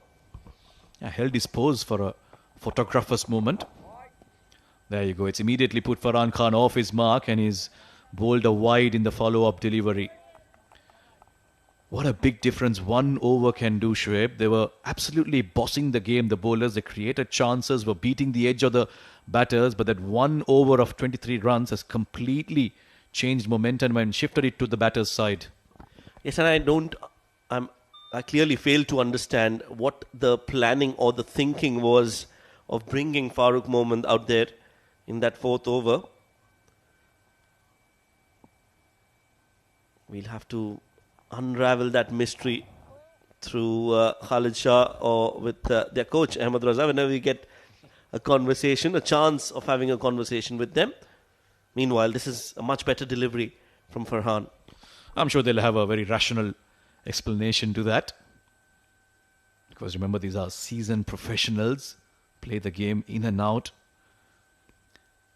I held his pose for a photographer's moment. There you go. It's immediately put Farhan Khan off his mark and he's bowled a wide in the follow-up delivery. What a big difference one over can do, Shoaib. They were absolutely bossing the game, the bowlers. They created chances, were beating the edge of the batters. But that 1 over of 23 runs has completely changed momentum and shifted it to the batter's side. Yes, and I clearly fail to understand what the planning or the thinking was of bringing Farooq Mohammad out there in that 4th over. We'll have to unravel that mystery through Khalid Shah or with their coach Ahmed Raza whenever we get a chance of having a conversation with them. Meanwhile, this is a much better delivery from Farhan. I'm sure they'll have a very rational explanation to that. Because remember, these are seasoned professionals. Play the game in and out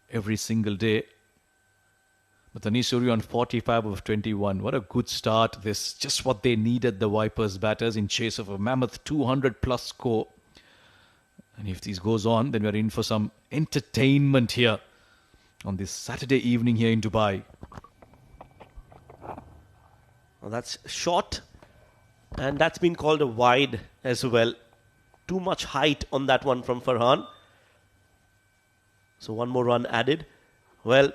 every single day. But Tanish Suri on 45 of 21. What a good start. This just what they needed, the Vipers batters, in chase of a mammoth 200 plus score. And if this goes on, then we're in for some entertainment here on this Saturday evening here in Dubai. Well, that's short, and that's been called a wide as well. Too much height on that one from Farhan. So one more run added. Well,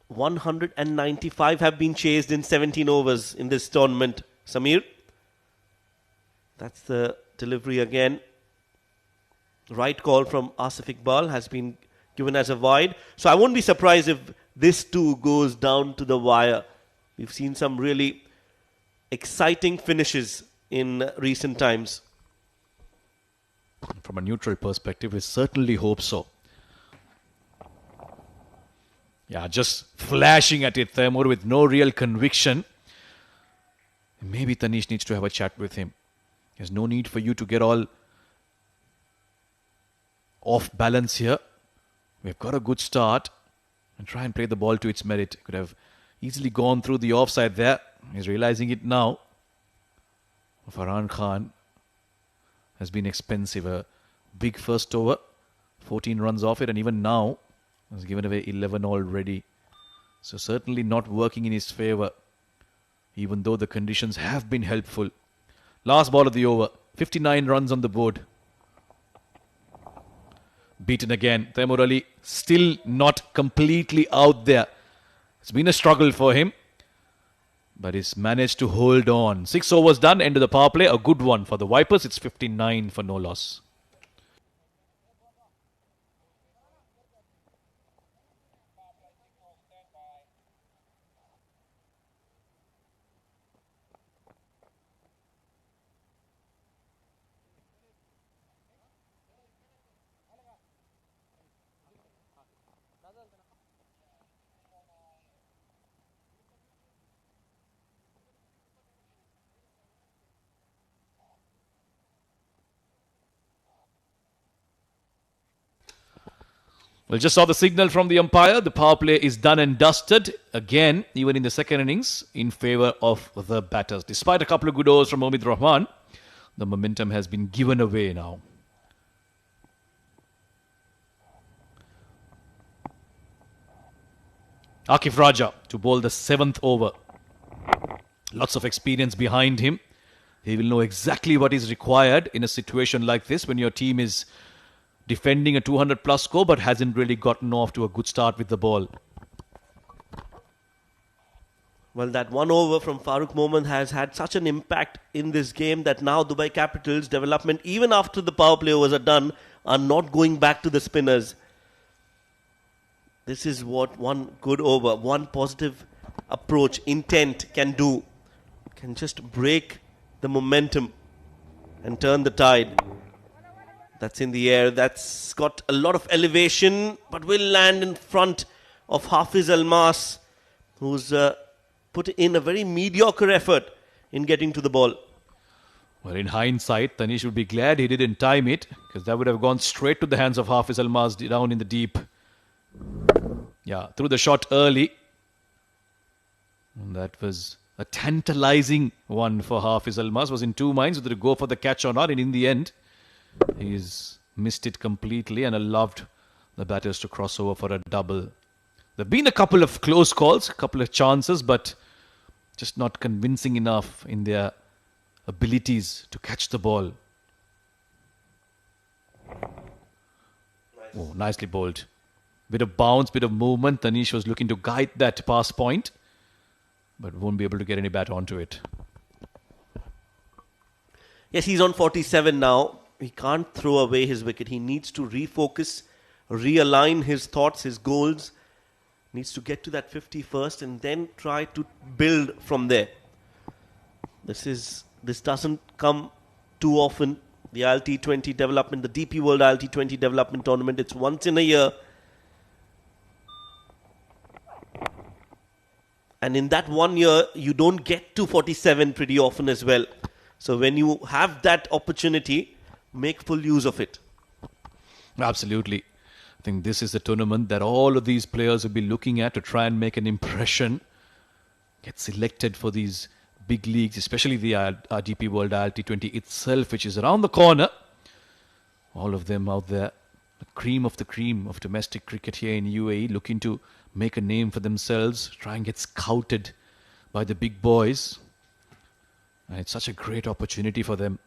195 have been chased in 17 overs in this tournament. Samir. That's the delivery again. Right call from Asif Iqbal has been given as a wide. So I won't be surprised if this too goes down to the wire. We've seen some really exciting finishes in recent times. From a neutral perspective, we certainly hope so. Yeah, just flashing at it, Taimur, with no real conviction. Maybe Tanish needs to have a chat with him. There's no need for you to get all off balance here. We've got a good start. and try and play the ball to its merit. Could have easily gone through the offside there. He's realizing it now. Farhan Khan has been expensive. A big first over, 14 runs off it, and even now has given away 11 already. So certainly not working in his favour, even though the conditions have been helpful. Last ball of the over, 59 runs on the board. Beaten again. Taimur Ali still not completely out there. It's been a struggle for him, but he's managed to hold on. 6 overs done, end of the power play. A good one for the Vipers. It's 59 for no loss. Well, just saw the signal from the umpire. The power play is done and dusted. Again, even in the second innings, in favour of the batters. Despite a couple of good overs from Omid Rahman, the momentum has been given away now. Akif Raja to bowl the 7th over. Lots of experience behind him. He will know exactly what is required in a situation like this when your team is defending a 200 plus score but hasn't really gotten off to a good start with the ball. Well, that one over from Farooq Mohammad has had such an impact in this game that now Dubai Capitals development, even after the power play overs are done, are not going back to the spinners. This is what one good over, one positive approach, intent can do. Can just break the momentum and turn the tide. That's in the air. That's got a lot of elevation, but will land in front of Hafiz Almas, who's put in a very mediocre effort in getting to the ball. Well, in hindsight, Tanish would be glad he didn't time it, because that would have gone straight to the hands of Hafiz Almas down in the deep. Yeah, threw the shot early. And that was a tantalizing one for Hafiz Almas. Was in two minds whether to go for the catch or not, and in the end, he's missed it completely and allowed the batters to cross over for a double. There have been a couple of close calls, a couple of chances, but just not convincing enough in their abilities to catch the ball. Oh, nicely bowled. Bit of bounce, bit of movement. Tanish was looking to guide that pass point, but won't be able to get any bat onto it. Yes, he's on 47 now. He can't throw away his wicket. He needs to refocus, realign his thoughts, his goals. Needs to get to that 50 first and then try to build from there. This doesn't come too often. The ILT20 development, the DP World ILT20 development tournament, it's once in a year. And in that 1 year, you don't get to 47 pretty often as well. So when you have that opportunity, make full use of it. Absolutely. I think this is the tournament that all of these players will be looking at to try and make an impression. Get selected for these big leagues, especially the DP World ILT20 itself, which is around the corner. All of them out there, the cream of domestic cricket here in UAE, looking to make a name for themselves, try and get scouted by the big boys. And it's such a great opportunity for them.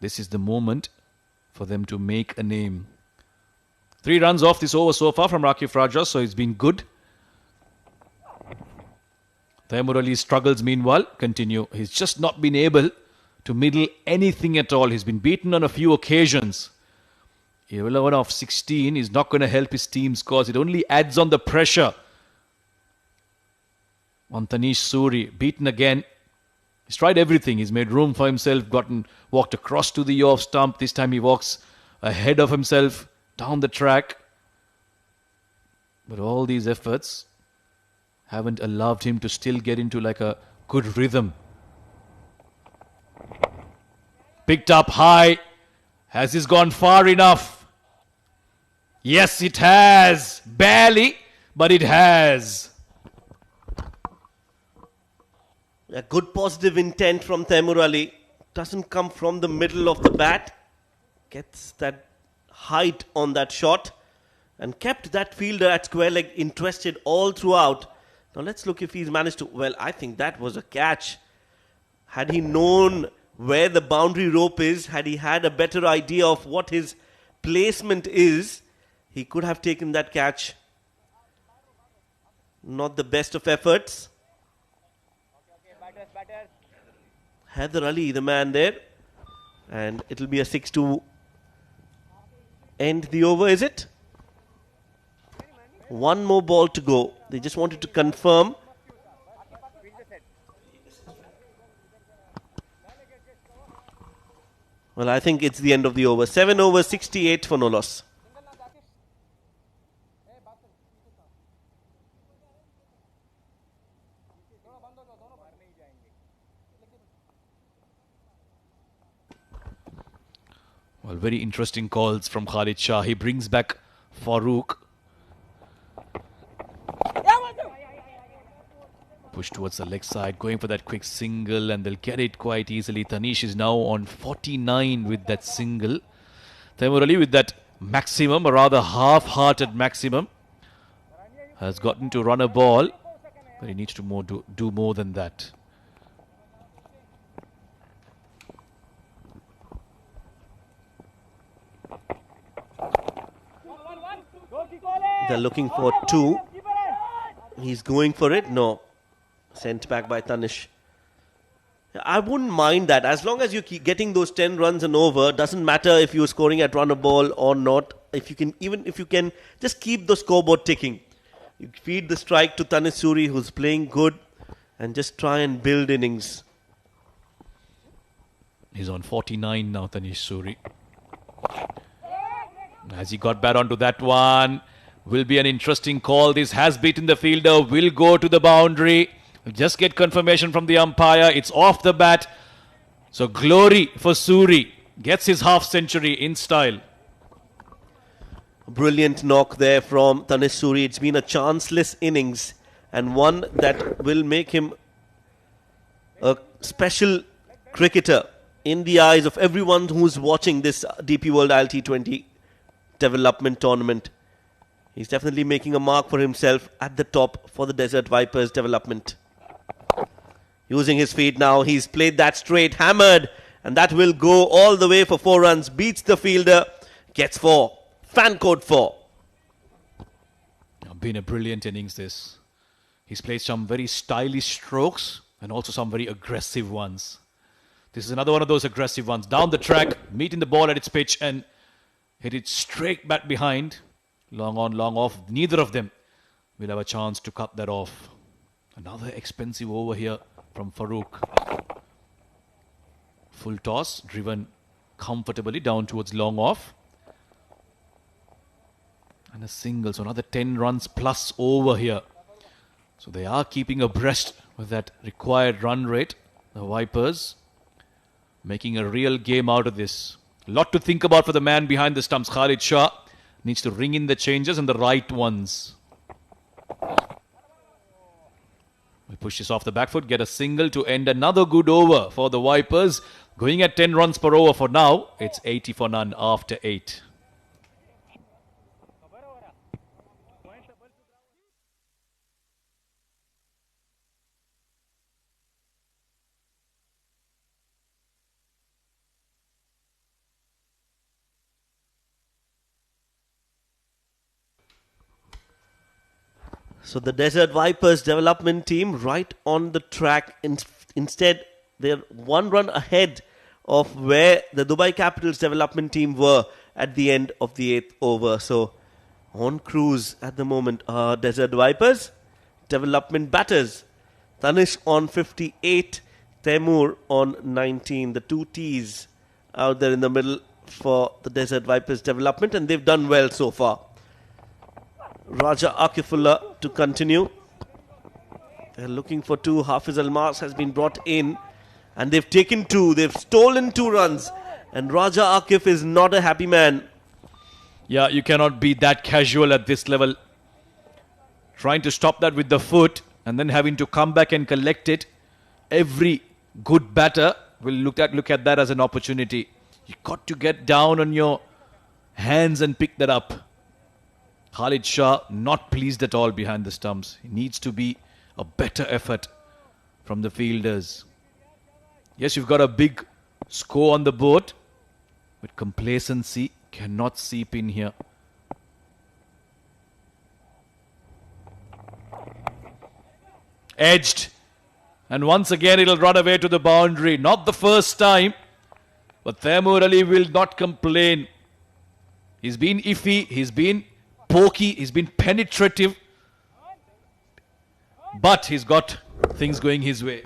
This is the moment for them to make a name. 3 runs off this over so far from Akif Raja, so it's been good. Taimur Ali's struggles, meanwhile, continue. He's just not been able to middle anything at all. He's been beaten on a few occasions. 11 off 16 is not going to help his team's cause. It only adds on the pressure on Tanish Suri. Beaten again. He's tried everything. He's made room for himself, walked across to the off stump. This time he walks ahead of himself down the track. But all these efforts haven't allowed him to still get into like a good rhythm. Picked up high. Has this gone far enough? Yes, it has. Barely, but it has. A good positive intent from Taimur Ali. Doesn't come from the middle of the bat. Gets that height on that shot. And kept that fielder at square leg interested all throughout. Now let's look if he's managed to... Well, I think that was a catch. Had he known where the boundary rope is, had he had a better idea of what his placement is, he could have taken that catch. Not the best of efforts. Haider Ali, the man there. And it'll be a 6 to end the over, is it? One more ball to go. They just wanted to confirm. Well, I think it's the end of the over. 7 over 68 for no loss. Well, very interesting calls from Khalid Shah. He brings back Farooq. Push towards the leg side, going for that quick single, and they'll get it quite easily. Tanish is now on 49 with that single. Taimur Ali with that maximum, a rather half-hearted maximum, has gotten to run a ball, but he needs to do more than that. They're looking for 2. He's going for it. No. Sent back by Tanish. I wouldn't mind that. As long as you keep getting those 10 runs and over, doesn't matter if you're scoring at run a ball or not. Even if you can just keep the scoreboard ticking. You feed the strike to Tanish Suri, who's playing good, and just try and build innings. He's on 49 now, Tanish Suri. As he got back onto that one, will be an interesting call. This has beaten the fielder, will go to the boundary. Just get confirmation from the umpire. It's off the bat. So glory for Suri. Gets his half century in style. Brilliant knock there from Tanish Suri. It's been a chanceless innings, and one that will make him a special cricketer in the eyes of everyone who's watching this DP World ILT20 development tournament. He's definitely making a mark for himself at the top for the Desert Vipers development. Using his feet now, he's played that straight, hammered, and that will go all the way for 4 runs. Beats the fielder, gets 4. Fan code 4. Been a brilliant innings this. He's played some very stylish strokes and also some very aggressive ones. This is another one of those aggressive ones. Down the track, meeting the ball at its pitch and hit it straight back behind. Long on, long off. Neither of them will have a chance to cut that off. Another expensive over here from Farooq. Full toss, driven comfortably down towards long off. And a single, so another 10 runs plus over here. So they are keeping abreast with that required run rate. The Vipers making a real game out of this. A lot to think about for the man behind the stumps. Khalid Shah needs to ring in the changes and the right ones. We push this off the back foot, get a single to end another good over for the Vipers. Going at 10 runs per over for now. It's 80 for none after 8. So the Desert Vipers development team right on the track. Instead, they're 1 run ahead of where the Dubai Capitals development team were at the end of the 8th over. So on cruise at the moment are Desert Vipers development batters. Tanish on 58, Taimur on 19. The 2 Ts out there in the middle for the Desert Vipers development, and they've done well so far. Raja Akifullah to continue. They're looking for 2. Hafiz Almas has been brought in, and they've taken 2. They've stolen 2 runs, and Raja Akif is not a happy man. Yeah, you cannot be that casual at this level. Trying to stop that with the foot and then having to come back and collect it. Every good batter will look at that as an opportunity. You got to get down on your hands and pick that up. Khalid Shah not pleased at all behind the stumps. It needs to be a better effort from the fielders. Yes, you've got a big score on the board, but complacency cannot seep in here. Edged. And once again it'll run away to the boundary. Not the first time. But Taimur Ali will not complain. He's been iffy. He's been pokey. He's been penetrative. But he's got things going his way.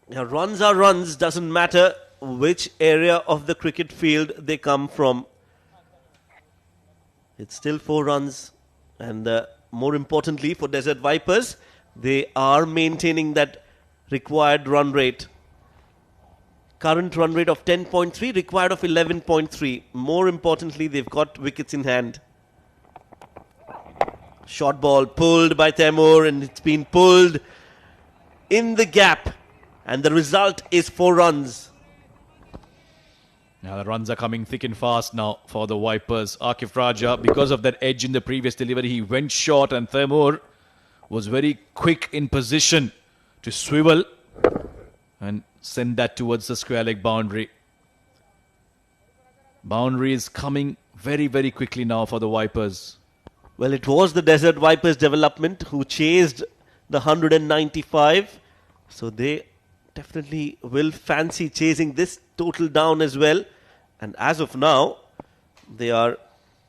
Now, runs are runs. Doesn't matter which area of the cricket field they come from. It's still 4 runs. And more importantly for Desert Vipers, they are maintaining that required run rate. Current run rate of 10.3, required of 11.3. More importantly, they've got wickets in hand. Short ball pulled by Taimur, and it's been pulled in the gap. And the result is 4 runs. Now the runs are coming thick and fast now for the Vipers. Akif Raja, because of that edge in the previous delivery, he went short, and Taimur was very quick in position to swivel and send that towards the square leg boundary. Boundary is coming very, very quickly now for the Vipers. Well, it was the Desert Vipers development who chased the 195. So they definitely will fancy chasing this total down as well. And as of now, they are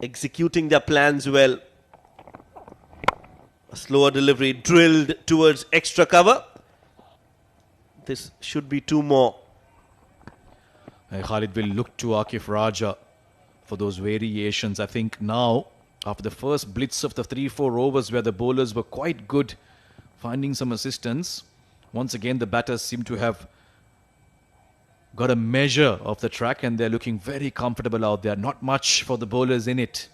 executing their plans well. A slower delivery drilled towards extra cover. This should be 2 more. Khalid will look to Akif Raja for those variations. I think now, after the first blitz of the 3-4 overs where the bowlers were quite good, finding some assistance, once again the batters seem to have got a measure of the track and they're looking very comfortable out there. Not much for the bowlers in it.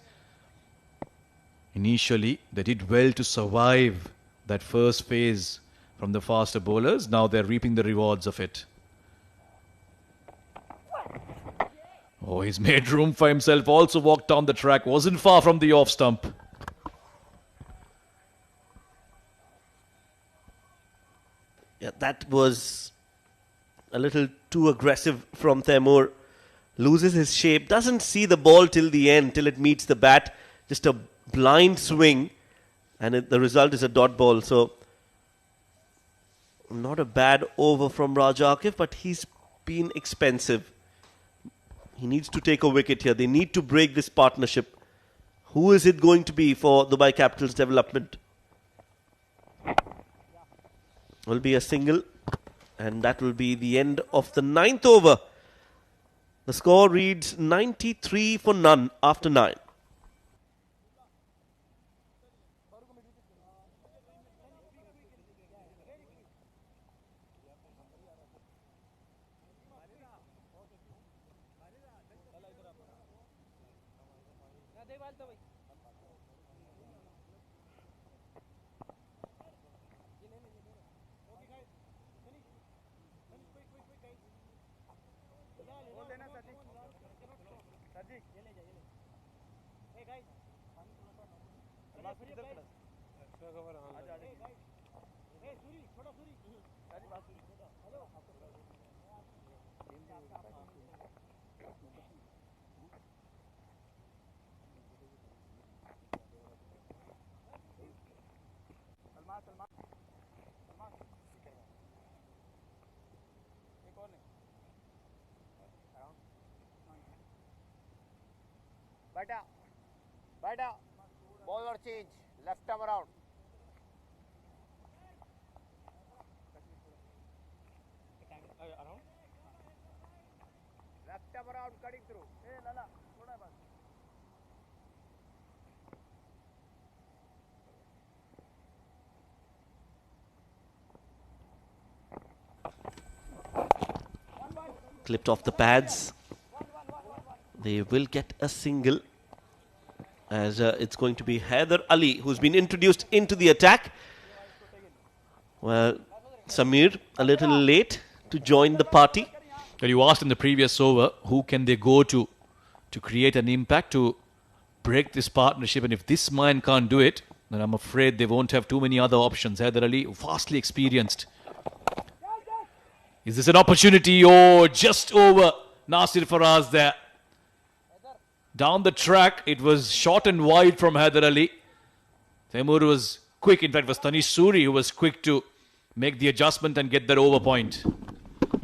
Initially, they did well to survive that first phase from the faster bowlers. Now they're reaping the rewards of it. Oh, he's made room for himself. Also walked down the track. Wasn't far from the off stump. Yeah, that was a little too aggressive from Taimur. Loses his shape. Doesn't see the ball till the end, till it meets the bat. Just a blind swing. And the result is a dot ball. So, not a bad over from Raja Akif, but he's been expensive. He needs to take a wicket here. They need to break this partnership. Who is it going to be for Dubai Capital's development? Will be a single, and that will be the end of the 9th over. The score reads 93 for none after 9. Baita, ball or change, left arm around. Left arm around, cutting through. Hey, Lala, thoda bas. Clipped off the pads. They will get a single, as it's going to be Haider Ali who's been introduced into the attack. Well, Samir a little late to join the party. Well, you asked in the previous over, who can they go to create an impact, to break this partnership? And if this man can't do it, then I'm afraid they won't have too many other options. Haider Ali, vastly experienced. Is this an opportunity? Oh, just over Nasir Faraz there. Down the track, it was short and wide from Haider Ali. Taimur was quick. In fact, it was Tanish Suri who was quick to make the adjustment and get that over point.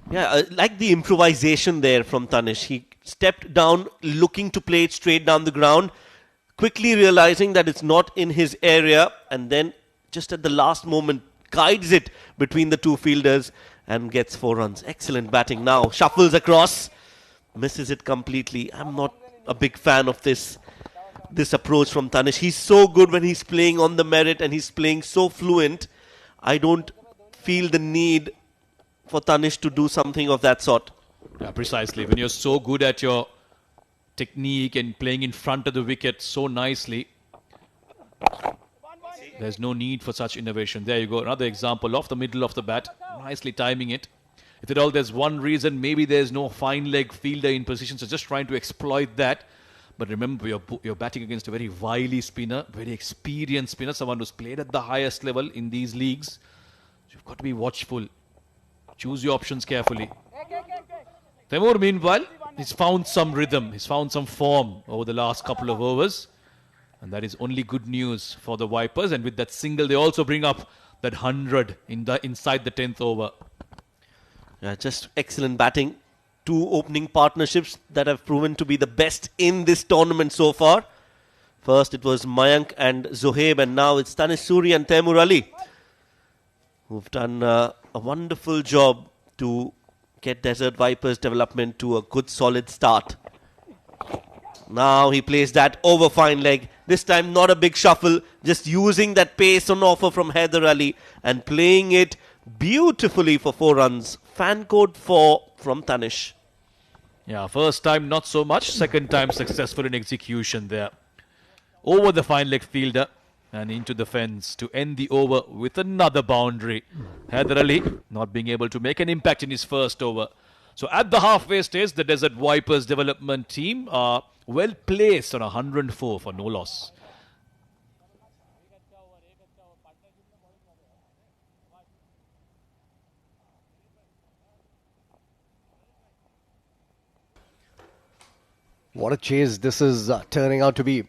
Yeah, like the improvisation there from Tanish. He stepped down, looking to play it straight down the ground, quickly realizing that it's not in his area, and then just at the last moment guides it between the two fielders and gets 4 runs. Excellent batting. Now shuffles across, misses it completely. I'm not a big fan of this approach from Tanish. He's so good when he's playing on the merit and he's playing so fluent. I don't feel the need for Tanish to do something of that sort. Yeah, precisely. When you're so good at your technique and playing in front of the wicket so nicely, there's no need for such innovation. There you go. Another example of the middle of the bat. Nicely timing it. If at all there's one reason, maybe there's no fine leg fielder in position, so just trying to exploit that. But remember, you're batting against a very wily spinner, very experienced spinner, someone who's played at the highest level in these leagues. So you've got to be watchful. Choose your options carefully. Taimur, meanwhile, he's found some rhythm. He's found some form over the last couple of overs. And that is only good news for the Vipers. And with that single, they also bring up that 100 inside the 10th over. Yeah, just excellent batting. 2 opening partnerships that have proven to be the best in this tournament so far. First it was Mayank and Zohaib, and now it's Tanish Suri and Taimur Ali, who've done a wonderful job to get Desert Vipers development to a good solid start. Now he plays that over fine leg. This time not a big shuffle, just using that pace on offer from Haider Ali and playing it beautifully for 4 runs. Fan code 4 from Tanish. Yeah, first time not so much. Second time successful in execution there. Over the fine leg fielder and into the fence to end the over with another boundary. Haider Ali not being able to make an impact in his first over. So at the halfway stage, the Desert Vipers development team are well placed on 104 for no loss. What a chase this is turning out to be.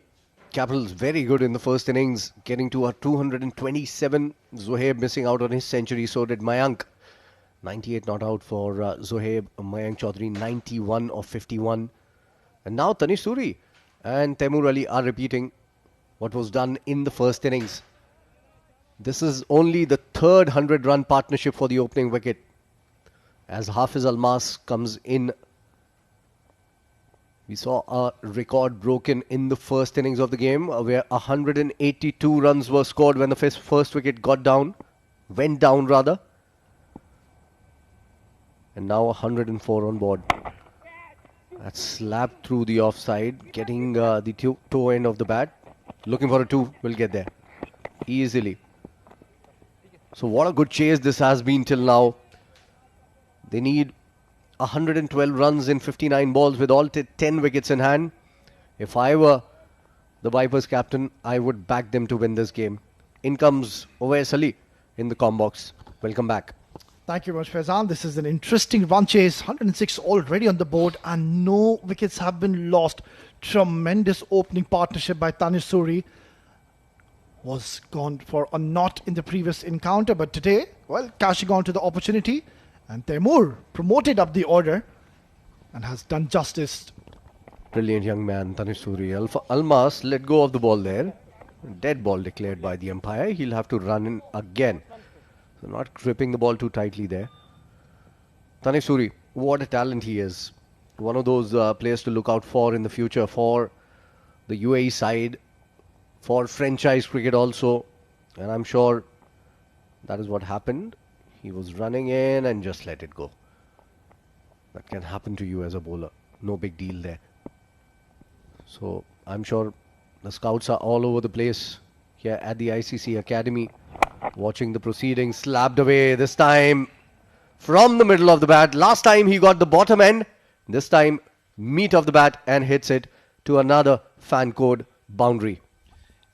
Capitals very good in the first innings, getting to a 227. Zohaib missing out on his century, so did Mayank. 98 not out for Zohaib. Mayank Chaudhary 91 of 51. And now Tanish Suri and Taimur Ali are repeating what was done in the first innings. This is only the third 100-run partnership for the opening wicket, as Hafiz Almas comes in. We saw a record broken in the first innings of the game, where 182 runs were scored when the first wicket went down. And now 104 on board. That's slapped through the offside, getting the toe end of the bat. Looking for a 2, will get there easily. So what a good chase this has been till now. They need 112 runs in 59 balls with all 10 wickets in hand. If I were the Vipers captain, I would back them to win this game. In comes Owais Ali in the comm box. Welcome back. Thank you very much, Faizan. This is an interesting run chase. 106 already on the board and no wickets have been lost. Tremendous opening partnership by Tanish Suri. Was gone for a knot in the previous encounter, but today, well, cashing on to the opportunity. And Taimur promoted up the order and has done justice. Brilliant young man, Tanish Suri. Almas let go of the ball there. Dead ball declared by the umpire. He'll have to run in again. So not gripping the ball too tightly there. Tanish Suri, what a talent he is. One of those players to look out for in the future for the UAE side, for franchise cricket also. And I'm sure that is what happened. He was running in and just let it go. That can happen to you as a bowler. No big deal there. So I'm sure the scouts are all over the place here at the ICC Academy, watching the proceedings. Slapped away this time from the middle of the bat. Last time he got the bottom end. This time meat of the bat and hits it to another fan code boundary.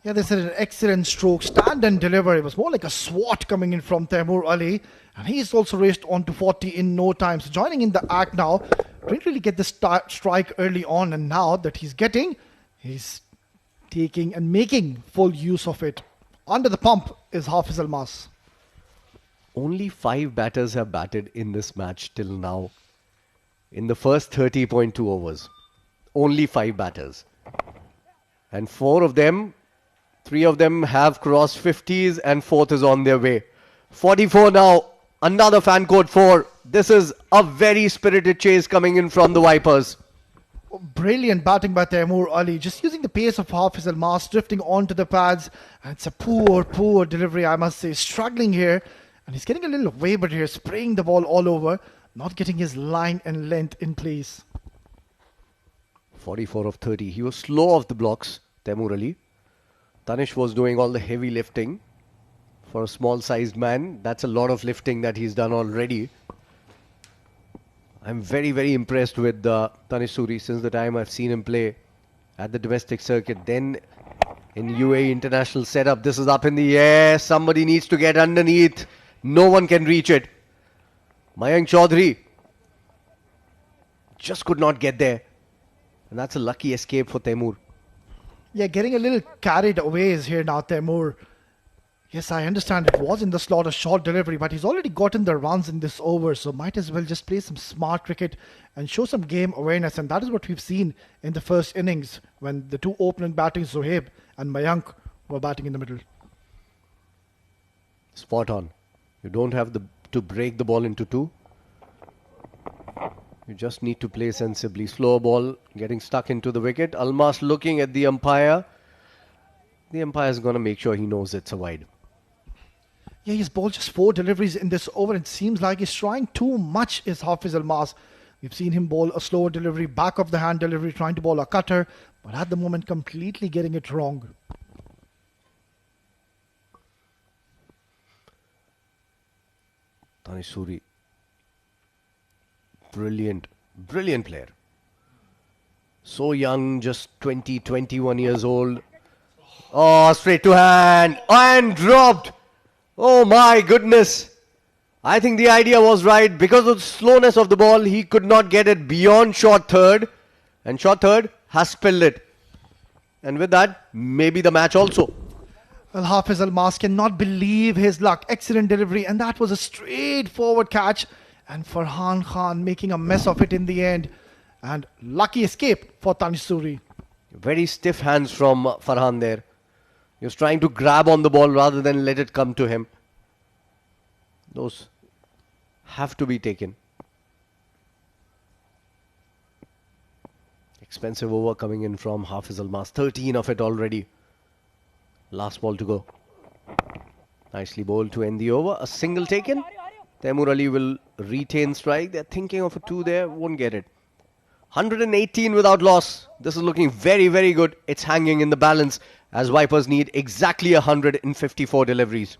Yeah, this is an excellent stroke. Stand and deliver. It was more like a swat coming in from Taimur Ali. And he's also raced on to 40 in no time. So joining in the act now. Didn't really get the strike early on. And now that he's taking and making full use of it. Under the pump is Hafiz Almas. Only 5 batters have batted in this match till now. In the first 30.2 overs. Only 5 batters. And 3 of them have crossed 50s and 4th is on their way. 44 now. Another fan code 4. This is a very spirited chase coming in from the Vipers. Brilliant batting by Taimur Ali. Just using the pace of Hafiz Almas, drifting onto the pads. And it's a poor delivery, I must say. Struggling here. And he's getting a little wavered here, spraying the ball all over. Not getting his line and length in place. 44 of 30. He was slow off the blocks, Taimur Ali. Tanish was doing all the heavy lifting. For a small-sized man, that's a lot of lifting that he's done already. I'm very, very impressed with Tanish Suri since the time I've seen him play at the domestic circuit. Then in UAE international setup, this is up in the air. Somebody needs to get underneath. No one can reach it. Mayank Chaudhary just could not get there. And that's a lucky escape for Taimur. Yeah, getting a little carried away is here now, Taimur. Yes, I understand it was in the slot, a short delivery, but he's already gotten the runs in this over, so might as well just play some smart cricket and show some game awareness. And that is what we've seen in the first innings when the 2 opening batting, Zohaib and Mayank, were batting in the middle. Spot on. You don't have to break the ball into 2. You just need to play sensibly. Slow ball getting stuck into the wicket. Almas looking at the umpire. The umpire is going to make sure he knows it's a wide. Yeah, he's bowled just 4 deliveries in this over. It seems like he's trying too much, is Hafiz Almas. We've seen him bowl a slower delivery, back of the hand delivery, trying to bowl a cutter, but at the moment completely getting it wrong. Tanish Suri. Brilliant player. So young, just 20, 21 years old. Oh, straight to hand and dropped. Oh my goodness. I think the idea was right. Because of the slowness of the ball, he could not get it beyond short third. And short third has spilled it. And with that, maybe the match also. Well, Hafiz Almas cannot believe his luck. Excellent delivery, and that was a straightforward catch. And Farhan Khan making a mess of it in the end. And lucky escape for Tanish Suri. Very stiff hands from Farhan there. He was trying to grab on the ball rather than let it come to him. Those have to be taken. Expensive over coming in from Hafiz Almas. 13 of it already. Last ball to go. Nicely bowled to end the over. A single taken. Taimur Ali will retain strike. They're thinking of a 2 there. Won't get it. 118 without loss. This is looking very, very good. It's hanging in the balance as Vipers need exactly 154 deliveries.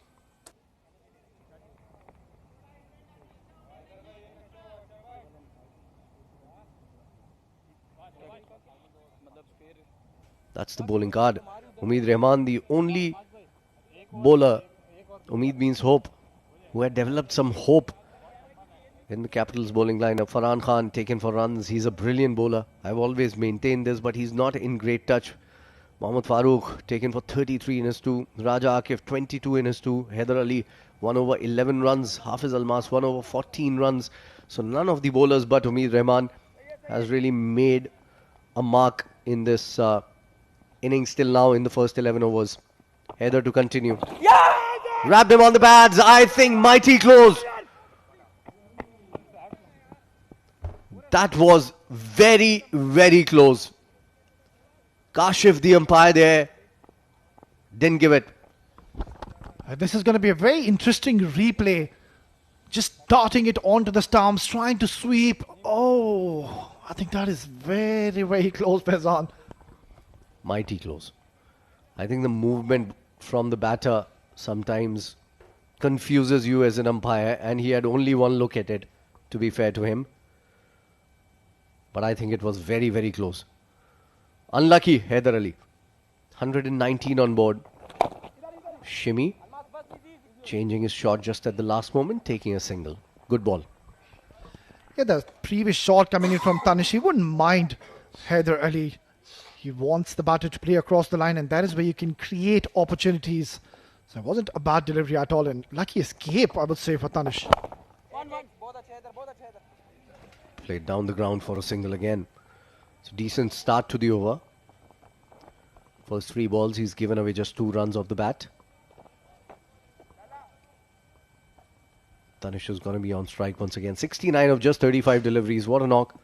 That's the bowling card. Umeed Rahman, the only bowler, Umeed means hope, who had developed some hope in the Capitals bowling lineup. Farhan Khan taken for runs. He's a brilliant bowler. I've always maintained this, but he's not in great touch. Mohammad Farooq taken for 33 in his 2. Raja Akif 22 in his 2. Haider Ali 1 over 11 runs. Hafiz Almas 1 over 14 runs. So none of the bowlers but Umeed Rahman has really made a mark in this innings till now in the first 11 overs. Haider to continue. Wrapped him on the pads. I think mighty close. That was very, very close. Kashif, the umpire there, didn't give it. This is going to be a very interesting replay. Just darting it onto the stumps, trying to sweep. Oh, I think that is very, very close, Pezan. Mighty close. I think the movement from the batter sometimes confuses you as an umpire, and he had only one look at it, to be fair to him. But I think it was very, very close. Unlucky, Haider Ali. 119 on board. Shimmy. Changing his shot just at the last moment, taking a single. Good ball. Yeah, the previous shot coming in from Tanish, he wouldn't mind Haider Ali. He wants the batter to play across the line, and that is where you can create opportunities. So it wasn't a bad delivery at all, and lucky escape, I would say, for Tanish. Played down the ground for a single again. It's a decent start to the over. First 3 balls, he's given away just 2 runs off the bat. Tanish is going to be on strike once again. 69 of just 35 deliveries. What a knock.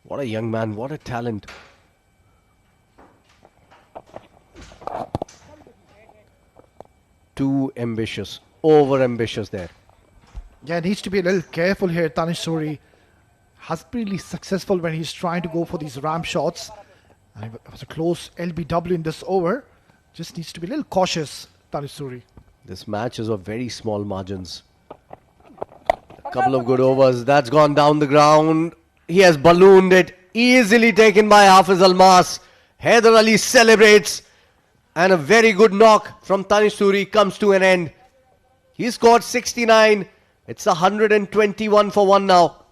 What a young man. What a talent. Too ambitious. Over ambitious there. Yeah, needs to be a little careful here. Tanish Suri has been really successful when he's trying to go for these ram shots. And it was a close LBW in this over. Just needs to be a little cautious, Tanish Suri. This match is of very small margins. A couple of good overs. That's gone down the ground. He has ballooned it. Easily taken by Hafiz Almas. Haider Ali celebrates. And a very good knock from Tanish Suri comes to an end. He scored 69. It's 121 for 1 now.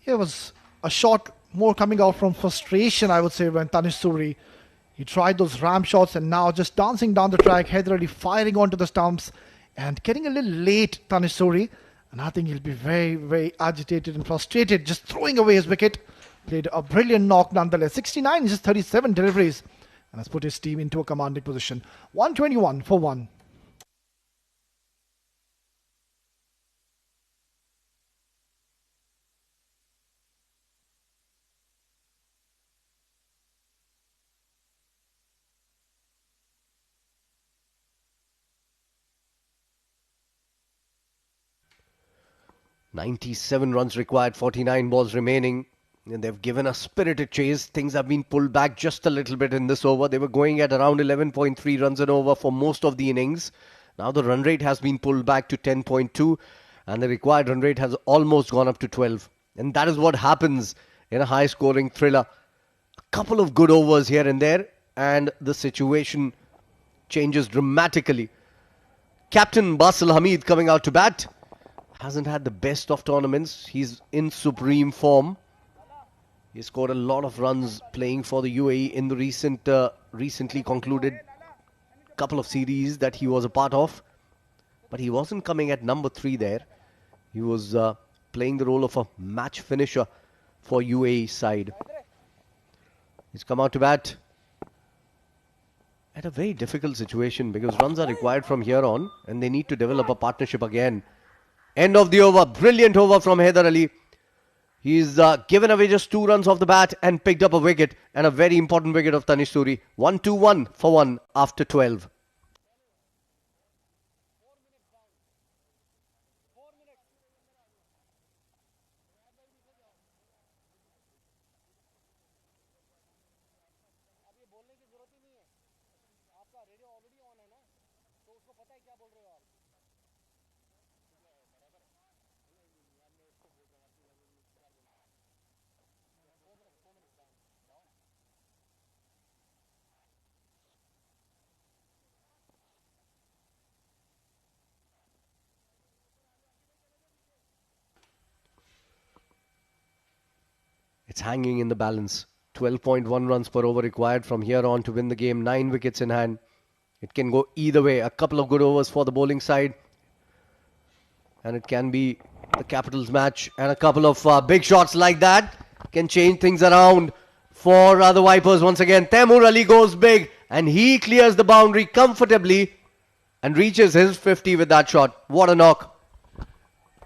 It was a shot more coming out from frustration, I would say, when Tanish Suri, he tried those ram shots, and now just dancing down the track, Haider Ali firing onto the stumps and getting a little late, Tanish Suri. And I think he'll be very, very agitated and frustrated, just throwing away his wicket. Played a brilliant knock nonetheless. 69 is just 37 deliveries, and has put his team into a commanding position. 121 for 1. "97 runs required, 49 balls remaining." And they've given a spirited chase. Things have been pulled back just a little bit in this over. They were going at around 11.3 runs an over for most of the innings. Now the run rate has been pulled back to 10.2, and the required run rate has almost gone up to 12. And that is what happens in a high-scoring thriller. A couple of good overs here and there, and the situation changes dramatically. Captain Basil Hamid coming out to bat. Hasn't had the best of tournaments. He's in supreme form. He scored a lot of runs playing for the UAE in the recently concluded couple of series that he was a part of. But he wasn't coming at number 3 there. He was playing the role of a match finisher for UAE side. He's come out to bat at a very difficult situation because runs are required from here on, and they need to develop a partnership again. End of the over. Brilliant over from Haider Ali. He's given away just 2 runs off the bat and picked up a wicket, and a very important wicket of Tanish Suri. 1-2-1 for 1 after 12. It's hanging in the balance. 12.1 runs per over required from here on to win the game. 9 wickets in hand. It can go either way. A couple of good overs for the bowling side, and it can be the Capitals match. And a couple of big shots like that can change things around for the Vipers once again. Taimur Ali goes big, and he clears the boundary comfortably and reaches his 50 with that shot. What a knock.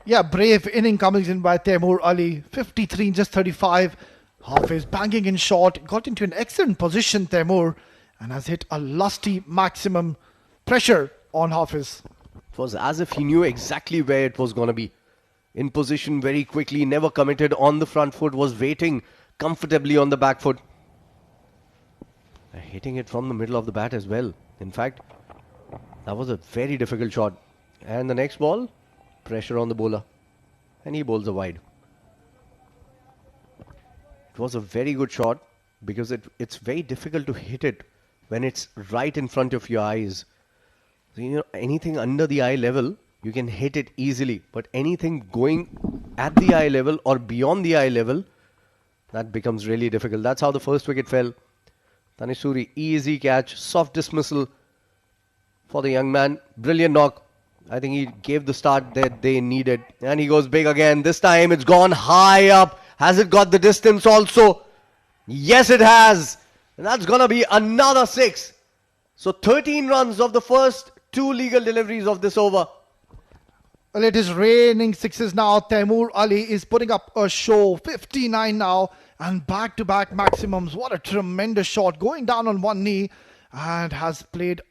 Yeah, brave inning coming in by Taimur Ali. 53 in just 35. Hafiz banging in short. Got into an excellent position, Taimur, and has hit a lusty maximum pressure on Hafiz. It was as if he knew exactly where it was going to be. In position very quickly, never committed on the front foot, was waiting comfortably on the back foot. Hitting it from the middle of the bat as well. In fact, that was a very difficult shot. And the next ball, pressure on the bowler. And he bowls a wide. It was a very good shot because it's very difficult to hit it when it's right in front of your eyes. So, you know, anything under the eye level, you can hit it easily. But anything going at the eye level or beyond the eye level, that becomes really difficult. That's how the first wicket fell. Tanisuri, easy catch, soft dismissal for the young man. Brilliant knock. I think he gave the start that they needed. And he goes big again. This time it's gone high up. Has it got the distance also? Yes, it has. And that's going to be another 6. So 13 runs of the first 2 legal deliveries of this over. Well, it is raining 6s now. Taimur Ali is putting up a show. 59 now. And back-to-back maximums. What a tremendous shot. Going down on one knee. And has played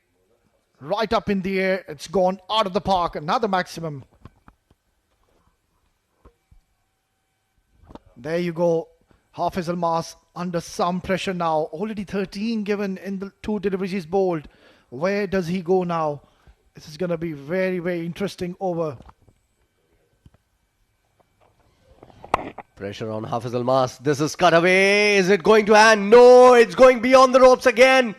right up in the air. It's gone out of the park. Another maximum. There you go. Hafiz Almas under some pressure now. Already 13 given in the 2 deliveries he's bowled. Where does he go now? This is going to be very, very interesting over. Pressure on Hafiz Almas. This is cut away. Is it going to hand? No, it's going beyond the ropes again.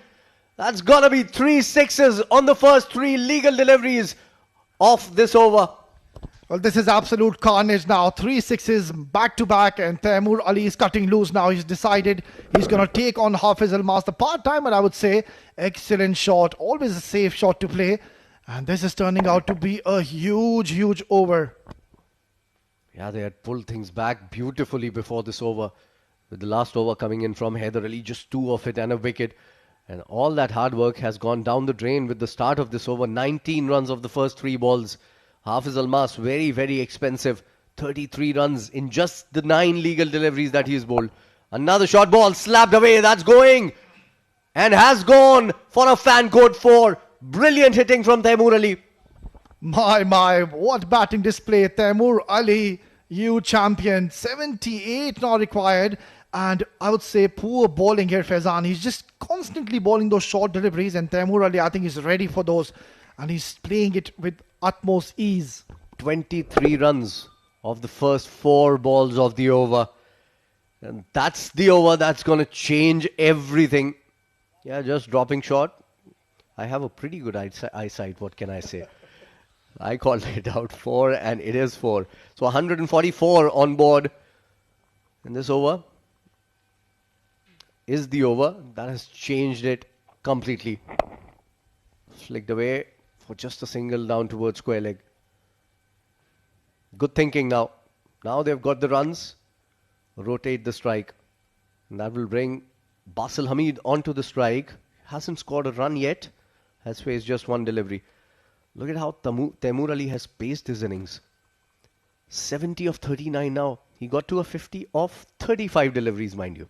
That's going to be 3 6s on the first 3 legal deliveries of this over. Well, this is absolute carnage now. 3 6s back to back, and Taimur Ali is cutting loose now. He's decided he's going to take on Hafiz Almas. The part-timer, I would say. Excellent shot. Always a safe shot to play. And this is turning out to be a huge, huge over. Yeah, they had pulled things back beautifully before this over. With the last over coming in from Haider Ali, just 2 of it and a wicket. And all that hard work has gone down the drain with the start of this over. 19 runs of the first 3 balls. Hafiz Almas, very, very expensive. 33 runs in just the 9 legal deliveries that he's bowled. Another short ball slapped away. That's going. And has gone for a fan code 4. Brilliant hitting from Taimur Ali. My, what batting display. Taimur Ali, you champion. 78 now required. And I would say poor bowling here, Faizan. He's just constantly bowling those short deliveries. And Taimur Ali, I think, is ready for those. And he's playing it with utmost ease. 23 runs of the first 4 balls of the over. And that's the over that's going to change everything. Yeah, just dropping short. I have a pretty good eyesight, what can I say? I called it out 4 and it is 4. So 144 on board. And this over is the over that has changed it completely. Flicked away for just a single down towards square leg. Good thinking now. Now they've got the runs. Rotate the strike. And that will bring Basil Hamid onto the strike. Hasn't scored a run yet. Has faced just 1 delivery. Look at how Taimur Ali has paced his innings. 70 of 39 now. He got to a 50 of 35 deliveries, mind you.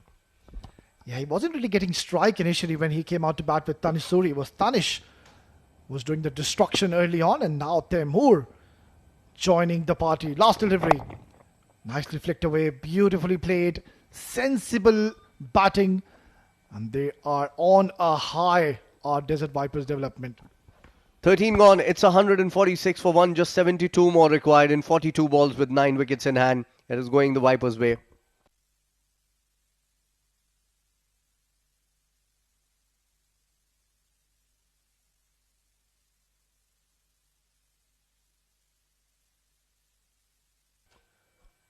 Yeah, he wasn't really getting strike initially when he came out to bat with Tanisuri. It was Tanish was doing the destruction early on, and now Taimur joining the party. Last delivery. Nicely flicked away. Beautifully played. Sensible batting. And they are on a high, our Desert Vipers development. 13 gone. It's 146 for 1. Just 72 more required in 42 balls with 9 wickets in hand. It is going the Vipers' way.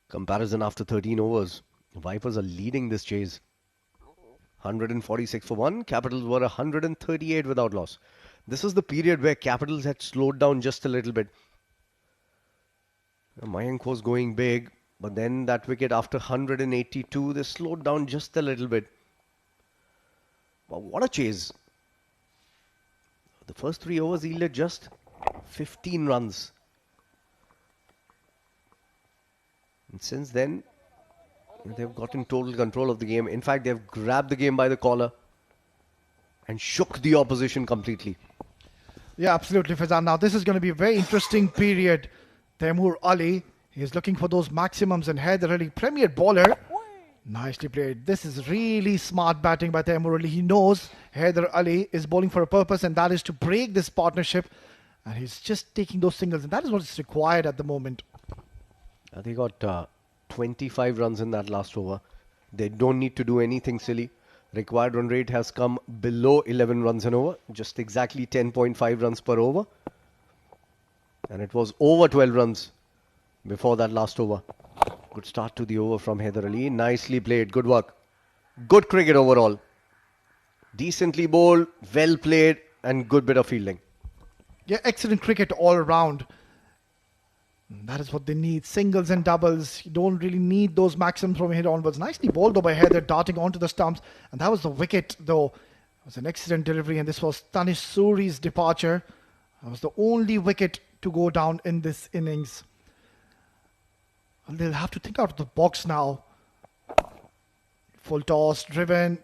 Comparison after 13 overs. The Vipers are leading this chase. 146 for 1. Capitals were 138 without loss. This is the period where Capitals had slowed down just a little bit. Mayank was going big, but then that wicket after 182, they slowed down just a little bit. But what a chase. The first 3 overs yielded just 15 runs. And since then, they've gotten total control of the game. In fact, they've grabbed the game by the collar and shook the opposition completely. Yeah, absolutely, Faizan. Now, this is going to be a very interesting period. Taimur Ali, he's looking for those maximums, and Haider Ali, premier bowler, Nicely played. This is really smart batting by Taimur Ali. He knows Haider Ali is bowling for a purpose, and that is to break this partnership. And he's just taking those singles, and that is what is required at the moment. They got 25 runs in that last over. They don't need to do anything silly. Required run rate has come below 11 runs an over, just exactly 10.5 runs per over. And it was over 12 runs before that last over. Good start to the over from Haider Ali. Nicely played. Good work. Good cricket overall. Decently bowled, well played, and good bit of fielding. Yeah, excellent cricket all around. That is what they need. Singles and doubles. You don't really need those maxims from here onwards. Nicely bowled though by Haider, darting onto the stumps. And that was the wicket though. It was an excellent delivery, and this was Tanish Suri's departure. That was the only wicket to go down in this innings. And they'll have to think out of the box now. Full toss, driven.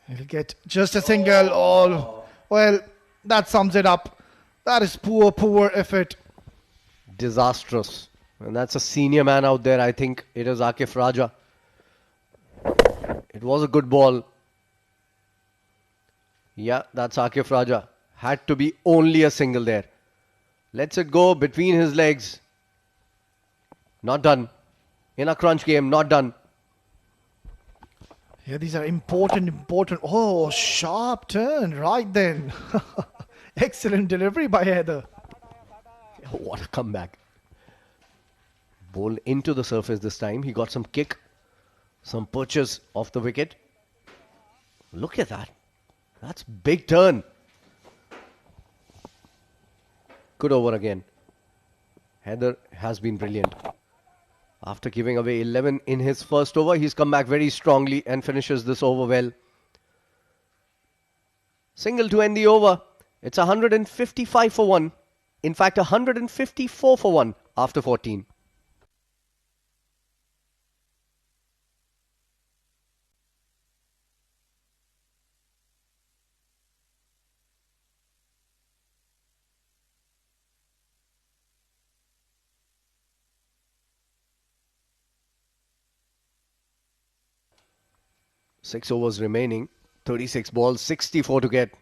He'll get just a single. Oh, well, that sums it up. That is poor effort. Disastrous. And that's a senior man out there. I think it is Akif Raja. It was a good ball. Yeah, that's Akif Raja. Had to be only a single there. Lets it go between his legs. Not done. In a crunch game, not done. Yeah, these are important. Oh, sharp turn right then. Excellent delivery by Haider. What a comeback. Bowled into the surface this time. He got some kick, some purchase off the wicket. Look at that. That's big turn. Good over again. Haider has been brilliant. After giving away 11 in his first over, he's come back very strongly and finishes this over well. Single to end the over. It's 155 for 1. In fact, 154 for 1 after 14. Six overs remaining. 36 balls, 64 to get.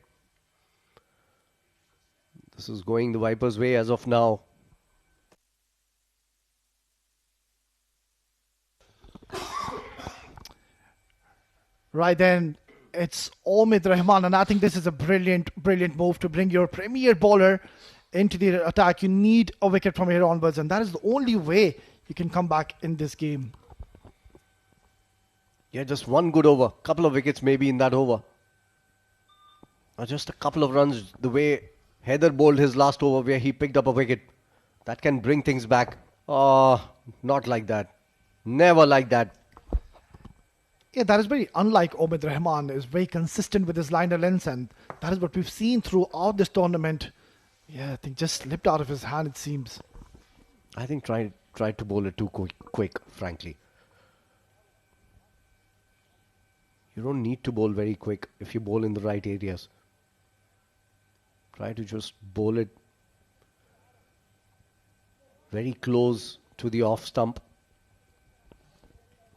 This is going the Vipers' way as of now. Right then, it's Omid Rahman, and I think this is a brilliant move to bring your premier bowler into the attack. You need a wicket from here onwards, and that is the only way you can come back in this game. Yeah, just one good over. Couple of wickets maybe in that over. Or just a couple of runs. The way Haider bowled his last over where he picked up a wicket. That can bring things back. Oh, not like that. Never like that. Yeah, that is very unlike Omid Rahman. Is very consistent with his liner lengths, and that is what we've seen throughout this tournament. Yeah, I think just slipped out of his hand, it seems. I think tried to bowl it too quick, frankly. You don't need to bowl very quick if you bowl in the right areas. Try to just bowl it very close to the off stump.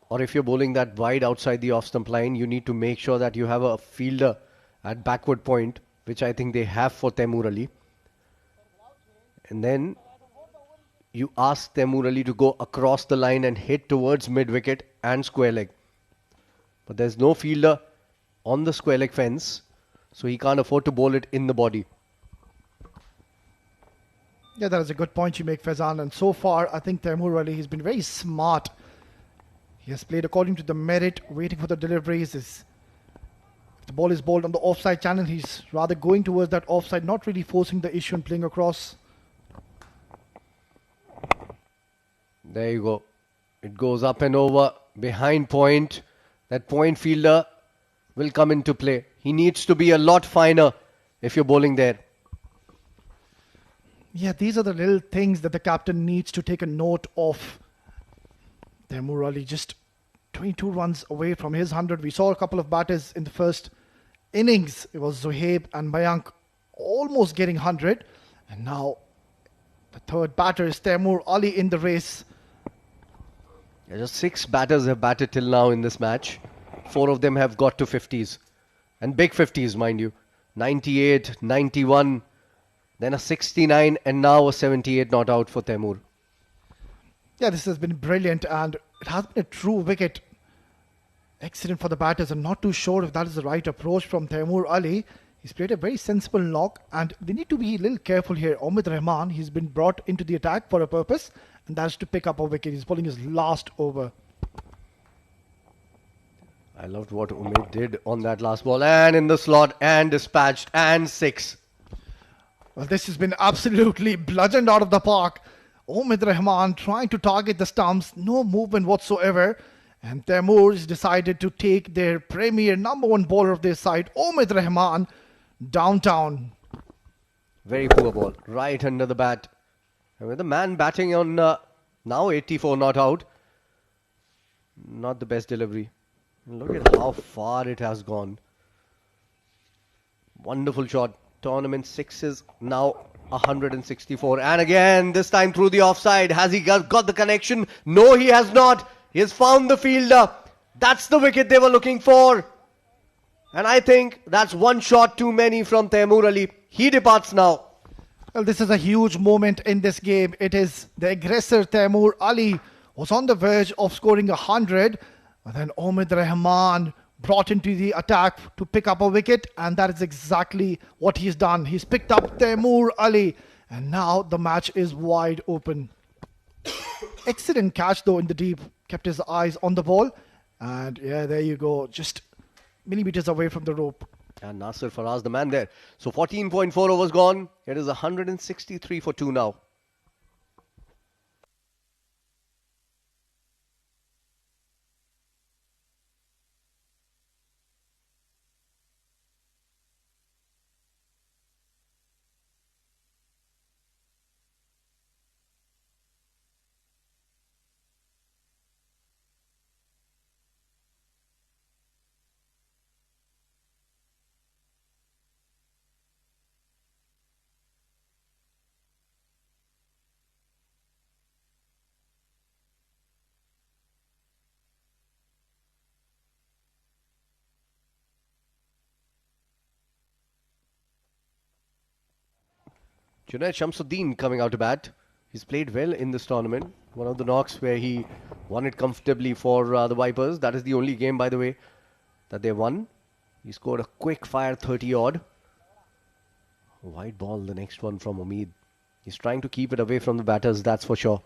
Or if you're bowling that wide outside the off stump line, you need to make sure that you have a fielder at backward point, which I think they have for Taimur Ali. And then you ask Taimur Ali to go across the line and hit towards mid wicket and square leg. But there's no fielder on the square leg fence, so he can't afford to bowl it in the body. Yeah, that is a good point you make, Faizan. And so far, I think Taimur Ali has been very smart. He has played according to the merit, waiting for the deliveries. If the ball is bowled on the offside channel, he's rather going towards that offside, not really forcing the issue and playing across. There you go. It goes up and over behind point. That point fielder will come into play. He needs to be a lot finer if you're bowling there. Yeah, these are the little things that the captain needs to take a note of. Taimur Ali just 22 runs away from his 100. We saw a couple of batters in the first innings. It was Zohaib and Mayank almost getting 100. And now the third batter is Taimur Ali in the race. Just 6 batters have batted till now in this match. 4 of them have got to 50s. And big 50s, mind you. 98, 91, then a 69, and now a 78 not out for Taimur. Yeah, this has been brilliant, and it has been a true wicket. Excellent for the batters. I'm not too sure if that is the right approach from Taimur Ali. He's played a very sensible knock, and they need to be a little careful here. Omid Rahman, he's been brought into the attack for a purpose, and that's to pick up a wicket. He's bowling his last over. I loved what Umid did on that last ball, and in the slot, and dispatched, and 6. Well, this has been absolutely bludgeoned out of the park. Omid Rahman trying to target the stumps, no movement whatsoever. And Taimur's decided to take their premier number 1 bowler of their side, Omid Rahman, downtown. Very poor ball, right under the bat. And with the man batting on now 84 not out. Not the best delivery. Look at how far it has gone. Wonderful shot. Tournament 6s now 164. And again, this time through the offside. Has he got the connection? No, he has not. He has found the fielder. That's the wicket they were looking for. And I think that's one shot too many from Taimur Ali. He departs now. Well, this is a huge moment in this game. It is the aggressor Taimur Ali was on the verge of scoring 100. But then Omid Rahman brought into the attack to pick up a wicket. And that is exactly what he's done. He's picked up Taimur Ali. And now the match is wide open. Excellent catch though in the deep. Kept his eyes on the ball. And yeah, there you go. Just millimeters away from the rope. And Nasir Faraz, the man there. So 14.4 overs gone. It is 163 for 2 now. Junaid Shamsuddin coming out to bat. He's played well in this tournament. One of the knocks where he won it comfortably for the Vipers. That is the only game, by the way, that they won. He scored a quick fire 30 odd. Wide ball, the next one from Umeed. He's trying to keep it away from the batters, that's for sure.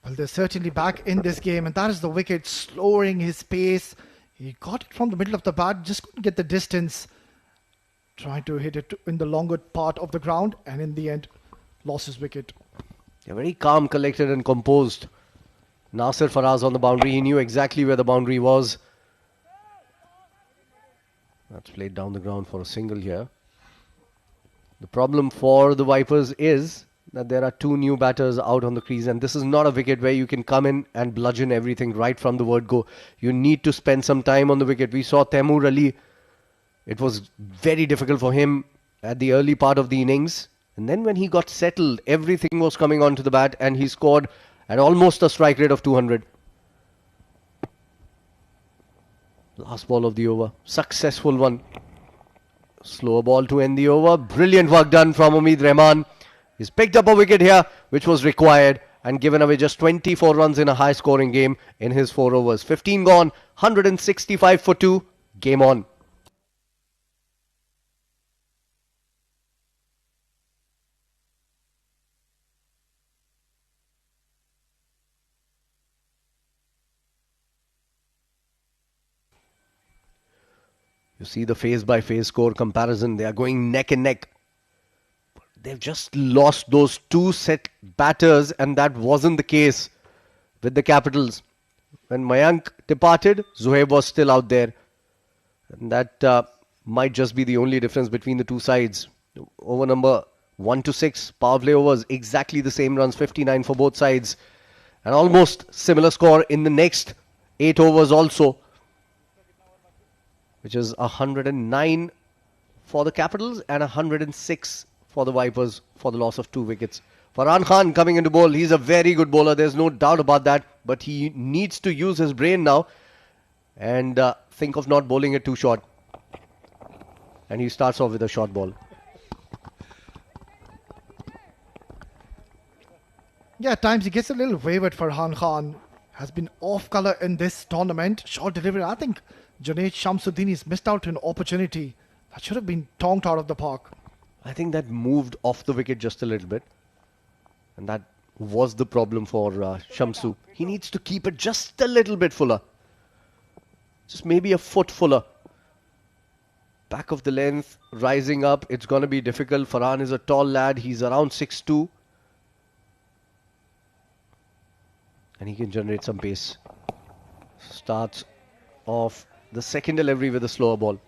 Well, they're certainly back in this game, and that is the wicket slowing his pace. He got it from the middle of the bat, just couldn't get the distance. Trying to hit it in the longer part of the ground, and in the end, lost his wicket. They're very calm, collected and composed. Nasir Faraz on the boundary. He knew exactly where the boundary was. That's played down the ground for a single here. The problem for the Vipers is that there are 2 new batters out on the crease, and this is not a wicket where you can come in and bludgeon everything right from the word go. You need to spend some time on the wicket. We saw Taimur Ali. It was very difficult for him at the early part of the innings. And then when he got settled, everything was coming onto the bat, and he scored at almost a strike rate of 200. Last ball of the over. Successful one. Slower ball to end the over. Brilliant work done from Umeed Rahman. He's picked up a wicket here, which was required, and given away just 24 runs in a high-scoring game in his 4 overs. 15 gone, 165 for 2. Game on. You see the phase-by-phase score comparison. They are going neck and neck. They've just lost those 2 set batters, and that wasn't the case with the Capitals. When Mayank departed, Zohaib was still out there. And that might just be the only difference between the 2 sides. Over number 1 to 6, power play overs, exactly the same runs, 59 for both sides. And almost similar score in the next 8 overs also, which is 109 for the Capitals and 106 for the Vipers for the loss of 2 wickets. Farhan Khan coming into bowl. He's a very good bowler. There's no doubt about that. But he needs to use his brain now and think of not bowling it too short. And he starts off with a short ball. Yeah, at times he gets a little wayward. Farhan Khan has been off colour in this tournament. Short delivery. I think Junaid Shamsuddin has missed out on an opportunity that should have been tonked out of the park. I think that moved off the wicket just a little bit. And that was the problem for Shamsu. He needs to keep it just a little bit fuller. Just maybe a foot fuller. Back of the length, rising up. It's going to be difficult. Farhan is a tall lad. He's around 6'2". And he can generate some pace. Starts off the second delivery with a slower ball.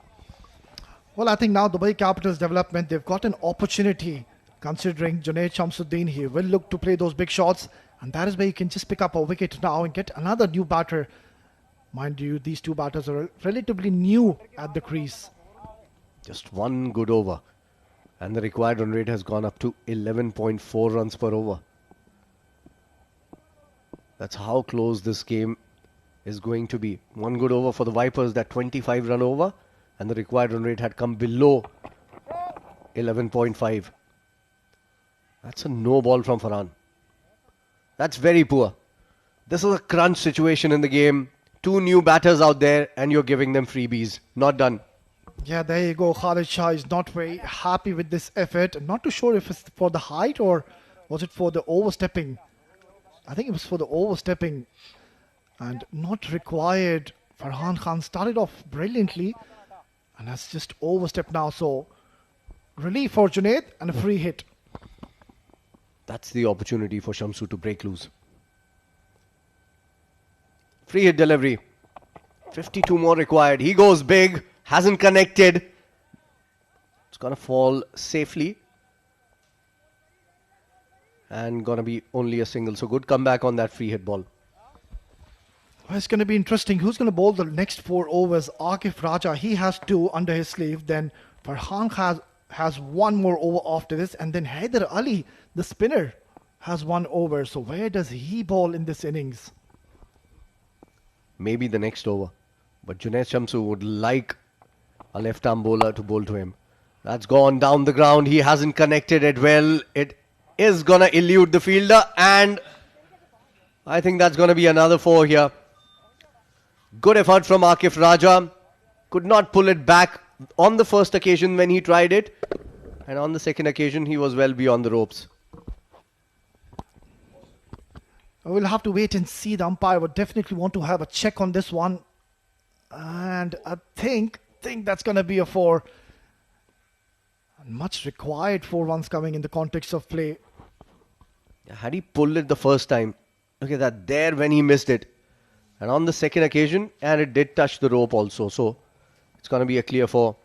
Well, I think now Dubai Capital's development, they've got an opportunity. Considering Junaid Shamsuddin, he will look to play those big shots. And that is where you can just pick up a wicket now and get another new batter. Mind you, these two batters are relatively new at the crease. Just one good over. And the required run rate has gone up to 11.4 runs per over. That's how close this game is going to be. One good over for the Vipers, that 25 run over. And the required run rate had come below 11.5. That's a no ball from Farhan. That's very poor. This is a crunch situation in the game. 2 new batters out there and you're giving them freebies. Not done. Yeah, there you go. Khalid Shah is not very happy with this effort. I'm not too sure if it's for the height or was it for the overstepping. I think it was for the overstepping and not required. Farhan Khan started off brilliantly and has just overstepped now. So relief for Junaid and a free hit. That's the opportunity for Shamsu to break loose. Free hit delivery. 52 more required. He goes big. Hasn't connected. It's going to fall safely. And going to be only a single. So good comeback on that free hit ball. Well, it's going to be interesting. Who's going to bowl the next 4 overs? Akif Raja, he has 2 under his sleeve. Then Farhan has 1 more over after this. And then Haider Ali, the spinner, has 1 over. So where does he bowl in this innings? Maybe the next over. But Junaid Shamsu would like a left-arm bowler to bowl to him. That's gone down the ground. He hasn't connected it well. It is going to elude the fielder. And I think that's going to be another 4 here. Good effort from Akif Raja. Could not pull it back on the first occasion when he tried it. And on the second occasion, he was well beyond the ropes. We'll have to wait and see. The umpire would definitely want to have a check on this one. And I think that's going to be a 4. Much required 4 runs coming in the context of play. Had he pulled it the first time, look at that there when he missed it. And on the second occasion, and it did touch the rope also. So it's going to be a clear 4.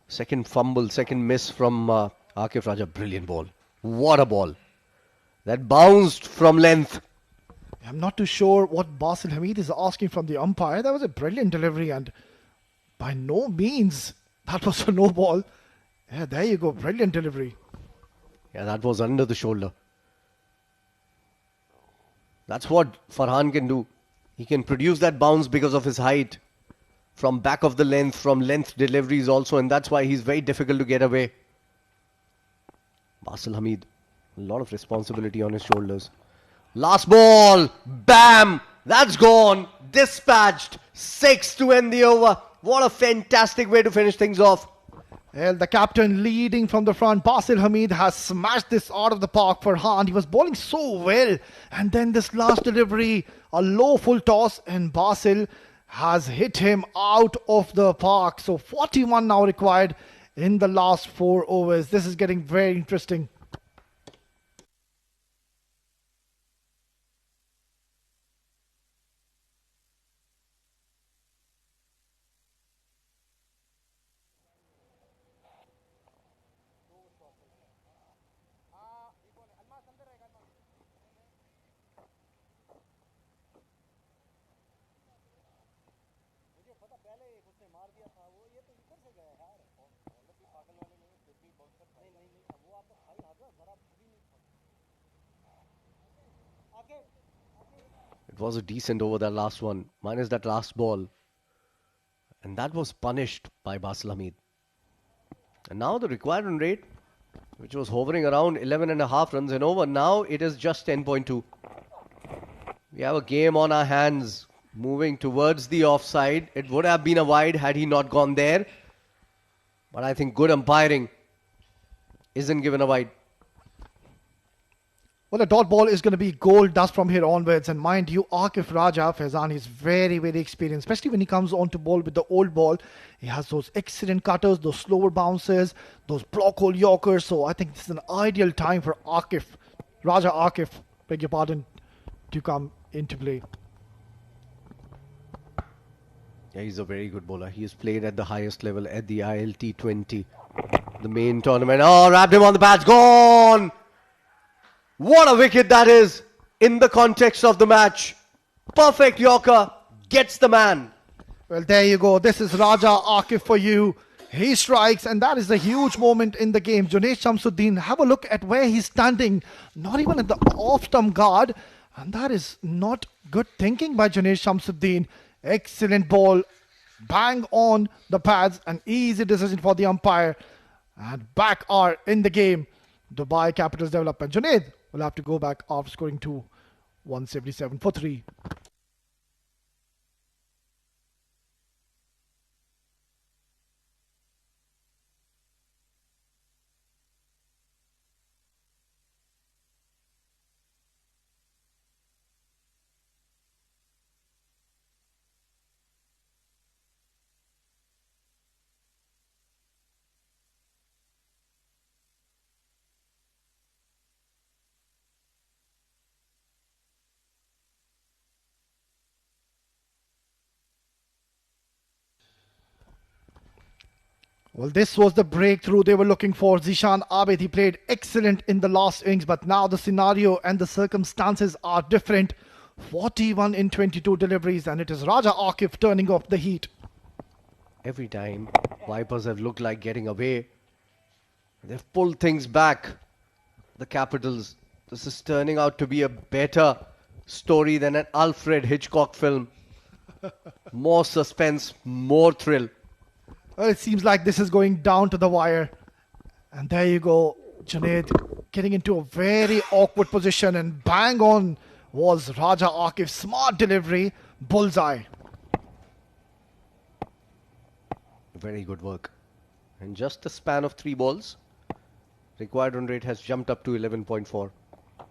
Second fumble, second miss from Akif Raja. Brilliant ball. What a ball. That bounced from length. I'm not too sure what Basil Hamid is asking from the umpire. That was a brilliant delivery and by no means that was a no ball. Yeah, there you go. Brilliant delivery. Yeah, that was under the shoulder. That's what Farhan can do. He can produce that bounce because of his height. From back of the length, from length deliveries also. And that's why he's very difficult to get away. Basil Hamid. A lot of responsibility on his shoulders. Last ball. Bam. That's gone. Dispatched. 6 to end the over. What a fantastic way to finish things off. Well, the captain leading from the front. Basil Hamid has smashed this out of the park for Khan. He was bowling so well. And then this last delivery, a low full toss, and Basil has hit him out of the park. So 41 now required in the last 4 overs. This is getting very interesting. was a decent over, that last one, minus that last ball. And that was punished by Basil Hamid. And now the required run rate, which was hovering around 11.5 runs and over, now it is just 10.2. We have a game on our hands, moving towards the offside. It would have been a wide had he not gone there. But I think good umpiring isn't given a wide. Well, the dot ball is going to be gold dust from here onwards. And mind you, Akif Raja Faizan is very, very experienced, especially when he comes on to bowl with the old ball. He has those excellent cutters, those slower bounces, those block hole yorkers. So I think this is an ideal time for Raja Akif, beg your pardon, to come into play. Yeah, he's a very good bowler. He has played at the highest level at the ILT20, the main tournament. Oh, wrapped him on the pads. Gone! What a wicket that is in the context of the match. Perfect Yorker, gets the man. Well, there you go. This is Raja Akif for you. He strikes, and that is a huge moment in the game. Junaid Shamsuddin, have a look at where he's standing. Not even at the off-stump guard. And that is not good thinking by Junaid Shamsuddin. Excellent ball. Bang on the pads. An easy decision for the umpire. And back are in the game. Dubai Capitals development. Junaid will have to go back after scoring 177 for 3. Well, this was the breakthrough they were looking for. Zishan Abid, he played excellent in the last innings, but now the scenario and the circumstances are different. 41 in 22 deliveries, and it is Raja Akif turning off the heat. Every time Vipers have looked like getting away, they've pulled things back. The Capitals. This is turning out to be a better story than an Alfred Hitchcock film. More suspense, more thrill. Well, it seems like this is going down to the wire. And there you go, Junaid getting into a very awkward position, and bang on was Raja Akif. Smart delivery, bullseye. Very good work. In just a span of 3 balls, required run rate has jumped up to 11.4.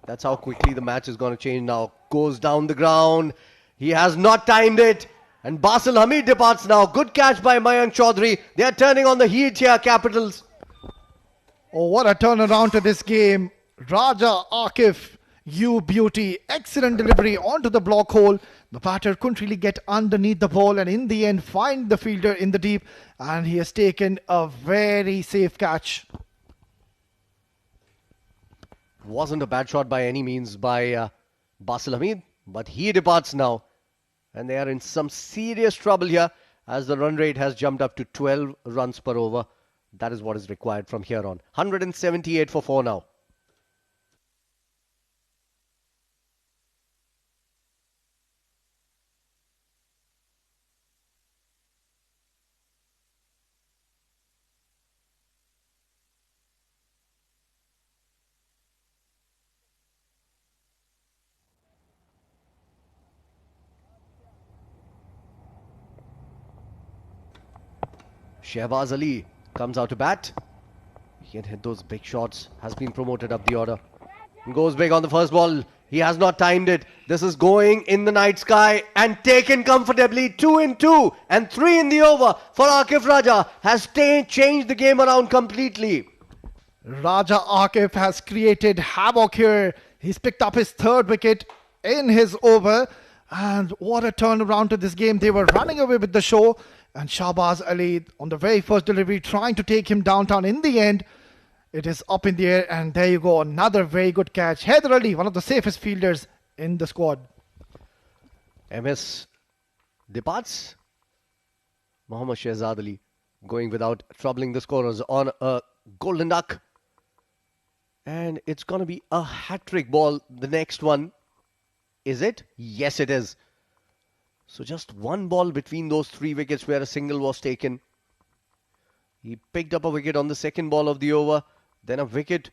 That's how quickly the match is going to change now. Goes down the ground. He has not timed it. And Basil Hamid departs now. Good catch by Mayank Chaudhary. They are turning on the heat here, Capitals. Oh, what a turnaround to this game. Raja Akif, you beauty. Excellent delivery onto the block hole. The batter couldn't really get underneath the ball, and in the end find the fielder in the deep, and he has taken a very safe catch. Wasn't a bad shot by any means by Basil Hamid, but he departs now. And they are in some serious trouble here as the run rate has jumped up to 12 runs per over. That is what is required from here on. 178 for 4 now. Shehbaz Ali comes out to bat. He can hit those big shots. Has been promoted up the order. Goes big on the first ball. He has not timed it. This is going in the night sky and taken comfortably. 2 in 2 and 3 in the over for Akif Raja. Has changed the game around completely. Raja Akif has created havoc here. He's picked up his 3rd wicket in his over. And what a turnaround to this game. They were running away with the show. And Shahbaz Ali on the very first delivery trying to take him downtown. In the end, it is up in the air, and there you go, another very good catch. Haider Ali, one of the safest fielders in the squad. MS departs. Mohammad Shehzad Ali going without troubling the scorers on a golden duck. And it's going to be a hat-trick ball, the next one. Is it? Yes, it is. So just one ball between those 3 wickets where a single was taken. He picked up a wicket on the second ball of the over, then a wicket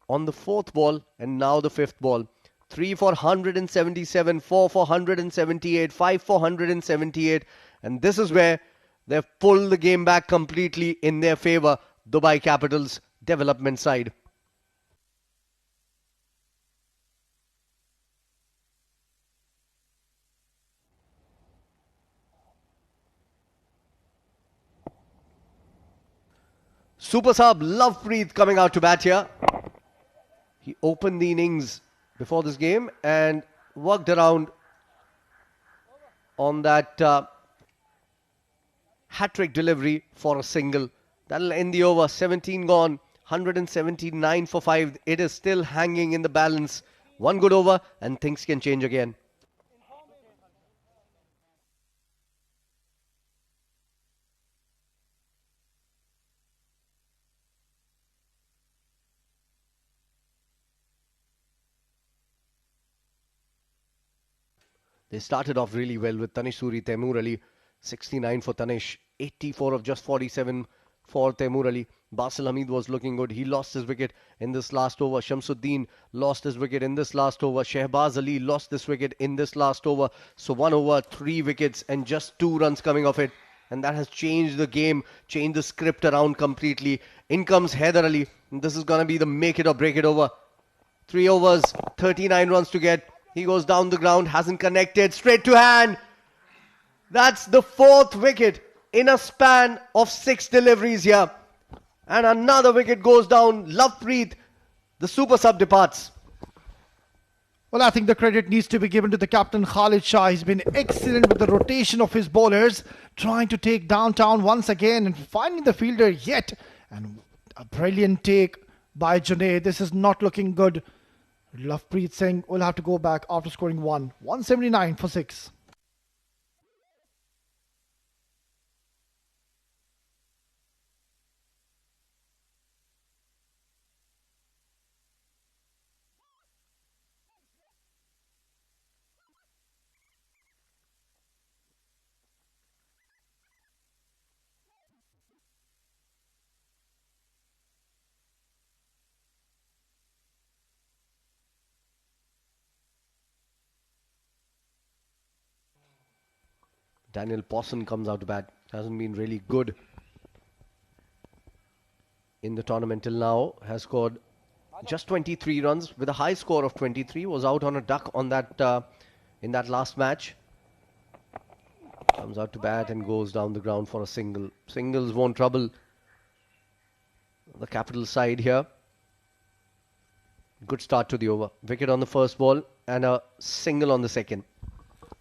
on the 4th ball, and now the 5th ball. 3 for 177, 4 for 178, 5 for 178, and this is where they've pulled the game back completely in their favour, Dubai Capital's development side. Super sub Lovepreet coming out to bat here. He opened the innings before this game and worked around on that hat-trick delivery for a single. That'll end the over. 17 gone, 179 for 5. It is still hanging in the balance. One good over and things can change again. They started off really well with Tanish Suri, Taimur Ali, 69 for Tanish, 84 of just 47 for Taimur Ali. Basil Hamid was looking good. He lost his wicket in this last over. Shamsuddin lost his wicket in this last over. Shehbaz Ali lost this wicket in this last over. So 1 over, 3 wickets and just 2 runs coming off it. And that has changed the game, changed the script around completely. In comes Haider Ali. And this is going to be the make it or break it over. 3 overs, 39 runs to get. He goes down the ground, hasn't connected, straight to hand. That's the 4th wicket in a span of 6 deliveries here. And another wicket goes down. Lovepreet, the super sub, departs. Well, I think the credit needs to be given to the captain Khalid Shah. He's been excellent with the rotation of his bowlers, trying to take downtown once again and finding the fielder yet. And a brilliant take by Junaid. This is not looking good. Lovepreet Singh will have to go back after scoring 179 for 6. Daniel Pawson comes out to bat. Hasn't been really good in the tournament till now. Has scored just 23 runs with a high score of 23. Was out on a duck on that in that last match. Comes out to bat and goes down the ground for a single. Singles won't trouble the Capital side here. Good start to the over. Wicket on the first ball and a single on the second.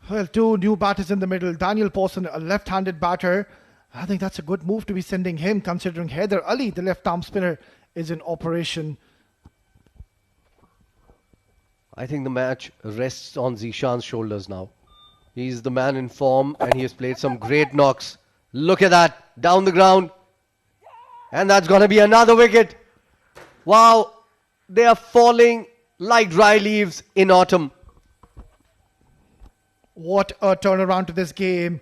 Well, 2 new batters in the middle. Daniel Pawson, a left-handed batter. I think that's a good move to be sending him, considering Haider Ali, the left-arm spinner, is in operation. I think the match rests on Zishan's shoulders now. He's the man in form and he has played some great knocks. Look at that, down the ground. And that's going to be another wicket. Wow, they are falling like dry leaves in autumn. What a turnaround to this game.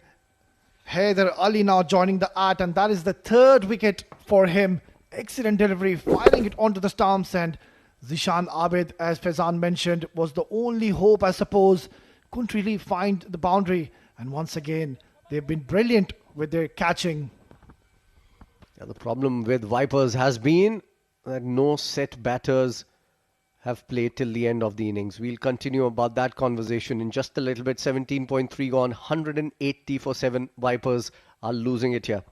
Haider Ali now joining the act, and that is the 3rd wicket for him. Excellent delivery, firing it onto the stumps, and Zishan Abid, as Faizan mentioned, was the only hope, I suppose. Couldn't really find the boundary, and once again, they've been brilliant with their catching. Yeah, the problem with Vipers has been that no set batters have played till the end of the innings. We'll continue about that conversation in just a little bit. 17.3 gone, 180 for 7. Vipers are losing it here.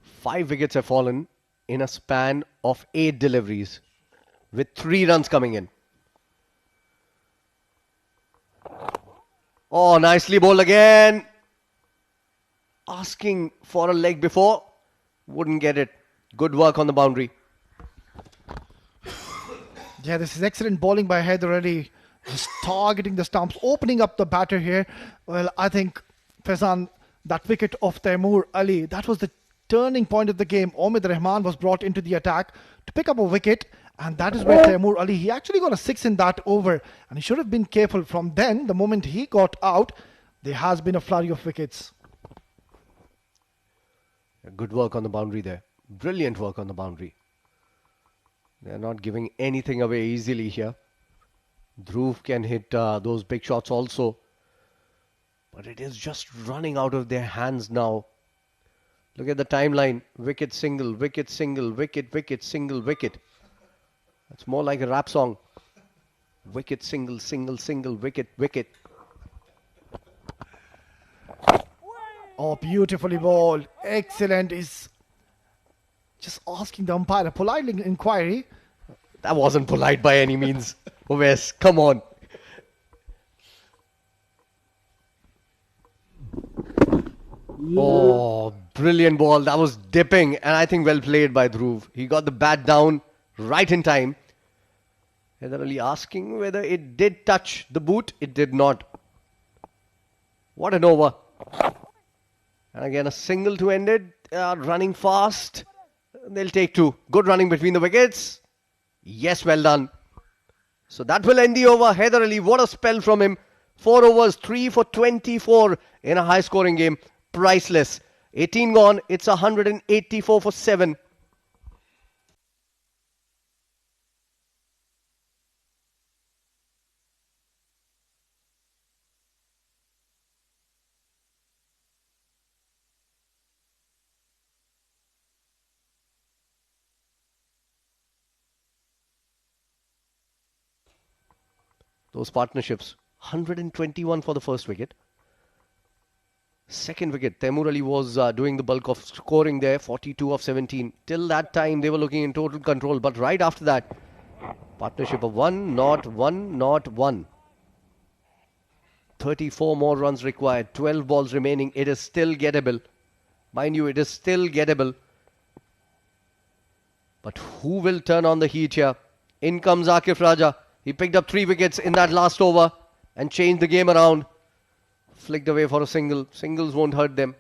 Five wickets have fallen in a span of 8 deliveries, with 3 runs coming in. Oh, nicely bowled again. Asking for a leg before. Wouldn't get it. Good work on the boundary. Yeah, this is excellent bowling by Haider Ali. Just targeting the stumps, opening up the batter here. Well, I think, Faizan, that wicket of Taimur Ali, that was the turning point of the game. Omid Rahman was brought into the attack to pick up a wicket, and that is where Taimur Ali, he actually got a 6 in that over, and he should have been careful. From then, the moment he got out, there has been a flurry of wickets. Good work on the boundary there. Brilliant work on the boundary. They're not giving anything away easily here. Dhruv can hit those big shots also. But it is just running out of their hands now. Look at the timeline. Wicket, single, wicket, single, wicket, wicket, single, wicket. That's more like a rap song. Wicket, single, single, single, wicket, wicket. Oh, beautifully bowled. Excellent. Is just asking the umpire a polite inquiry. That wasn't polite by any means. Wes, come on. Oh, brilliant ball. That was dipping, and I think well played by Dhruv. He got the bat down right in time. Heather Ali asking whether it did touch the boot. It did not. What an over. And again, a single to end it. Running fast. They'll take 2. Good running between the wickets. Yes, well done. So that will end the over. Heather Ali, what a spell from him. 4 overs, 3 for 24 in a high-scoring game. Priceless. 18 gone. It's 184 for 7. Those partnerships. 121 for the first wicket. Second wicket, Taimur Ali was doing the bulk of scoring there, 42 of 17. Till that time, they were looking in total control. But right after that, partnership of 1, not 1, not 1. 34 more runs required, 12 balls remaining. It is still gettable. Mind you, it is still gettable. But who will turn on the heat here? In comes Akif Raja. He picked up 3 wickets in that last over and changed the game around. Flicked away for a single. Singles won't hurt them.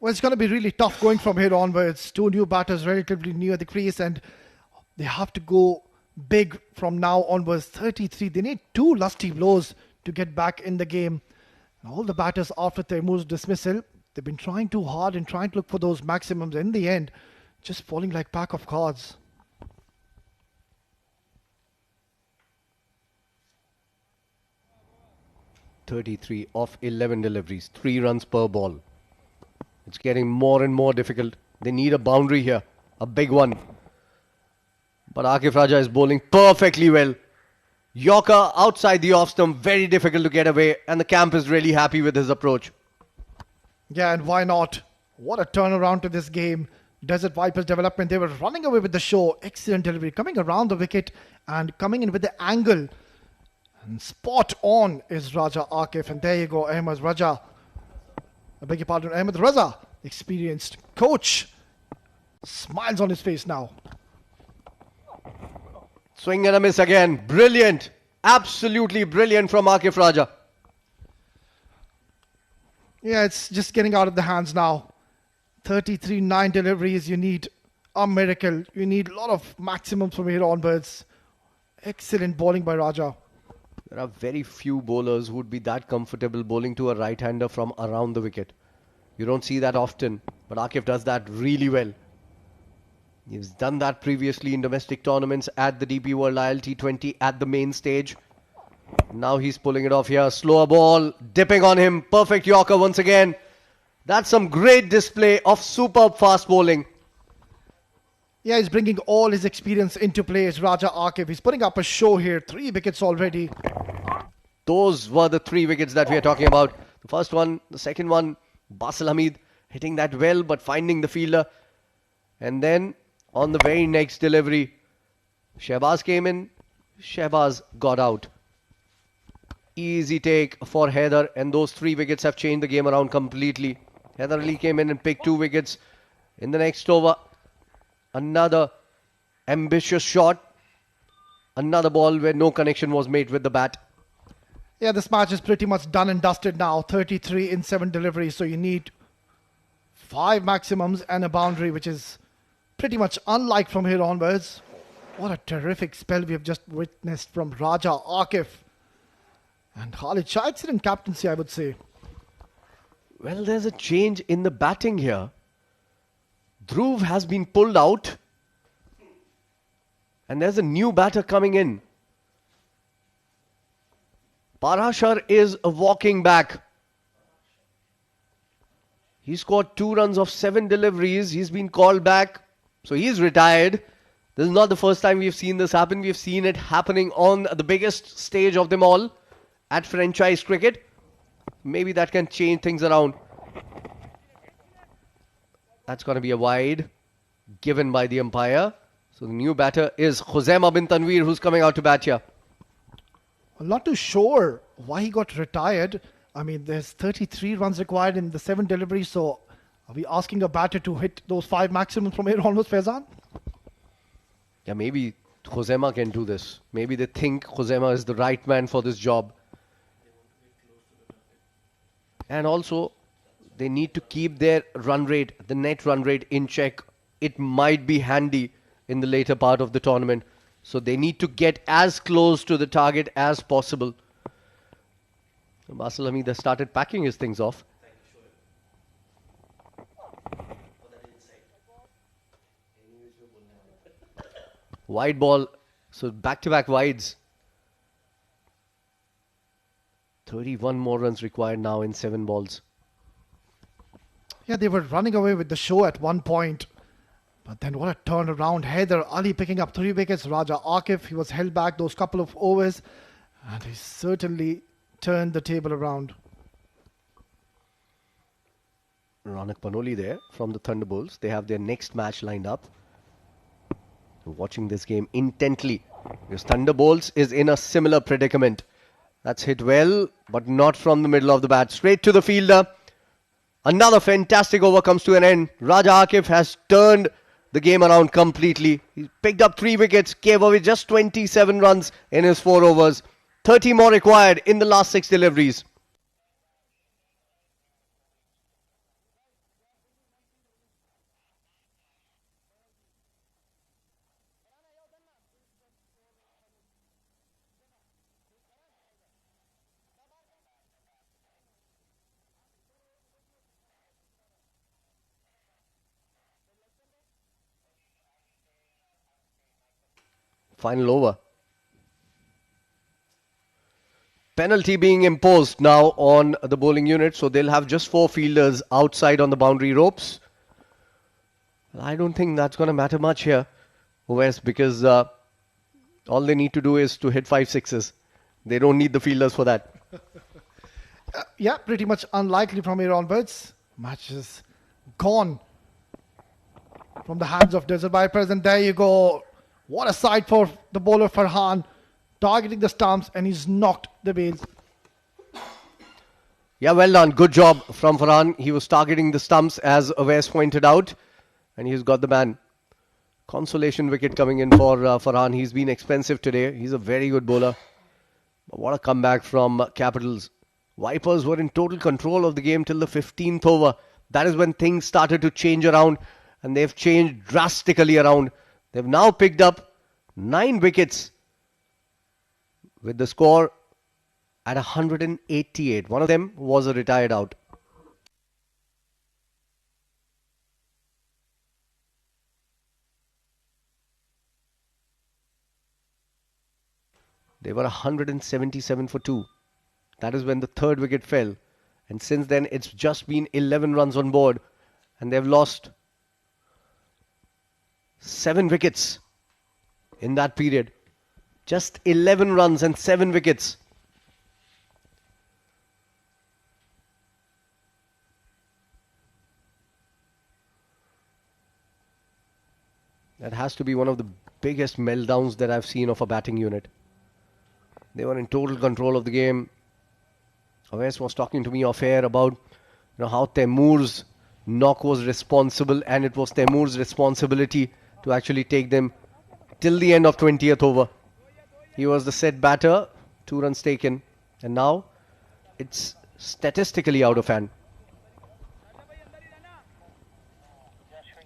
Well, it's going to be really tough going from here onwards. 2 new batters relatively near the crease, and they have to go big from now onwards. 33. They need 2 lusty blows to get back in the game. And all the batters after Taimur's dismissal, they've been trying too hard and trying to look for those maximums. In the end, just falling like pack of cards. 33 off 11 deliveries, 3 runs per ball. It's getting more and more difficult. They need a boundary here, a big one. But Akif Raja is bowling perfectly well. Yorker outside the off stump, very difficult to get away, and the camp is really happy with his approach. Yeah, and why not? What a turnaround to this game. Desert Vipers development, they were running away with the show. Excellent delivery, coming around the wicket and coming in with the angle. And spot on is Raja Akif. And there you go, Ahmed Raja. I beg your pardon, Ahmed Raza, experienced coach. Smiles on his face now. Swing and a miss again. Brilliant. Absolutely brilliant from Akif Raja. Yeah, it's just getting out of the hands now. 33 9 deliveries. You need a miracle. You need a lot of maximums from here onwards. Excellent bowling by Raja. There are very few bowlers who would be that comfortable bowling to a right-hander from around the wicket. You don't see that often, but Akif does that really well. He's done that previously in domestic tournaments at the DP World ILT20 at the main stage. Now he's pulling it off here. Slower ball, dipping on him. Perfect Yorker once again. That's some great display of superb fast bowling. Yeah, he's bringing all his experience into play. It's Raja Akif. He's putting up a show here. 3 wickets already. Those were the 3 wickets that we are talking about. The first one, the second one, Basil Hamid hitting that well but finding the fielder. And then on the very next delivery, Shehbaz came in. Shehbaz got out. Easy take for Heather, and those 3 wickets have changed the game around completely. Heather Ali came in and picked 2 wickets. In the next over, another ambitious shot. Another ball where no connection was made with the bat. Yeah, this match is pretty much done and dusted now. 33 in 7 deliveries. So you need 5 maximums and a boundary, which is pretty much unlike from here onwards. What a terrific spell we have just witnessed from Raja Akif. And Khalid Shah, excellent captaincy, I would say. Well, there's a change in the batting here. Dhruv has been pulled out. And there's a new batter coming in. Parashar is walking back. He scored 2 runs of 7 deliveries. He's been called back. So he's retired. This is not the first time we've seen this happen. We've seen it happening on the biggest stage of them all at franchise cricket. Maybe that can change things around. That's going to be a wide given by the umpire. So the new batter is Khuzaima bin Tanveer, who's coming out to bat here. I'm not too sure why he got retired. I mean, there's 33 runs required in the 7 deliveries. So are we asking a batter to hit those 5 maximums from here onwards, Faizan? Yeah, maybe Khuzaima can do this. Maybe they think Khuzaima is the right man for this job. And also, they need to keep their run rate, the net run rate in check. It might be handy in the later part of the tournament. So they need to get as close to the target as possible. Basil Hamid has started packing his things off. Wide ball. So back-to-back wides. 31 more runs required now in 7 balls. Yeah, they were running away with the show at one point. But then what a turnaround. Haider Ali picking up 3 wickets. Raja Akif, he was held back those couple of overs. And he certainly turned the table around. Ranak Panoli there from the Thunderbolts. They have their next match lined up. Watching this game intently. Because Thunderbolts is in a similar predicament. That's hit well, but not from the middle of the bat. Straight to the fielder. Another fantastic over comes to an end. Raja Akif has turned the game around completely. He picked up 3 wickets, gave away just 27 runs in his 4 overs. 30 more required in the last 6 deliveries. Final over. Penalty being imposed now on the bowling unit. So they'll have just 4 fielders outside on the boundary ropes. I don't think that's going to matter much here, West, because all they need to do is to hit 5 sixes. They don't need the fielders for that. Yeah, pretty much unlikely from here onwards. Match is gone from the hands of Desert Vipers. And there you go. What a sight for the bowler Farhan. Targeting the stumps, and he's knocked the bails. Yeah, well done. Good job from Farhan. He was targeting the stumps, as Awais pointed out, and he's got the man. Consolation wicket coming in for Farhan. He's been expensive today. He's a very good bowler. But what a comeback from Capitals. Vipers were in total control of the game till the 15th over. That is when things started to change around, and they've changed drastically around. They've now picked up 9 wickets with the score at 188. One of them was a retired out. They were 177 for 2. That is when the 3rd wicket fell. And since then, it's just been 11 runs on board. And they've lost 7 wickets in that period. Just 11 runs and 7 wickets. That has to be one of the biggest meltdowns that I've seen of a batting unit. They were in total control of the game. Awais was talking to me off air about how Taimur's knock was responsible, and it was Taimur's responsibility to actually take them till the end of 20th over. He was the set batter, 2 runs taken, and now it's statistically out of hand.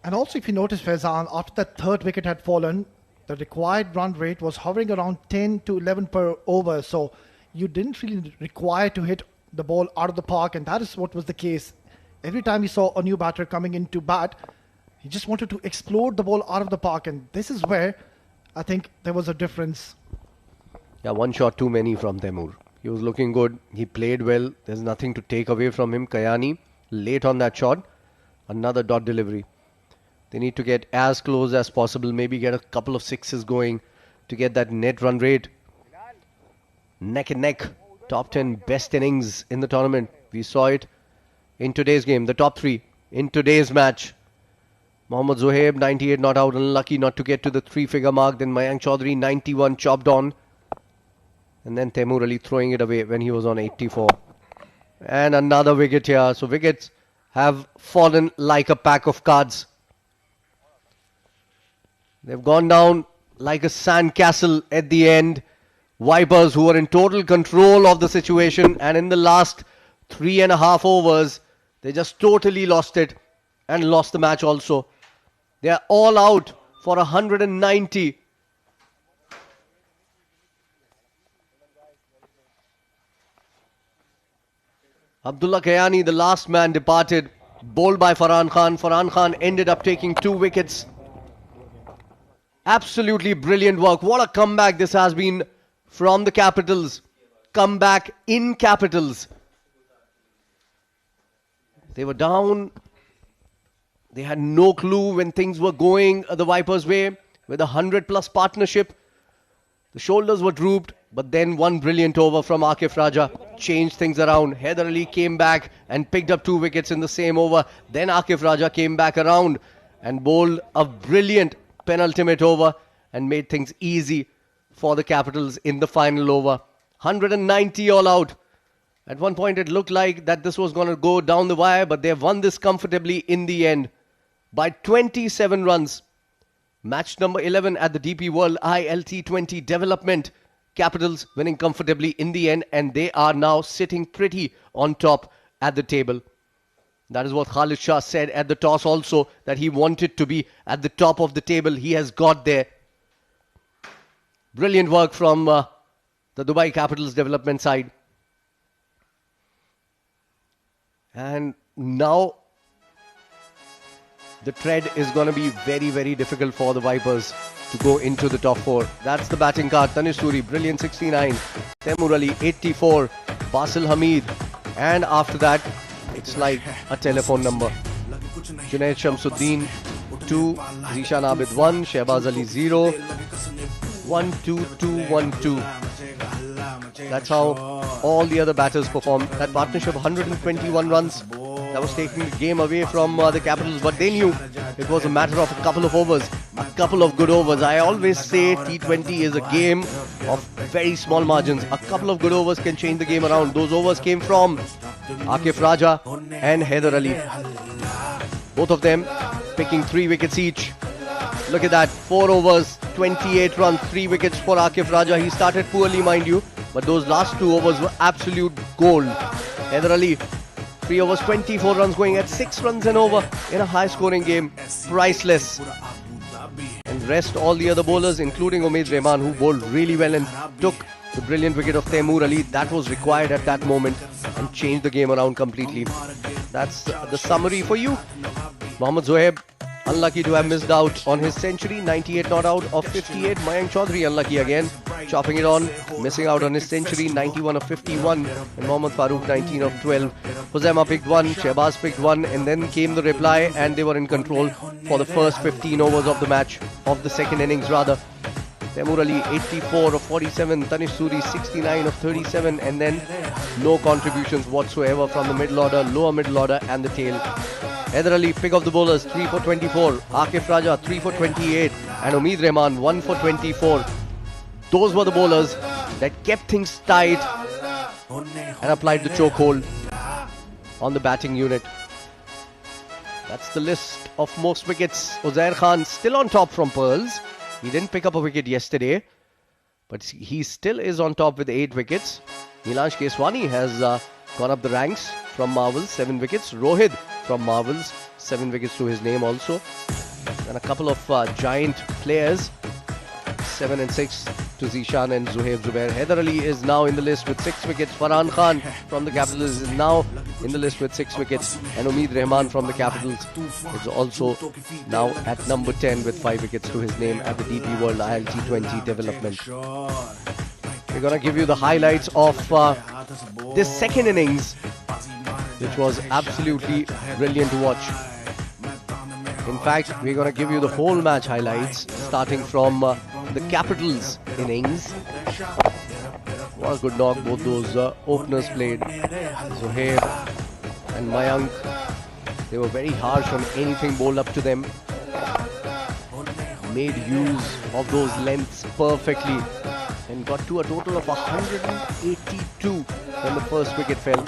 And also, if you notice, Faizan, after that third wicket had fallen, the required run rate was hovering around 10 to 11 per over. So you didn't really require to hit the ball out of the park, and that is what was the case. Every time you saw a new batter coming in to bat, he just wanted to explode the ball out of the park, and this is where I think there was a difference. Yeah, 1 shot too many from Temur. He was looking good. He played well. There's nothing to take away from him. Kayani, late on that shot. Another dot delivery. They need to get as close as possible. Maybe get a couple of sixes going to get that net run rate. Neck and neck. Top 10 best innings in the tournament. We saw it in today's game. The top 3 in today's match. Mohammad Zohaib, 98 not out. Unlucky not to get to the 3-figure mark. Then Mayank Chaudhary, 91 chopped on. And then Temur Ali throwing it away when he was on 84. And another wicket here. So wickets have fallen like a pack of cards. They've gone down like a sandcastle at the end. Vipers, who are in total control of the situation, and in the last 3.5 overs, they just totally lost it and lost the match also. They are all out for 190. Abdullah Kayani, the last man, departed, bowled by Farhan Khan. Farhan Khan ended up taking 2 wickets. Absolutely brilliant work. What a comeback this has been from the Capitals. Comeback in Capitals. They were down. They had no clue when things were going the Vipers' way with a 100-plus partnership. The shoulders were drooped, but then one brilliant over from Akif Raja changed things around. Haider Ali came back and picked up 2 wickets in the same over. Then Akif Raja came back around and bowled a brilliant penultimate over and made things easy for the Capitals in the final over. 190 all out. At one point it looked like that this was going to go down the wire, but they've won this comfortably in the end by 27 runs. Match number 11 at the DP World ILT20 development. Capitals winning comfortably in the end, and they are now sitting pretty on top at the table. That is what Khalid Shah said at the toss also, that he wanted to be at the top of the table. He has got there. Brilliant work from the Dubai Capitals development side. And now the tread is going to be very, very difficult for the Vipers to go into the top 4. That's the batting card. Tanish Suri, brilliant 69. Temur Ali, 84. Basil Hamid. And after that, it's like a telephone number. Junaid Shamsuddin, 2. Zishan Abid, 1. Shehbaz Ali, 0. 1, 2, 2, 1, 2. That's how all the other batters performed. That partnership, 121 runs. That was taking the game away from the Capitals, but they knew it was a matter of a couple of overs, a couple of good overs. I always say T20 is a game of very small margins. A couple of good overs can change the game around. Those overs came from Akif Raja and Haider Ali. Both of them picking 3 wickets each. Look at that, 4 overs, 28 runs, 3 wickets for Akif Raja. He started poorly, mind you, but those last 2 overs were absolute gold. Haider Ali, 3 overs, 24 runs, going at 6 runs and over in a high-scoring game. Priceless. And rest all the other bowlers, including Umeed Rehman, who bowled really well and took the brilliant wicket of Temur Ali. That was required at that moment and changed the game around completely. That's the summary for you. Mohammad Zohaib, unlucky to have missed out on his century. 98 not out of 58. Mayank Chaudhary unlucky again, chopping it on, missing out on his century. 91 of 51. And Mohammad Farooq, 19 of 12. Huzema picked 1, Shehbaz picked 1, and then came the reply, and they were in control for the first 15 overs of the match, of the second innings rather. Temur Ali, 84 of 47. Tanish Suri, 69 of 37. And then no contributions whatsoever from the middle order, lower middle order and the tail. Haider Ali, pick of the bowlers, 3 for 24. Akif Raja, 3 for 28. And Umeed Rehman, 1 for 24. Those were the bowlers that kept things tight and applied the chokehold on the batting unit. That's the list of most wickets. Uzair Khan still on top from Pearls. He didn't pick up a wicket yesterday. but he still is on top with 8 wickets. Nilansh Keswani has gone up the ranks from Marvels, 7 wickets. Rohit from Marvels, 7 wickets to his name also. And a couple of giant players, 7 and 6 to Zishan and Zuhair Zubair. Haider Ali is now in the list with 6 wickets. Farhan Khan from the Capitals is now in the list with 6 wickets. And Umeed Rahman from the Capitals is also now at number 10 with 5 wickets to his name at the DP World ILT20 development. We're going to give you the highlights of this second innings, which was absolutely brilliant to watch. In fact, we're going to give you the whole match highlights, starting from the Capitals innings. What a good knock both those openers played. Zuhair and Mayank, they were very harsh on anything bowled up to them. Made use of those lengths perfectly and got to a total of 182 when the first wicket fell.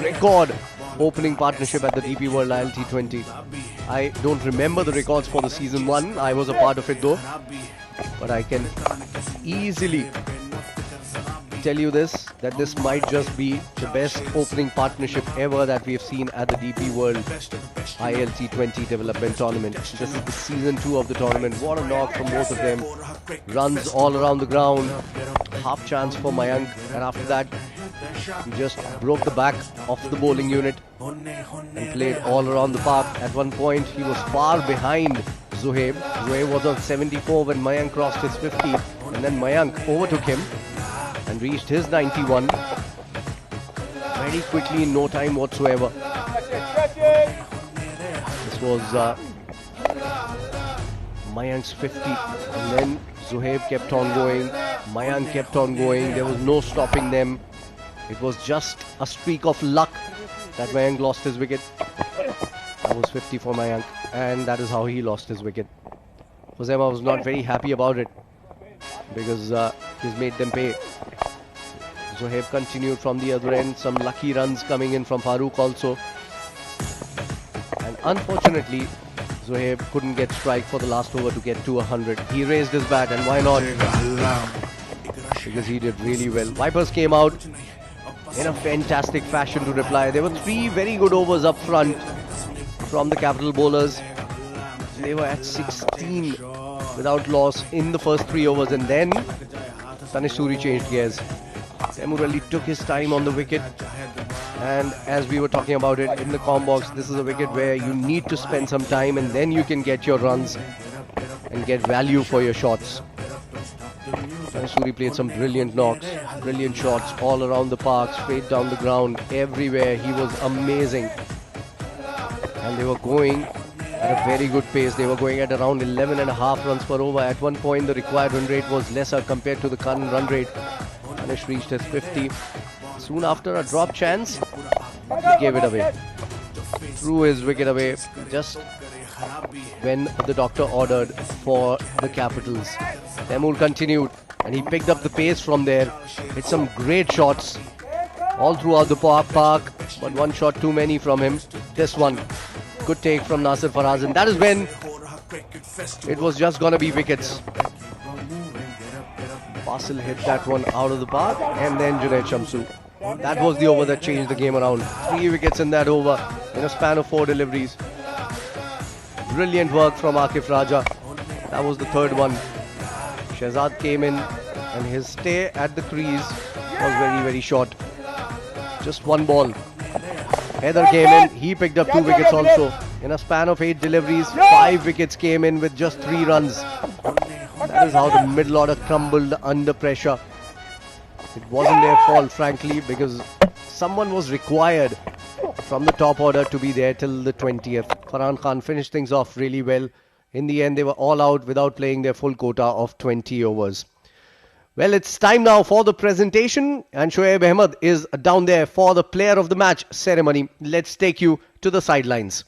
Record opening partnership at the DP World ILT20. I don't remember the records for the season 1. I was a part of it though. But I can easily tell you this, that this might just be the best opening partnership ever that we have seen at the DP World ILT20 development tournament. This is the season 2 of the tournament. What a knock from both of them. Runs all around the ground. Half chance for Mayank, and after that he just broke the back of the bowling unit and played all around the park. At one point he was far behind Zuhair. Zuhair was on 74 when Mayank crossed his 50, and then Mayank overtook him and reached his 91 very quickly in no time whatsoever. This was Mayank's 50, and then Zuhair kept on going, Mayank kept on going. There was no stopping them. It was just a streak of luck that Mayank lost his wicket. That was 50 for Mayank, and that is how he lost his wicket. Josema was not very happy about it because he's made them pay. Zuhair continued from the other end. Some lucky runs coming in from Farooq also. And unfortunately, Zuhair couldn't get strike for the last over to get to 100. He raised his bat, and why not? Because he did really well. Vipers came out in a fantastic fashion to reply. There were 3 very good overs up front from the Capital bowlers. They were at 16 without loss in the first 3 overs, and then Tanish Suri changed gears. Taimur Ali took his time on the wicket, and as we were talking about it in the comm box, this is a wicket where you need to spend some time and then you can get your runs and get value for your shots. Tanish Suri played some brilliant knocks, brilliant shots all around the park, straight down the ground, everywhere. He was amazing. And they were going at a very good pace. They were going at around 11.5 runs per over. At one point the required run rate was lesser compared to the current run rate. Tanish reached his 50. Soon after, a drop chance, he gave it away. Threw his wicket away just when the doctor ordered for the Capitals. Taimur continued and he picked up the pace from there. Hit some great shots all throughout the park, but one shot too many from him. This one, good take from Nasir Faraz, and that is when it was just gonna be wickets. Basil hit that one out of the park, and then Junaid Shamsu. That was the over that changed the game around. 3 wickets in that over in a span of 4 deliveries. Brilliant work from Akif Raja. That was the 3rd one. Shehzad came in and his stay at the crease was very, very short. Just 1 ball. Haider came in. He picked up 2 wickets also. In a span of 8 deliveries, 5 wickets came in with just 3 runs. That is how the middle order crumbled under pressure. It wasn't their fault, frankly, because someone was required from the top order to be there till the 20th. Farhan Khan finished things off really well. In the end, they were all out without playing their full quota of 20 overs. Well, it's time now for the presentation, and Shoaib Ahmed is down there for the Player of the Match ceremony. Let's take you to the sidelines.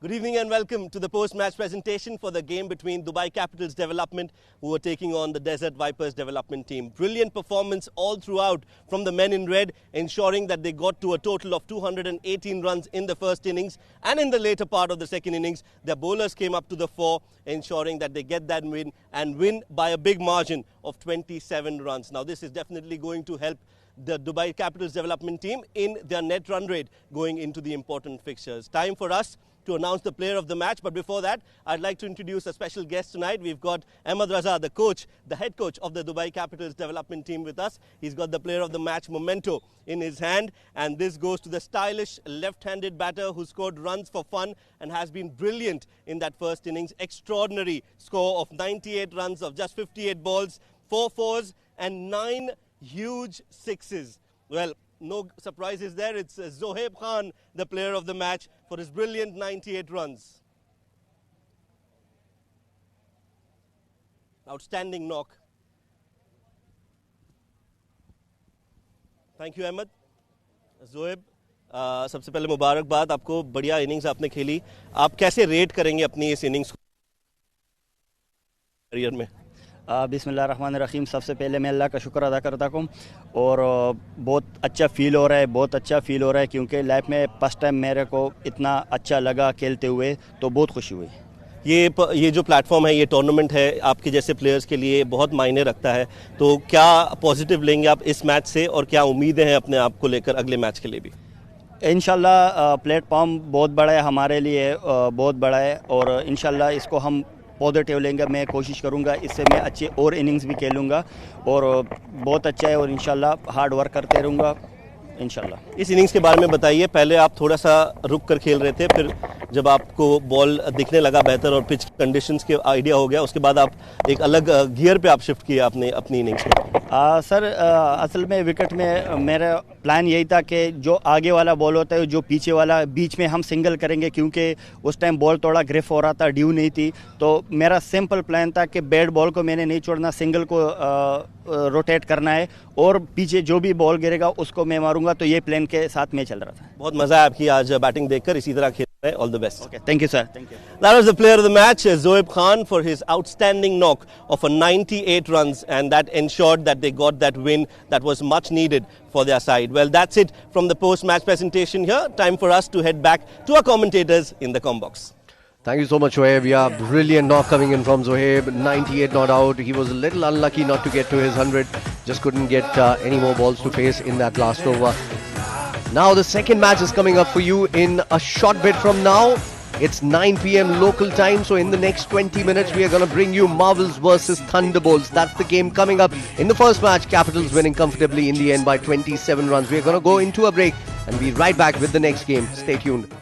Good evening and welcome to the post-match presentation for the game between Dubai Capitals Development, who are taking on the Desert Vipers development team. Brilliant performance all throughout from the men in red, ensuring that they got to a total of 218 runs in the first innings, and in the later part of the second innings, their bowlers came up to the fore, ensuring that they get that win and win by a big margin of 27 runs. Now this is definitely going to help the Dubai Capitals Development team in their net run rate going into the important fixtures. Time for us to announce the player of the match, but before that I'd like to introduce a special guest tonight. We've got Ahmed Raza, the coach, the head coach of the Dubai Capitals Development team with us. He's got the player of the match memento in his hand, and this goes to the stylish left-handed batter who scored runs for fun and has been brilliant in that first innings. Extraordinary score of 98 runs of just 58 balls, 4 fours and 9 huge sixes. Well, no surprises there. It's Zohaib Khan, the player of the match, for his brilliant 98 runs. Outstanding knock. Thank you, Ahmed. Zohaib, सबसे पहले मुबारकबाद आपको, बढ़िया innings आपने खेली. आप कैसे rate करेंगे अपनी इस इनिंग्स को करियर में? बिस्मिल्लाहिर्रहमानिर्रहीम. सबसे पहले मैं अल्लाह का शुक्र अदा करता हूँ और बहुत अच्छा फ़ील हो रहा है, बहुत अच्छा फ़ील हो रहा है, क्योंकि लाइफ में फर्स्ट टाइम मेरे को इतना अच्छा लगा खेलते हुए, तो बहुत खुशी हुई. ये जो प्लेटफॉर्म है, ये टूर्नामेंट है, आपके जैसे प्लेयर्स के लिए बहुत मायने रखता है. तो क्या पॉजिटिव लेंगे आप इस मैच से और क्या उम्मीदें हैं अपने आप को लेकर अगले मैच के लिए भी? इंशाल्लाह प्लेटफॉर्म बहुत बड़ा है हमारे लिए, बहुत बड़ा है, और इंशाल्लाह इसको हम पॉजिटिव लेंगे. मैं कोशिश करूंगा इससे मैं अच्छे और इनिंग्स भी खेलूंगा, और बहुत अच्छा है, और इंशाल्लाह हार्ड वर्क करते रहूँगा इंशाल्लाह. इस इनिंग्स के बारे में बताइए. पहले आप थोड़ा सा रुक कर खेल रहे थे, फिर जब आपको बॉल दिखने लगा बेहतर और पिच कंडीशंस के आइडिया हो गया, उसके बाद आप एक अलग गियर पे आप शिफ्ट किया आपने अपनी इनिंग्स को. सर असल में विकेट में मेरा प्लान यही था कि जो आगे वाला बॉल होता है, जो पीछे वाला, बीच में हम सिंगल करेंगे, क्योंकि उस टाइम बॉल थोड़ा ग्रिफ हो रहा था, ड्यू नहीं थी. तो मेरा सिंपल प्लान था कि बैट बॉल को मैंने नहीं छोड़ना, सिंगल को रोटेट करना है, और पीछे जो भी बॉल गिरेगा उसको मैं मारूंगा. तो ये प्लान के साथ में चल रहा था. बहुत मजा आया आपकी आज बैटिंग देखकर. इसी तरह खेल रहे हैं. All the best. Okay, thank you sir. Thank you. That was the player of the match, Zohaib Khan, for his outstanding knock of a 98 runs, and that ensured that they got that win that was much needed for their side. Well, that's it from the post-match presentation here. Time for us to head back to our commentators in the combox. Thank you so much, Zohaib. Yeah, brilliant knock coming in from Zohaib. 98 not out. He was a little unlucky not to get to his 100. Just couldn't get any more balls to face in that last over. Now the second match is coming up for you in a short bit from now. It's 9 p.m. local time, so in the next 20 minutes we are going to bring you Marvels versus Thunderbolts. That's the game coming up. In the first match, Capitals winning comfortably in the end by 27 runs. We are going to go into a break and be right back with the next game. Stay tuned.